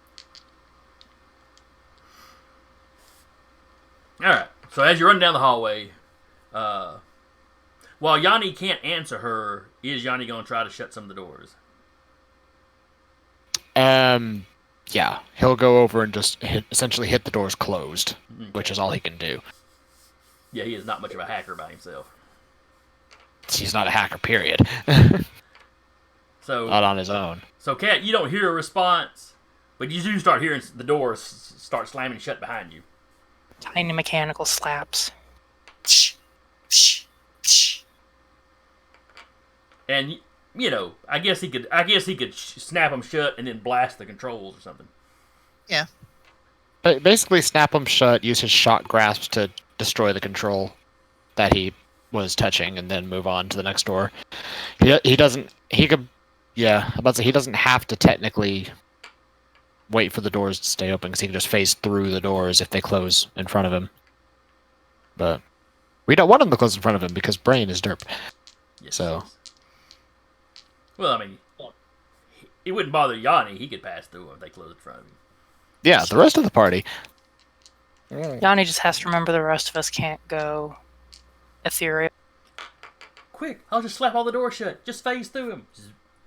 Alright, so as you run down the hallway, while Yanni can't answer her, is Yanni going to try to shut some of the doors? Yeah. He'll go over and just essentially hit the doors closed, which is all he can do. Yeah, he is not much of a hacker by himself. He's not a hacker, period. So, Not on his own. So, Kat, you don't hear a response, but you do start hearing the doors start slamming shut behind you. Tiny mechanical slaps. Psh, psh, psh. And you know, I guess he could snap them shut and then blast the controls or something. Yeah. But basically, snap him shut, use his shock grasp to destroy the control that he was touching, and then move on to the next door. He doesn't. He could. Yeah, I'm about to say he doesn't have to technically wait for the doors to stay open, because he can just phase through the doors if they close in front of him. But we don't want him to close in front of him because brain is derp. Yes. So. Well, I mean, it wouldn't bother Yanni. He could pass through them if they closed in front of him. Yeah, the rest of the party. Yanni just has to remember the rest of us can't go ethereal. Quick, I'll just slap all the doors shut. Just phase through them.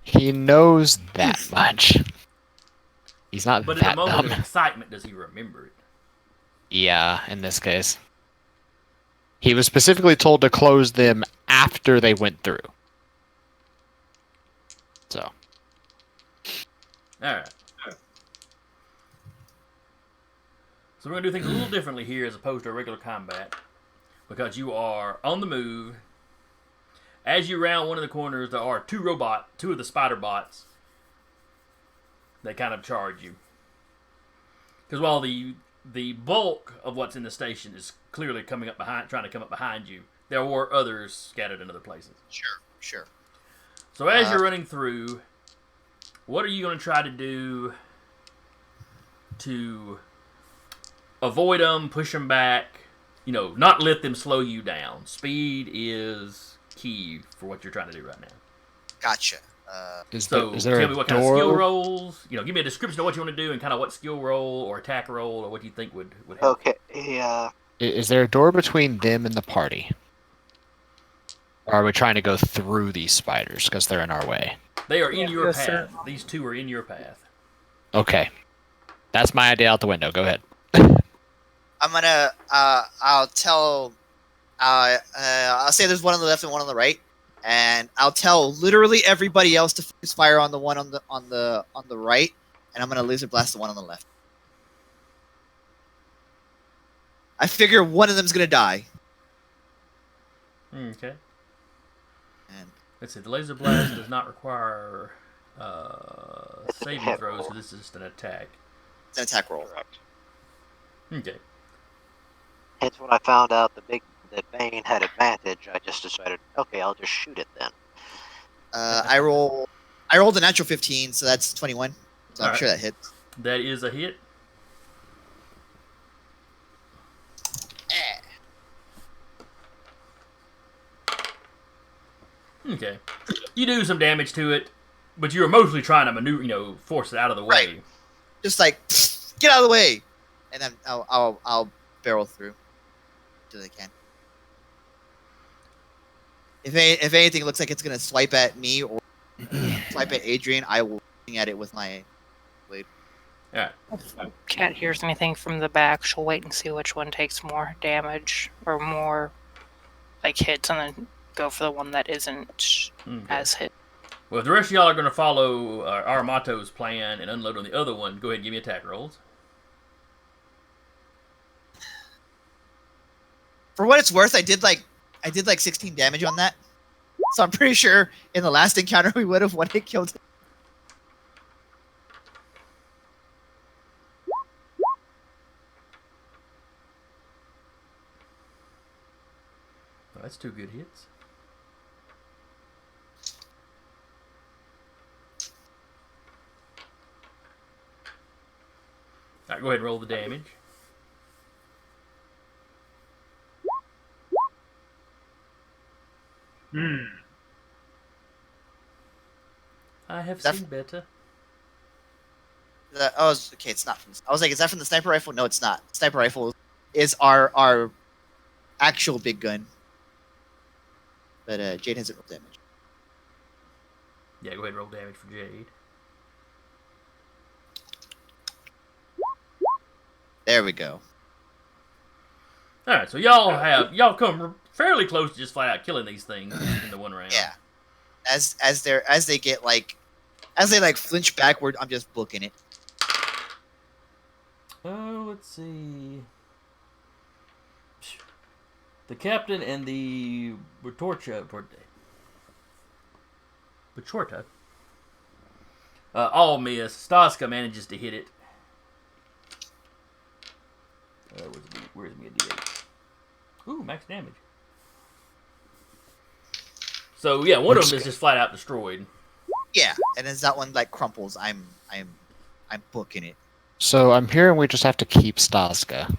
He knows that much. He's not But in that a moment dumb. of excitement, does he remember it? Yeah, in this case. He was specifically told to close them after they went through. So. Alright. So we're going to do things a little differently here as opposed to regular combat. Because you are on the move. As you round one of the corners, there are two of the spider bots that kind of charge you. Because while the bulk of what's in the station is clearly trying to come up behind you, there were others scattered in other places. Sure. So as you're running through, what are you going to try to do to avoid them, push them back, not let them slow you down? Speed is key for what you're trying to do right now. Gotcha. Is So there tell a me what kind of skill door? rolls. Give me a description of what you want to do and kind of what skill roll or attack roll or what you think would help. Okay, yeah. Is there a door between them and the party? Or are we trying to go through these spiders because they're in our way? They are in your Yes, path. sir. These two are in your path. Okay. That's my idea out the window. Go ahead. I'm gonna. I'll tell. I'll say there's one on the left and one on the right, and I'll tell literally everybody else to focus fire on the one on the right, and I'm gonna laser blast the one on the left. I figure one of them's gonna die. Okay. And Let's see. The laser blast does not require saving hit throws, roll. so this is just an attack. it's an attack roll. Correct. Okay. Hence, when I found out that Bane had advantage, I just decided, okay, I'll just shoot it then. I rolled a natural 15, so that's 21. So I'm Alright. sure that hits. That is a hit. Okay. You do some damage to it, but you're mostly trying to maneuver, force it out of the way. Right. Just like, get out of the way, and then I'll barrel through till I can. If anything looks like it's gonna swipe at me or swipe at Adrian, I will swing at it with my blade. Alright. If Cat hears anything from the back, she'll wait and see which one takes more damage or more like hits, and then go for the one that isn't as hit. Well, if the rest of y'all are going to follow Armato's plan and unload on the other one, go ahead and give me attack rolls. For what it's worth, I did like 16 damage on that. So I'm pretty sure in the last encounter we would have one hit killed him. Well, that's 2 good hits. Alright, go ahead and roll the damage. I have seen better. Okay, it's not from. I was like, is that from the sniper rifle? No, it's not. Sniper rifle is our actual big gun. But Jade hasn't rolled damage. Yeah, go ahead and roll damage for Jade. There we go. Alright, so y'all come fairly close to just flat out killing these things in the one round. Yeah. As they get like flinch backward, I'm just booking it. Oh, let's see. The captain and the Bachorta all miss. Staska manages to hit it. Where's me a D8? Ooh, max damage. So yeah, one of them is just flat out destroyed. Yeah, and as that one like crumples, I'm booking it. So I'm hearing we just have to keep Staska.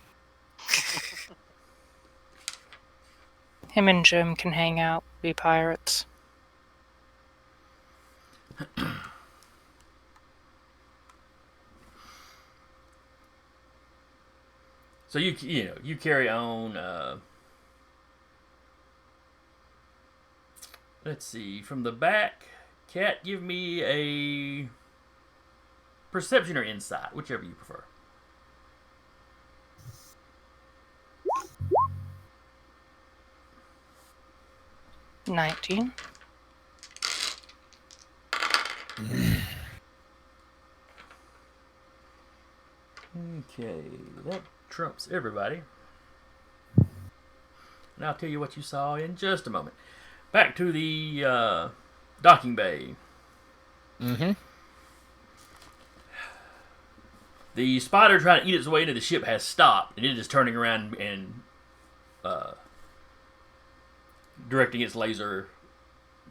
Him and Jim can hang out, be pirates. So you carry on. Let's see, from the back, Cat, give me a perception or insight, whichever you prefer. $19. Okay, that trumps everybody. And I'll tell you what you saw in just a moment. Back to the docking bay. Mm-hmm. The spider trying to eat its way into the ship has stopped, and it is turning around and directing its laser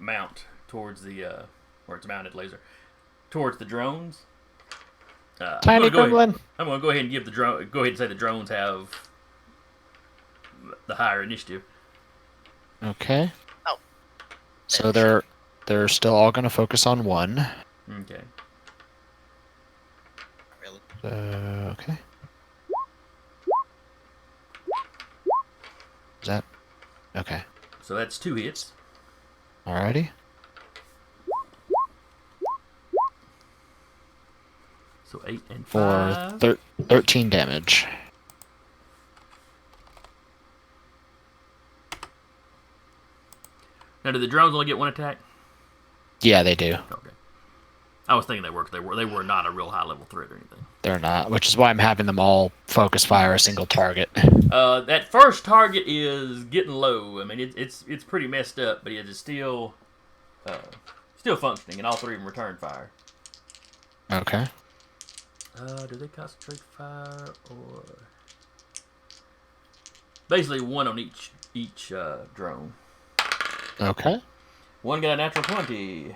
mount towards the, or its mounted laser, towards the drones. Tiny gremlin. I'm going to go ahead and give the drone. Go ahead and say the drones have the higher initiative. Okay. Oh. So they're still all going to focus on one. Okay. Really? Okay. Is that okay? So that's 2 hits. Alrighty. So 8 and For 5. 13 damage. Now, do the drones only get 1 attack? Yeah, they do. Okay. I was thinking they were. They were not a real high level threat or anything. They're not, which is why I'm having them all focus fire a single target. That first target is getting low. I mean, it's pretty messed up, but it is still functioning, and all three of them return fire. Okay. Do they concentrate fire or basically one on each drone? Okay. One got a natural 20.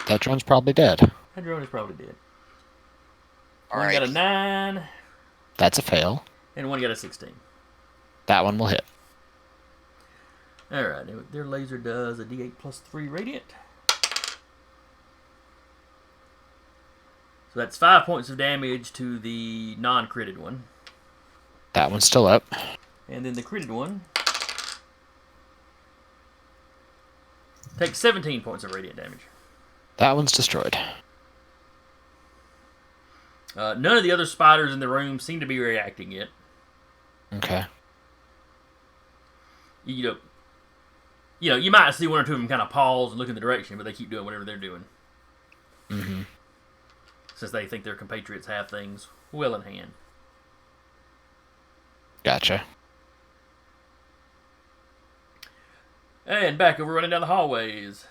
That drone's probably dead. That drone is probably dead. All One right. got a 9. That's a fail. And one got a 16. That one will hit. Alright, their laser does a d8 plus 3 radiant. So that's 5 points of damage to the non-critted one. That one's still up. And then the critted one takes 17 points of radiant damage. That one's destroyed. None of the other spiders in the room seem to be reacting yet. Okay. You might see one or two of them kind of pause and look in the direction, but they keep doing whatever they're doing. Mm-hmm. Since they think their compatriots have things well in hand. Gotcha. And back over running down the hallways.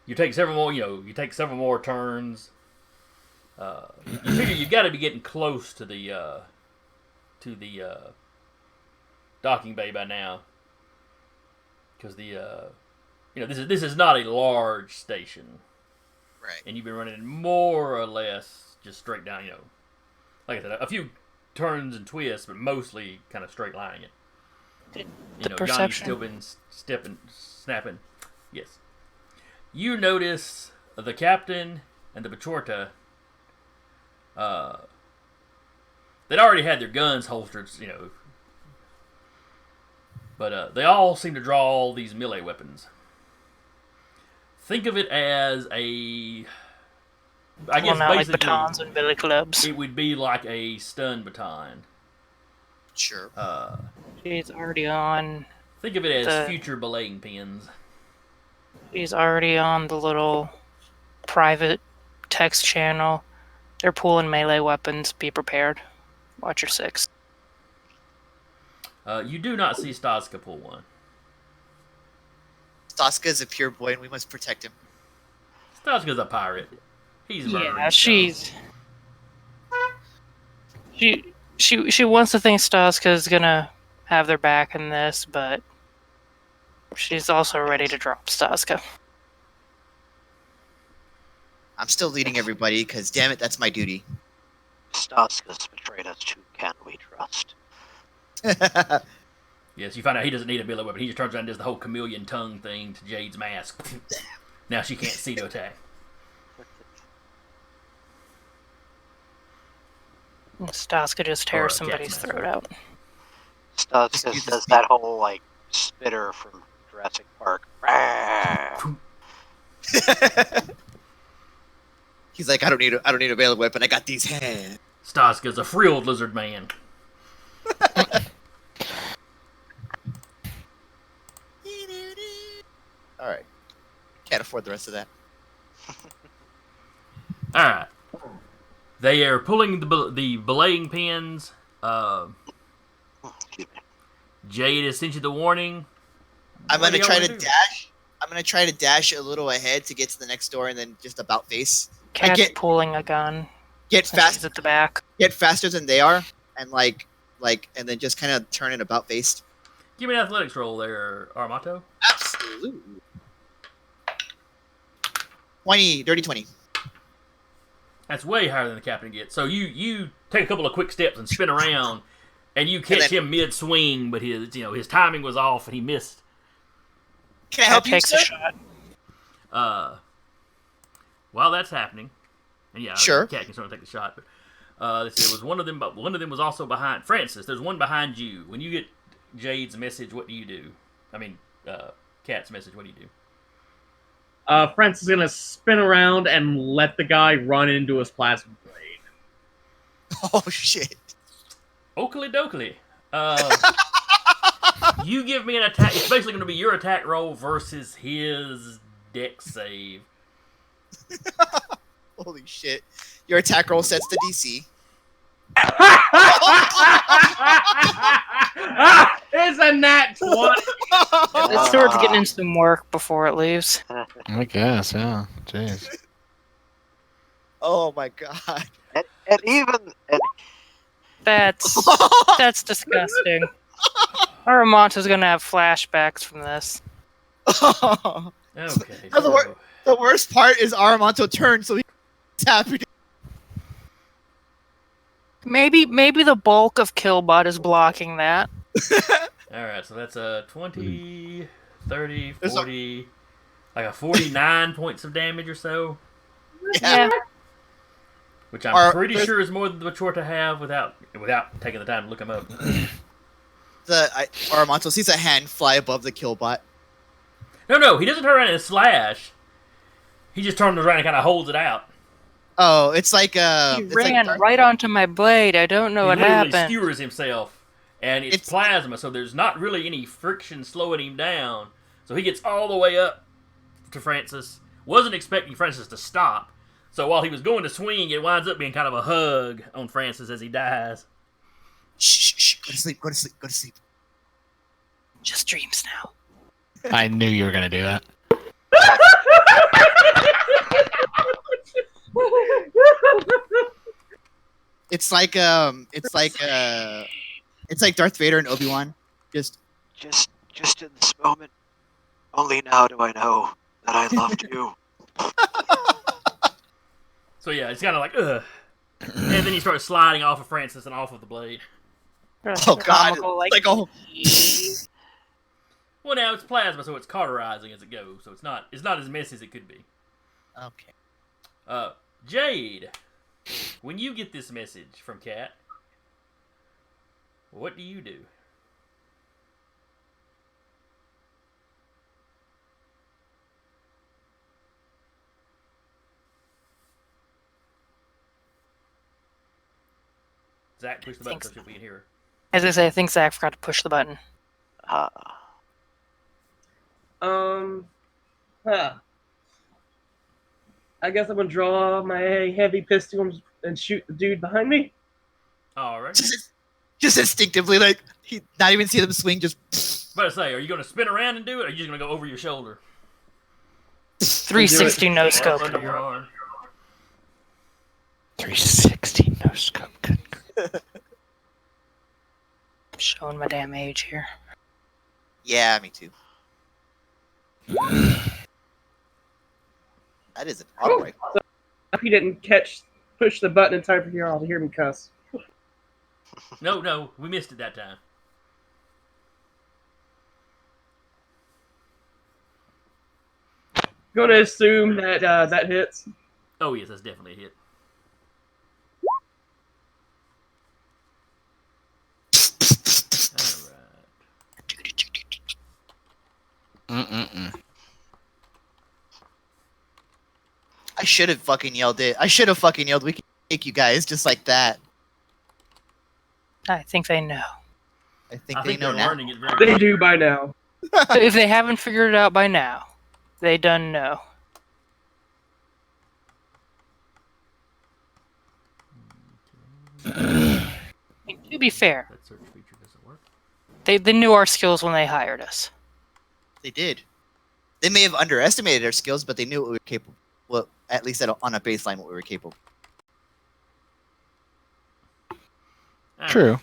You take several more turns. You figure you've got to be getting close to the docking bay by now, because this is not a large station, Right. and you've been running more or less just straight down. Like I said, a few turns and twists, but mostly kind of straight lining it. The Johnny's perception. still been snapping. Yes. You notice the captain and the Bachorta. They'd already had their guns holstered, but they all seem to draw all these melee weapons. Think of it as I guess not like basically batons and billy clubs. it would be like a stun baton. Sure. She's already on. Think of it as The- future belaying pins. She's already on the little private text channel. They're pulling melee weapons. Be prepared. Watch your 6. You do not see Staska pull one. Staska is a pure boy, and we must protect him. Staska's a pirate. He's murdering Yeah, stuff. she wants to think Staska's gonna have their back in this, but she's also ready to drop Staska. I'm still leading everybody, because damn it, that's my duty. Staska's betrayed us. Who can we trust? Yes, you find out he doesn't need a melee weapon. He just turns around and does the whole chameleon tongue thing to Jade's mask. Now she can't see to attack. Staska just Or a tears cat's somebody's mask. throat out. Staska Excuse does me. that whole spitter from Jurassic Park. He's like, I don't need a melee weapon. I got these hands. Staska's a frilled lizard man. All right. Can't afford the rest of that. Alright. They are pulling the belaying pins. Excuse me. Jade has sent you the warning. I'm What gonna do try y'all to wanna do? dash. I'm gonna try to dash a little ahead to get to the next door, and then just about face. Cat's get- pulling a gun. Get She's fast. at the back. Get faster than they are, and and then just kind of turn it about face. Give me an athletics roll there, Armato. Absolutely. 20, dirty 20. That's way higher than the captain gets. So you take a couple of quick steps and spin around, and you catch then- him mid swing, but his timing was off and he missed. Can I help Cat you, takes sir? a shot. While that's happening, and yeah, Sure. the cat can certainly take the shot. But let's see, it was one of them, but one of them was also behind Francis. There's one behind you. When you get Jade's message, what do you do? I mean, Cat's message. What do you do? Francis is gonna spin around and let the guy run into his plasma blade. Oh shit! Oakley dokley. You give me an attack. It's basically going to be your attack roll versus his dex save. Holy shit! Your attack roll sets the DC. It's a nat 20. This sword's getting in some work before it leaves. I guess, yeah. Jeez. Oh my god. And even That's disgusting. Aramonta's gonna have flashbacks from this. Okay. The worst part is Aramonto turned, so he's happy. Maybe the bulk of Killbot is blocking that. Alright, so that's a 20, 30, 40, like a 49 points of damage or so. Yeah. Which I'm pretty sure is more than the Chorta to have without taking the time to look him up. Aramonto sees a hand fly above the Killbot. No, he doesn't turn around and slash. He just turns around and kind of holds it out. Oh, it's like He it's ran like right onto my blade. I don't know what He literally happened. skewers himself, and it's plasma, so there's not really any friction slowing him down. So he gets all the way up to Francis. Wasn't expecting Francis to stop. So while he was going to swing, it winds up being kind of a hug on Francis as he dies. Shh, go to sleep, go to sleep, go to sleep. Just dreams now. I knew you were gonna do that. It's like Darth Vader and Obi-Wan. Just in this moment, only now do I know that I loved you. So yeah, it's kind of like, ugh. And then he starts sliding off of Francis and off of the blade. oh god, like a Well, now it's plasma, so it's cauterizing as it goes. So it's not as messy as it could be. okay. Jade, when you get this message from Kat, what do you do? Zach, push the button so we can hear her. As I say, I think Zach forgot to push the button. Huh. I guess I'm gonna draw my heavy pistol and shoot the dude behind me. Alright. Just instinctively, like he not even see them swing. Just. But I say, are you going to spin around and do it, or are you just going to go over your shoulder? 360 no scope. Under your arm. 360 no scope. Showing my damn age here. Yeah, me too. That is an auto rifle. So if he didn't push the button in time for you all to hear me cuss. No, we missed it that time. Gonna assume that that hits. Oh yes, that's definitely a hit. Mm-mm-mm. I should have fucking yelled it. I should have fucking yelled. We can take you guys just like that. I think they know. I think they're know now. learning it very They well. do by now. If they haven't figured it out by now, they done know. To be fair, That search feature doesn't work. they knew our skills when they hired us. They did. They may have underestimated our skills, but they knew what we were capable. Well, at least on a baseline, what we were capable. True.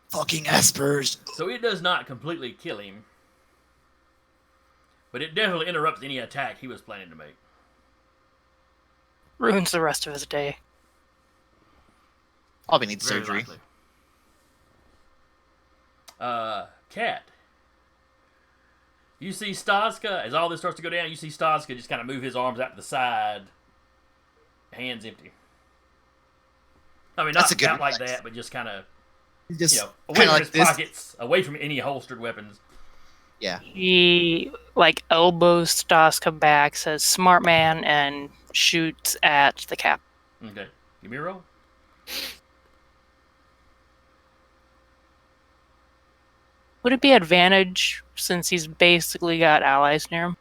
Fucking espers. So it does not completely kill him, but it definitely interrupts any attack he was planning to make. Ruins the rest of his day. Probably needs Very surgery. likely. Cat. You see Staska, as all this starts to go down, you see Staska just kind of move his arms out to the side, hands empty. I mean, That's a not good out like reflex. that, but just kind of, Just away kind from of like his this. pockets, away from any holstered weapons. Yeah. He elbows Staska back, says "smart man," and shoots at the cap. Okay, give me a roll. Would it be advantage since he's basically got allies near him?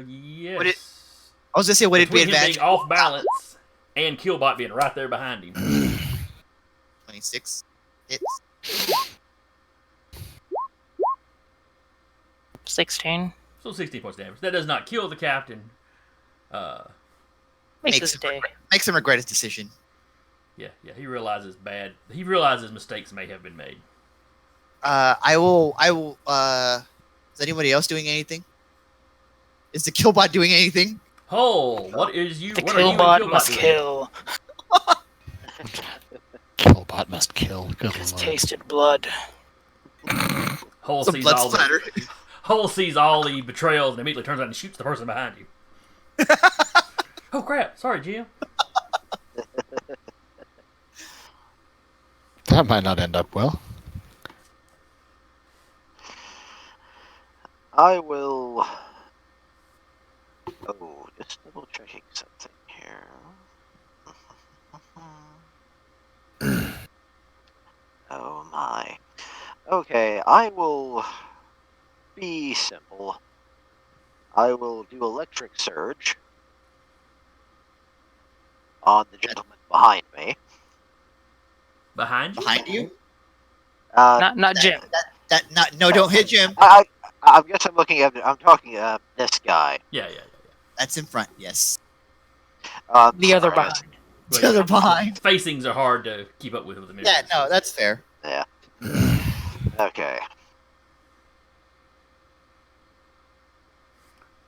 Yes. I was gonna say, would it be Between him advantage? being off balance and Killbot being right there behind him. 26 hits. 16. So 16 points damage. That does not kill the captain. Makes his day. Makes him regret his decision. Yeah, he realizes He realizes mistakes may have been made. I will. Is anybody else doing anything? Is the Killbot doing anything? Oh, what is you? The What are you and Killbot Killbot must doing? kill. Killbot must kill. Good Has lord. tasted blood. Hole Some sees blood all splatter. Hole sees all the betrayals and immediately turns around and shoots the person behind you. Oh crap! Sorry, Jim. That might not end up well. I will. Oh, just double checking something here. Oh my. Okay, I will be simple. I will do electric surge on the gentleman behind me. Behind you? Behind you? Not Jim. No, don't hit Jim. I guess I'm looking at. I'm talking this guy. Yeah. That's in front. Yes. The other sorry, behind. The other behind. Facings are hard to keep up with the mirrors. Yeah, no, that's fair. Yeah. Okay.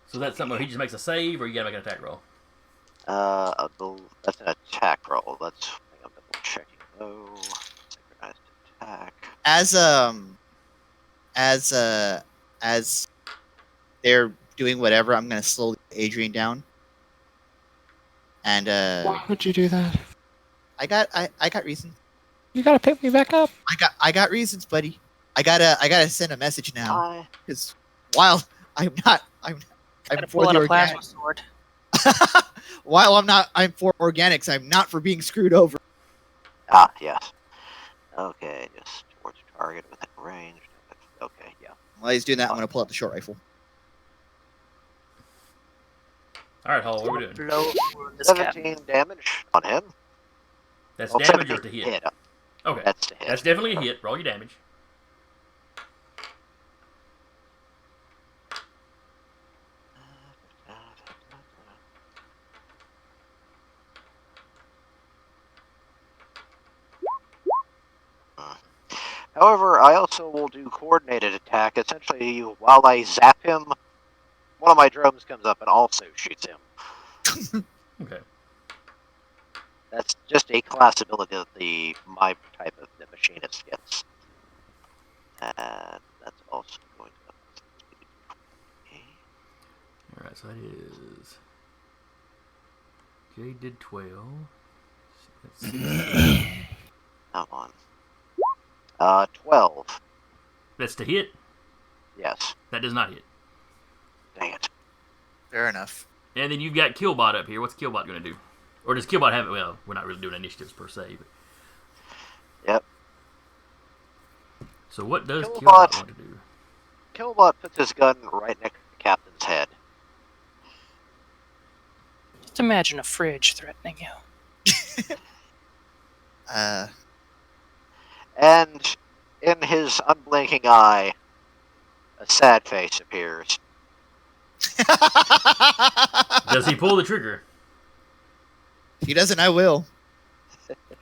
So that's something where he just makes a save, or you gotta make an attack roll. That's an attack roll. That's. I'm double checking. Oh, synchronized attack. As they're doing whatever, I'm gonna slow Adrian down. And Why would you do that? I got reasons. You gotta pick me back up. I got reasons, buddy. I gotta send a message now. Hi. Because while I'm Gotta for pull out the a plasma organics. sword. While I'm for organics, I'm not for being screwed over. Ah, yes. Okay, just towards target within range. Okay, yeah. While he's doing that, I'm gonna pull out the short rifle. All right, Hall, what are we doing? Blow this cap. 17 damage on him. That's Oh, damage or 17 to hit? hit. Okay, That's to hit. that's definitely a hit. Roll your damage. However, I also will do coordinated attack. Essentially, while I zap him, one of my drones comes up and also shoots him. Okay. That's just a class ability that my type of the machinist gets. And that's also going to. All right, so that is. Jay did 12. That's 16. Come on. 12. That's to hit. Yes. That does not hit. Dang it. Fair enough. And then you've got Killbot up here. What's Killbot going to do? Or does Killbot have it? Well, we're not really doing initiatives per se. But... Yep. So what does Killbot- Killbot want to do? Killbot puts his gun right next to the captain's head. Just imagine a fridge threatening you. And in his unblinking eye, a sad face appears. Does he pull the trigger? If he doesn't, I will.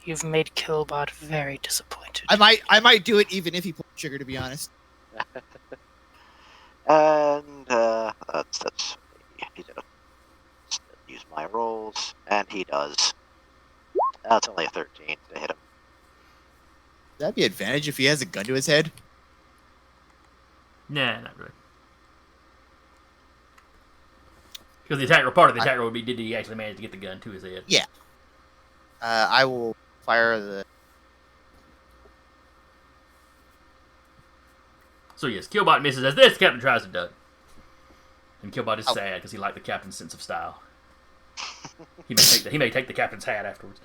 You've made Killbot very disappointed. I might do it even if he pulls the trigger, to be honest. And that's he's gonna use my rolls, and he does. That's only a 13 to hit him. That'd be advantage if he has a gun to his head. Nah, not really. Because the attack roll, part of the attack roll would be, did he actually manage to get the gun to his head? Yeah. I will fire the. So yes, Killbot misses as this captain tries to duck. And Killbot is sad because he liked the captain's sense of style. He may take the captain's hat afterwards.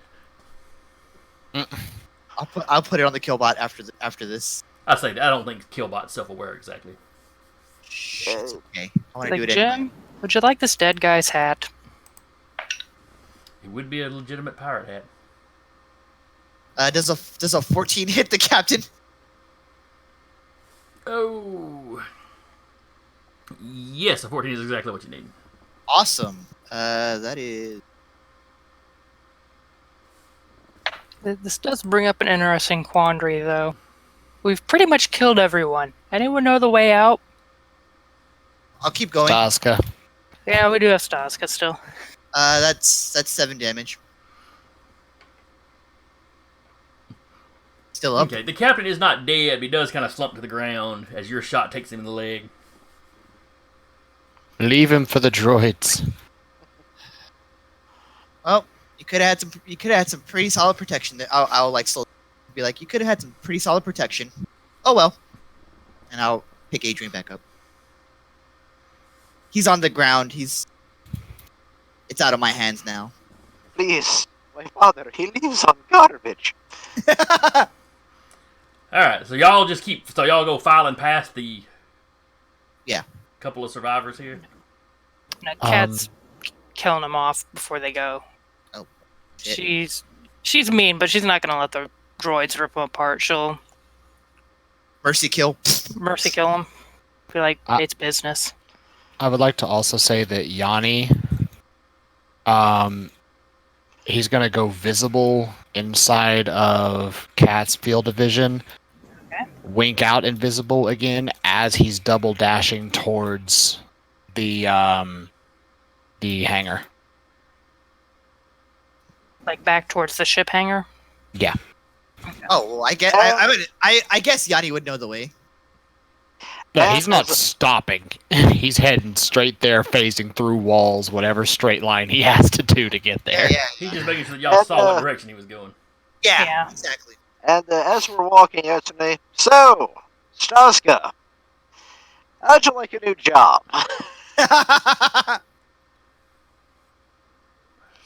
I'll put it on the Killbot after this. I say that I don't think Killbot's self-aware exactly. Shh, it's okay. I want to Like, do it anyway. Jim, would you like this dead guy's hat? It would be a legitimate pirate hat. Does a 14 hit the captain? Oh. Yes, a 14 is exactly what you need. Awesome. That is. This does bring up an interesting quandary, though. We've pretty much killed everyone. Anyone know the way out? I'll keep going. Staska. Yeah, we do have Staska still. That's 7 damage. Still up. Okay, the captain is not dead, but he does kind of slump to the ground as your shot takes him in the leg. Leave him for the droids. Well, you could have had some pretty solid protection there. I'll like slowly be like, you could have had some pretty solid protection. Oh well. And I'll pick Adrian back up. He's on the ground. It's out of my hands now. Please, my father, he lives on garbage. Alright, so y'all go filing past the couple of survivors here? Now, Cat's killing them off before they go. Oh, shit. She's mean, but she's not going to let the droids rip them apart. She'll Mercy kill. mercy kill them. Feel like it's business. I would like to also say that Yanni, he's going to go visible inside of Cat's field of vision. Okay. Wink out invisible again as he's double dashing towards the hangar. Like back towards the ship hangar. Yeah. Oh, well, I guess Yanni would know the way. No, he's not stopping. He's heading straight there, phasing through walls, whatever straight line he has to do to get there. Yeah. He's just making sure that y'all saw what direction he was going. Yeah, exactly. And as we're walking out today, so, Staska, how'd you like your new job?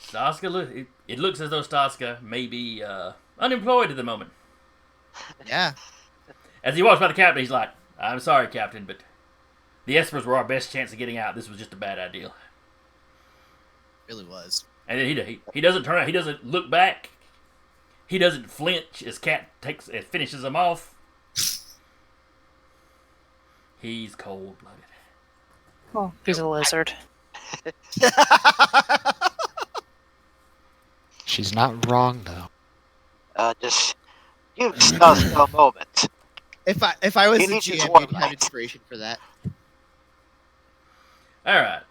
Staska, it looks as though Staska may be unemployed at the moment. Yeah. As he walks by the captain, he's like, I'm sorry, Captain, but the Espers were our best chance of getting out. This was just a bad idea. Really was. And then he doesn't turn out. He doesn't look back. He doesn't flinch as Cat finishes him off. He's cold-blooded. Oh, he's a lizard. She's not wrong, though. Just give Staska a moment. If I was He the needs his GM, one you'd have night. inspiration for that. Alright.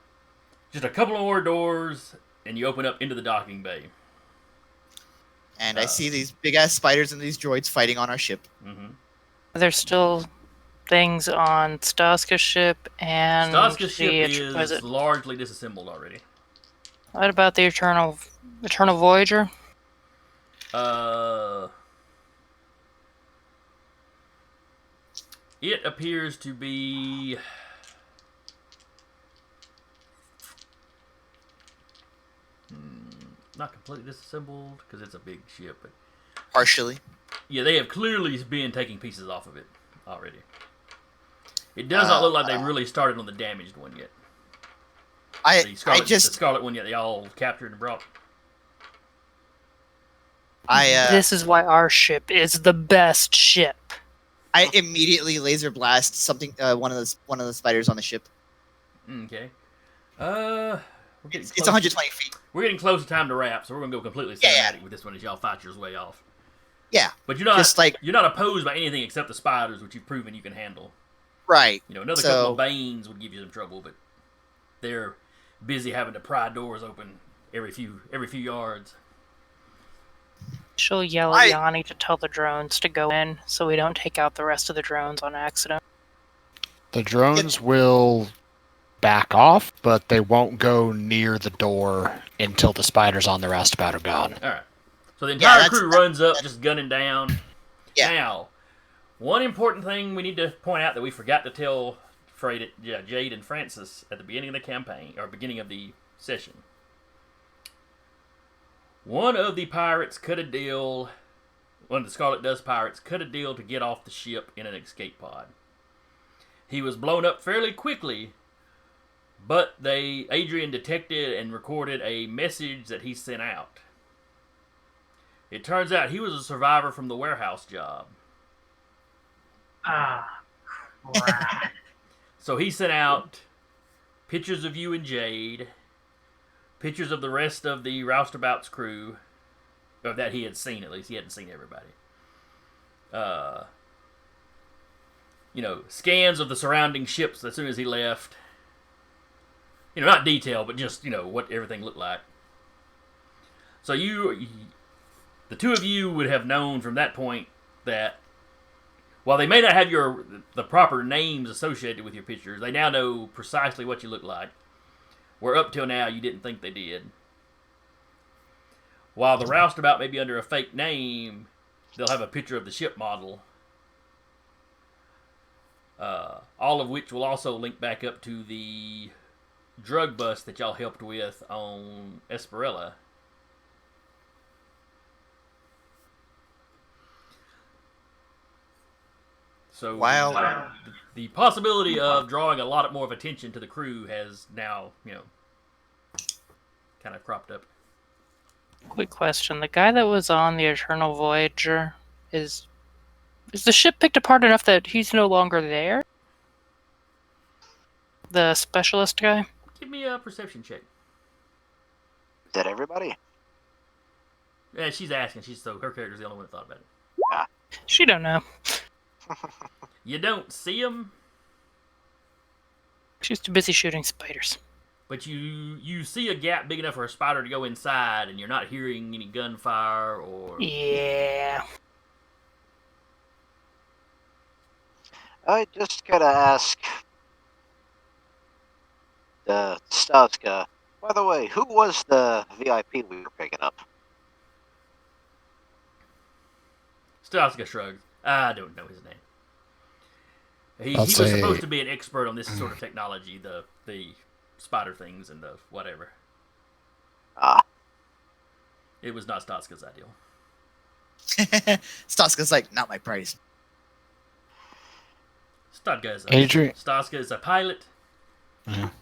Just a couple more doors, and you open up into the docking bay. And I see these big-ass spiders and these droids fighting on our ship. Mm-hmm. There's still things on Staska's ship and Staska's ship was is it, largely disassembled already. what about the Eternal Voyager? It appears to be not completely disassembled because it's a big ship, but Partially. yeah, they have clearly been taking pieces off of it already. It does not look like they really started on the damaged one yet. The Scarlet one yet they all captured and brought. This is why our ship is the best ship. I immediately laser blast something. One of the spiders on the ship. Okay. We're getting It's close. 120 feet. We're getting close to time to wrap, so we're gonna go completely cinematic with this one as y'all fight your way off. Yeah. But you're not Just like you're not opposed by anything except the spiders, which you've proven you can handle. right. You know, another couple of banes would give you some trouble, but they're busy having to pry doors open every few yards. She'll yell at Yanni to tell the drones to go in so we don't take out the rest of the drones on accident. The drones will back off, but they won't go near the door until the spiders on the roustabout are gone. Alright. So the entire crew runs up, just gunning down. Yeah. Now, one important thing we need to point out that we forgot to tell Jade and Francis at the beginning of the campaign, or beginning of the session. One of the pirates cut a deal one of the Scarlet Dust pirates cut a deal to get off the ship in an escape pod. He was blown up fairly quickly, but Adrian detected and recorded a message that he sent out. It turns out he was a survivor from the warehouse job. Ah, crap. So he sent out pictures of you and Jade, pictures of the rest of the Roustabout's crew, or that he had seen at least. He hadn't seen everybody. Scans of the surrounding ships as soon as he left. Not detail, but just, what everything looked like. So the two of you would have known from that point that while they may not have the proper names associated with your pictures, they now know precisely what you look like. Where up till now you didn't think they did. While the Roustabout may be under a fake name, they'll have a picture of the ship model. All of which will also link back up to the drug bust that y'all helped with on Esperella. So the possibility of drawing a lot more of attention to the crew has now, kind of cropped up. Quick question. The guy that was on the Eternal Voyager, is the ship picked apart enough that he's no longer there? The specialist guy? Give me a perception check. Is that everybody? Yeah, she's asking. So her character's the only one that thought about it. Ah. She don't know. You don't see him, She's too busy shooting spiders. but you see a gap big enough for a spider to go inside, and you're not hearing any gunfire or... Yeah. I just gotta ask the Staska. By the way, who was the VIP we were picking up? Staska shrugs. I don't know his name. He was supposed to be an expert on this sort of technology, the spider things and the whatever. Ah. It was not Staska's ideal. Staska's like, not my price. Staska is a pilot,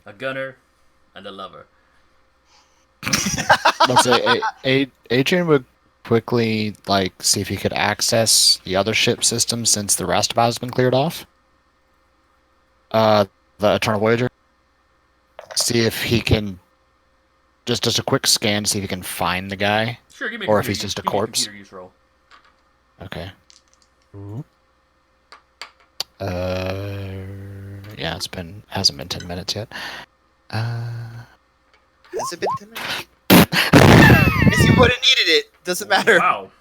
a gunner, and a lover. Let's say Adrian would quickly see if he could access the other ship system since the Roustabout has been cleared off. The Eternal Voyager. See if he can just a quick scan to see if he can find the guy. Sure, give me or if he's just a corpse. Computer use roll. Okay. Yeah, hasn't been 10 minutes yet. Has it been 10 minutes? Because you would have needed it. Doesn't matter. Wow.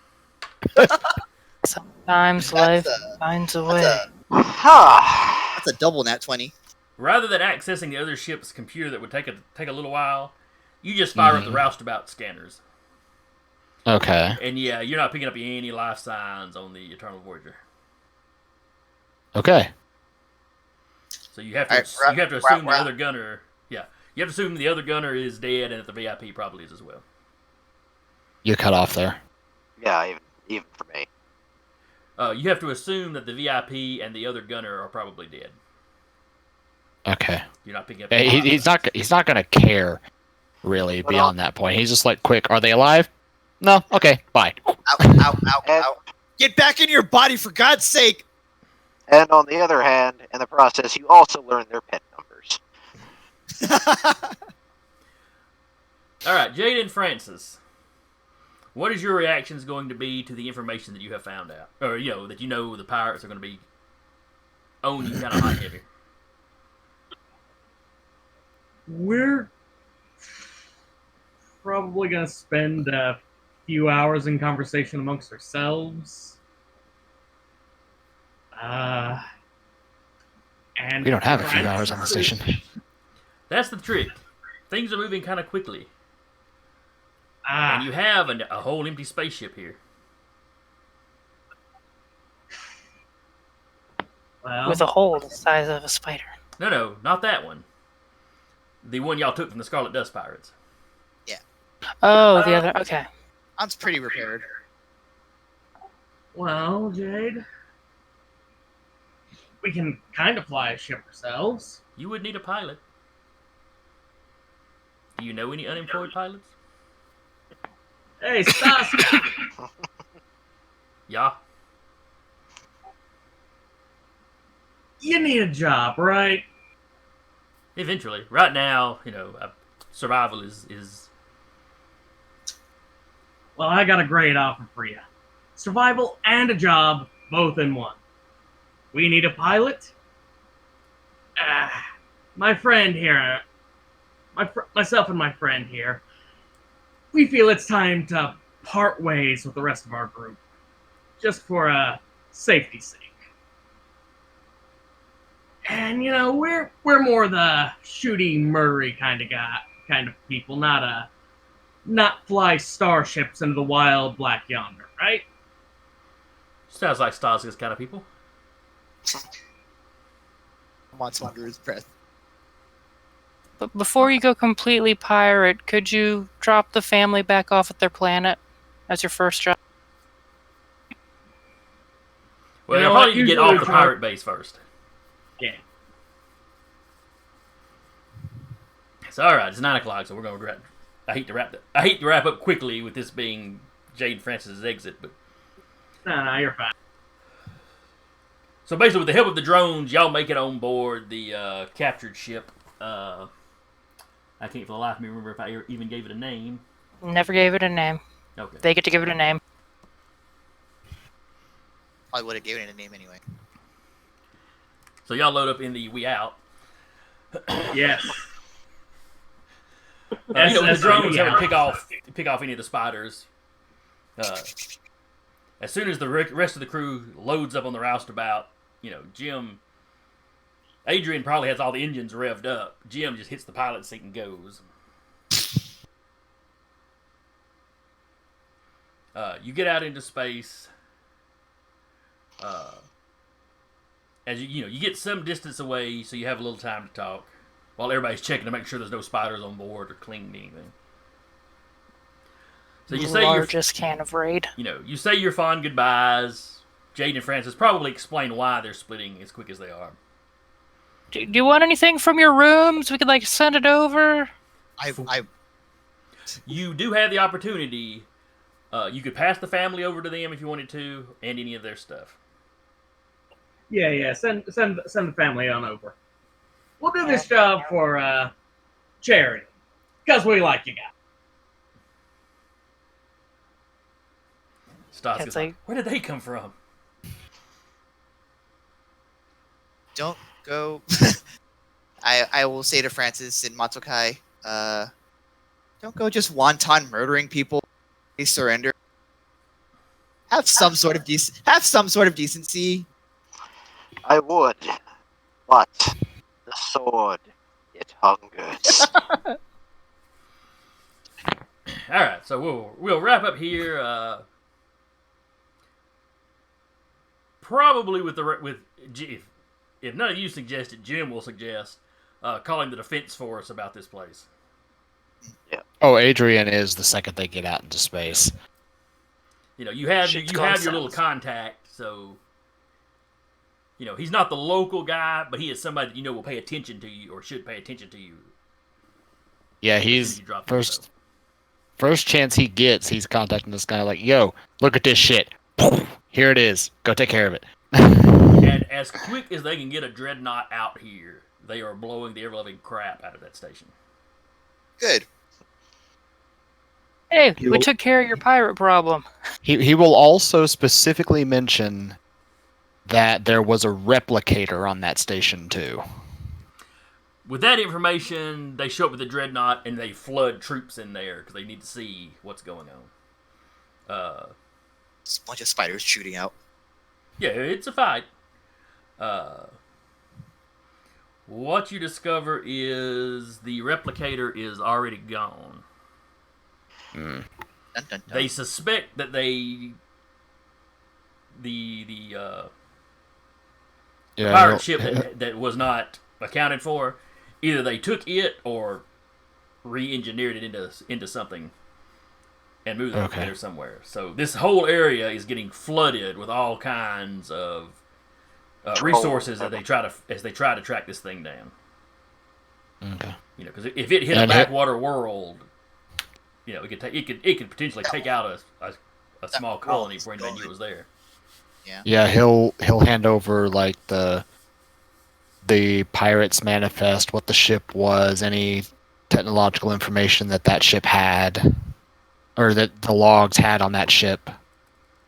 Sometimes life finds a way. That's a double nat 20. Rather than accessing the other ship's computer that would take a little while, you just fire up the Roustabout scanners. Okay. And yeah, you're not picking up any life signs on the Eternal Voyager. Okay. So you have to assume the other gunner. Yeah, you have to assume the other gunner is dead, and that the VIP probably is as well. You're cut off there. Yeah, even for me. You have to assume that the VIP and the other gunner are probably dead. Okay. You're not picking up. He's not gonna care really beyond that point. He's just like, quick, are they alive? No. Okay. Bye. Ow. Get back in your body, for God's sake. And on the other hand, in the process, you also learn their pin numbers. All right, Jade and Francis. What is your reactions going to be to the information that you have found out, or that the pirates are going to be owning you kind of hot heavy? We're probably going to spend a few hours in conversation amongst ourselves. And We don't have a few hours on the station. That's the trick. Things are moving kind of quickly. And you have a whole empty spaceship here. Well, With a hole the size of a spider. No, not that one. The one y'all took from the Scarlet Dust Pirates. Oh, the other. Okay. I'm pretty repaired. Well, Jade, we can kind of fly a ship ourselves. You would need a pilot. Do you know any unemployed pilots? Hey, Stas! Yeah. You need a job, right? Eventually. Right now, survival is. Well, I got a great offer for you. Survival and a job, both in one. We need a pilot. My friend here, myself and my friend here, we feel it's time to part ways with the rest of our group, just for safety's sake. And we're more the shooty, murdery kind of people, not fly starships into the wild black yonder, right? Sounds like Starsky's kind of people. I'm on some under his breath. But before you go completely pirate, could you drop the family back off at their planet as your first job? Well, You know you'll what? probably need to get Usually off the try- pirate base first. Yeah. It's all right. It's 9 o'clock, so we're gonna wrap. I hate to wrap up quickly with this being Jade Francis' exit, but No, you're fine. so basically, with the help of the drones, y'all make it on board the captured ship. I can't for the life of me remember if I even gave it a name. Never gave it a name. Okay. They get to give it a name. I would have given it a name anyway. So y'all load up in the We Out. Yes. With the drones Yeah. having to pick off any of the spiders. As soon as the rest of the crew loads up on the roustabout, Jim, Adrian probably has all the engines revved up. Jim just hits the pilot seat and goes. You get out into space. As you get some distance away, so you have a little time to talk, while everybody's checking to make sure there's no spiders on board or clinging to anything. So you say Largest can of Raid. you say your fond goodbyes. Jade and Francis probably explain why they're splitting as quick as they are. Do you want anything from your rooms? We could send it over. You do have the opportunity. You could pass the family over to them if you wanted to, and any of their stuff. Yeah. Send the family on over. We'll do this job for charity, because we like you guys. Stas It's goes, where did they come from? Don't go. I will say to Francis and Matsukai, don't go just wonton murdering people. They surrender. Have some sort of decency. I would, but the sword, it hungers. All right, so we'll wrap up here. Probably with if none of you suggest it, Jim will suggest calling the defense force about this place. Yeah. Oh, Adrian is the second they get out into space. You have Shit's your gone little south. contact, so he's not the local guy, but he is somebody that will pay attention to you or should pay attention to you. Yeah, he's first chance he gets, he's contacting this guy like, "Yo, look at this shit. Here it is. Go take care of it." And as quick as they can get a dreadnought out here, they are blowing the ever-loving crap out of that station. Good. Hey, we took care of your pirate problem. He will also specifically mention that there was a replicator on that station too. With that information, they show up with the dreadnought and they flood troops in there because they need to see what's going on. It's a bunch of spiders shooting out. Yeah, it's a fight. What you discover is the replicator is already gone. Dun, dun, dun. They suspect that the pirate ship that was not accounted for, either they took it or re-engineered it into something. and move them over there somewhere. So this whole area is getting flooded with all kinds of resources as they try to track this thing down. Okay. Because if it hit a backwater world, it could potentially take out a small colony before anybody knew it was there. Yeah. Yeah, he'll hand over like the pirate's manifest, what the ship was, any technological information that ship had, or that the logs had on that ship.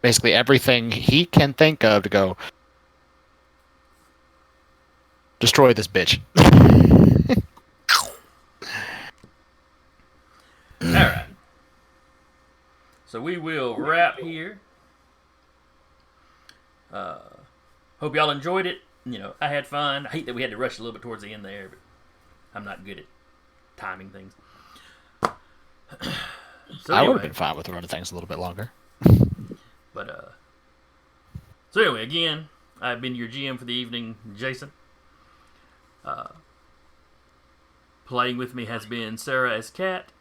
Basically everything he can think of to go destroy this bitch. All right. So we will wrap here. Hope y'all enjoyed it. I had fun. I hate that we had to rush a little bit towards the end there, but I'm not good at timing things. So I would have been fine with running things a little bit longer. But so anyway, again, I've been your GM for the evening, Jason. Playing with me has been Sarah as Kat,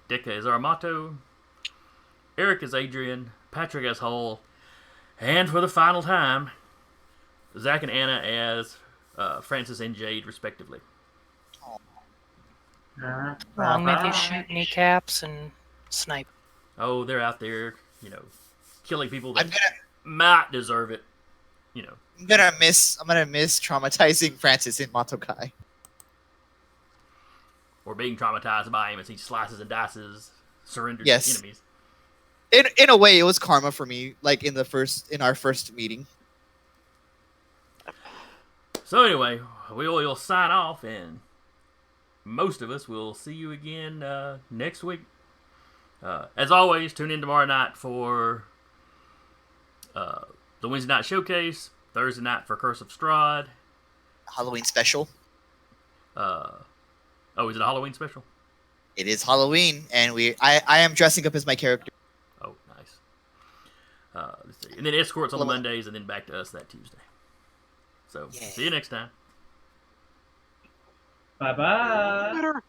Deka as Armato, Eric as Adrian, Patrick as Hull, and for the final time, Zach and Anna as Francis and Jade, respectively. Long may they shoot kneecaps and snipe. Oh, they're out there, killing people that might deserve it. I'm gonna miss traumatizing Francis in Matokai. Or being traumatized by him as he slices and dices surrendered enemies. In a way, it was karma for me, like in our first meeting. So anyway, we'll sign off, and most of us will see you again next week. As always, tune in tomorrow night for the Wednesday night showcase, Thursday night for Curse of Strahd, Halloween special. Is it a Halloween special? It is Halloween, and I am dressing up as my character. Oh, nice. Let's see. And then escorts on the Mondays, and then back to us that Tuesday. So, see you next time. Bye-bye. Later.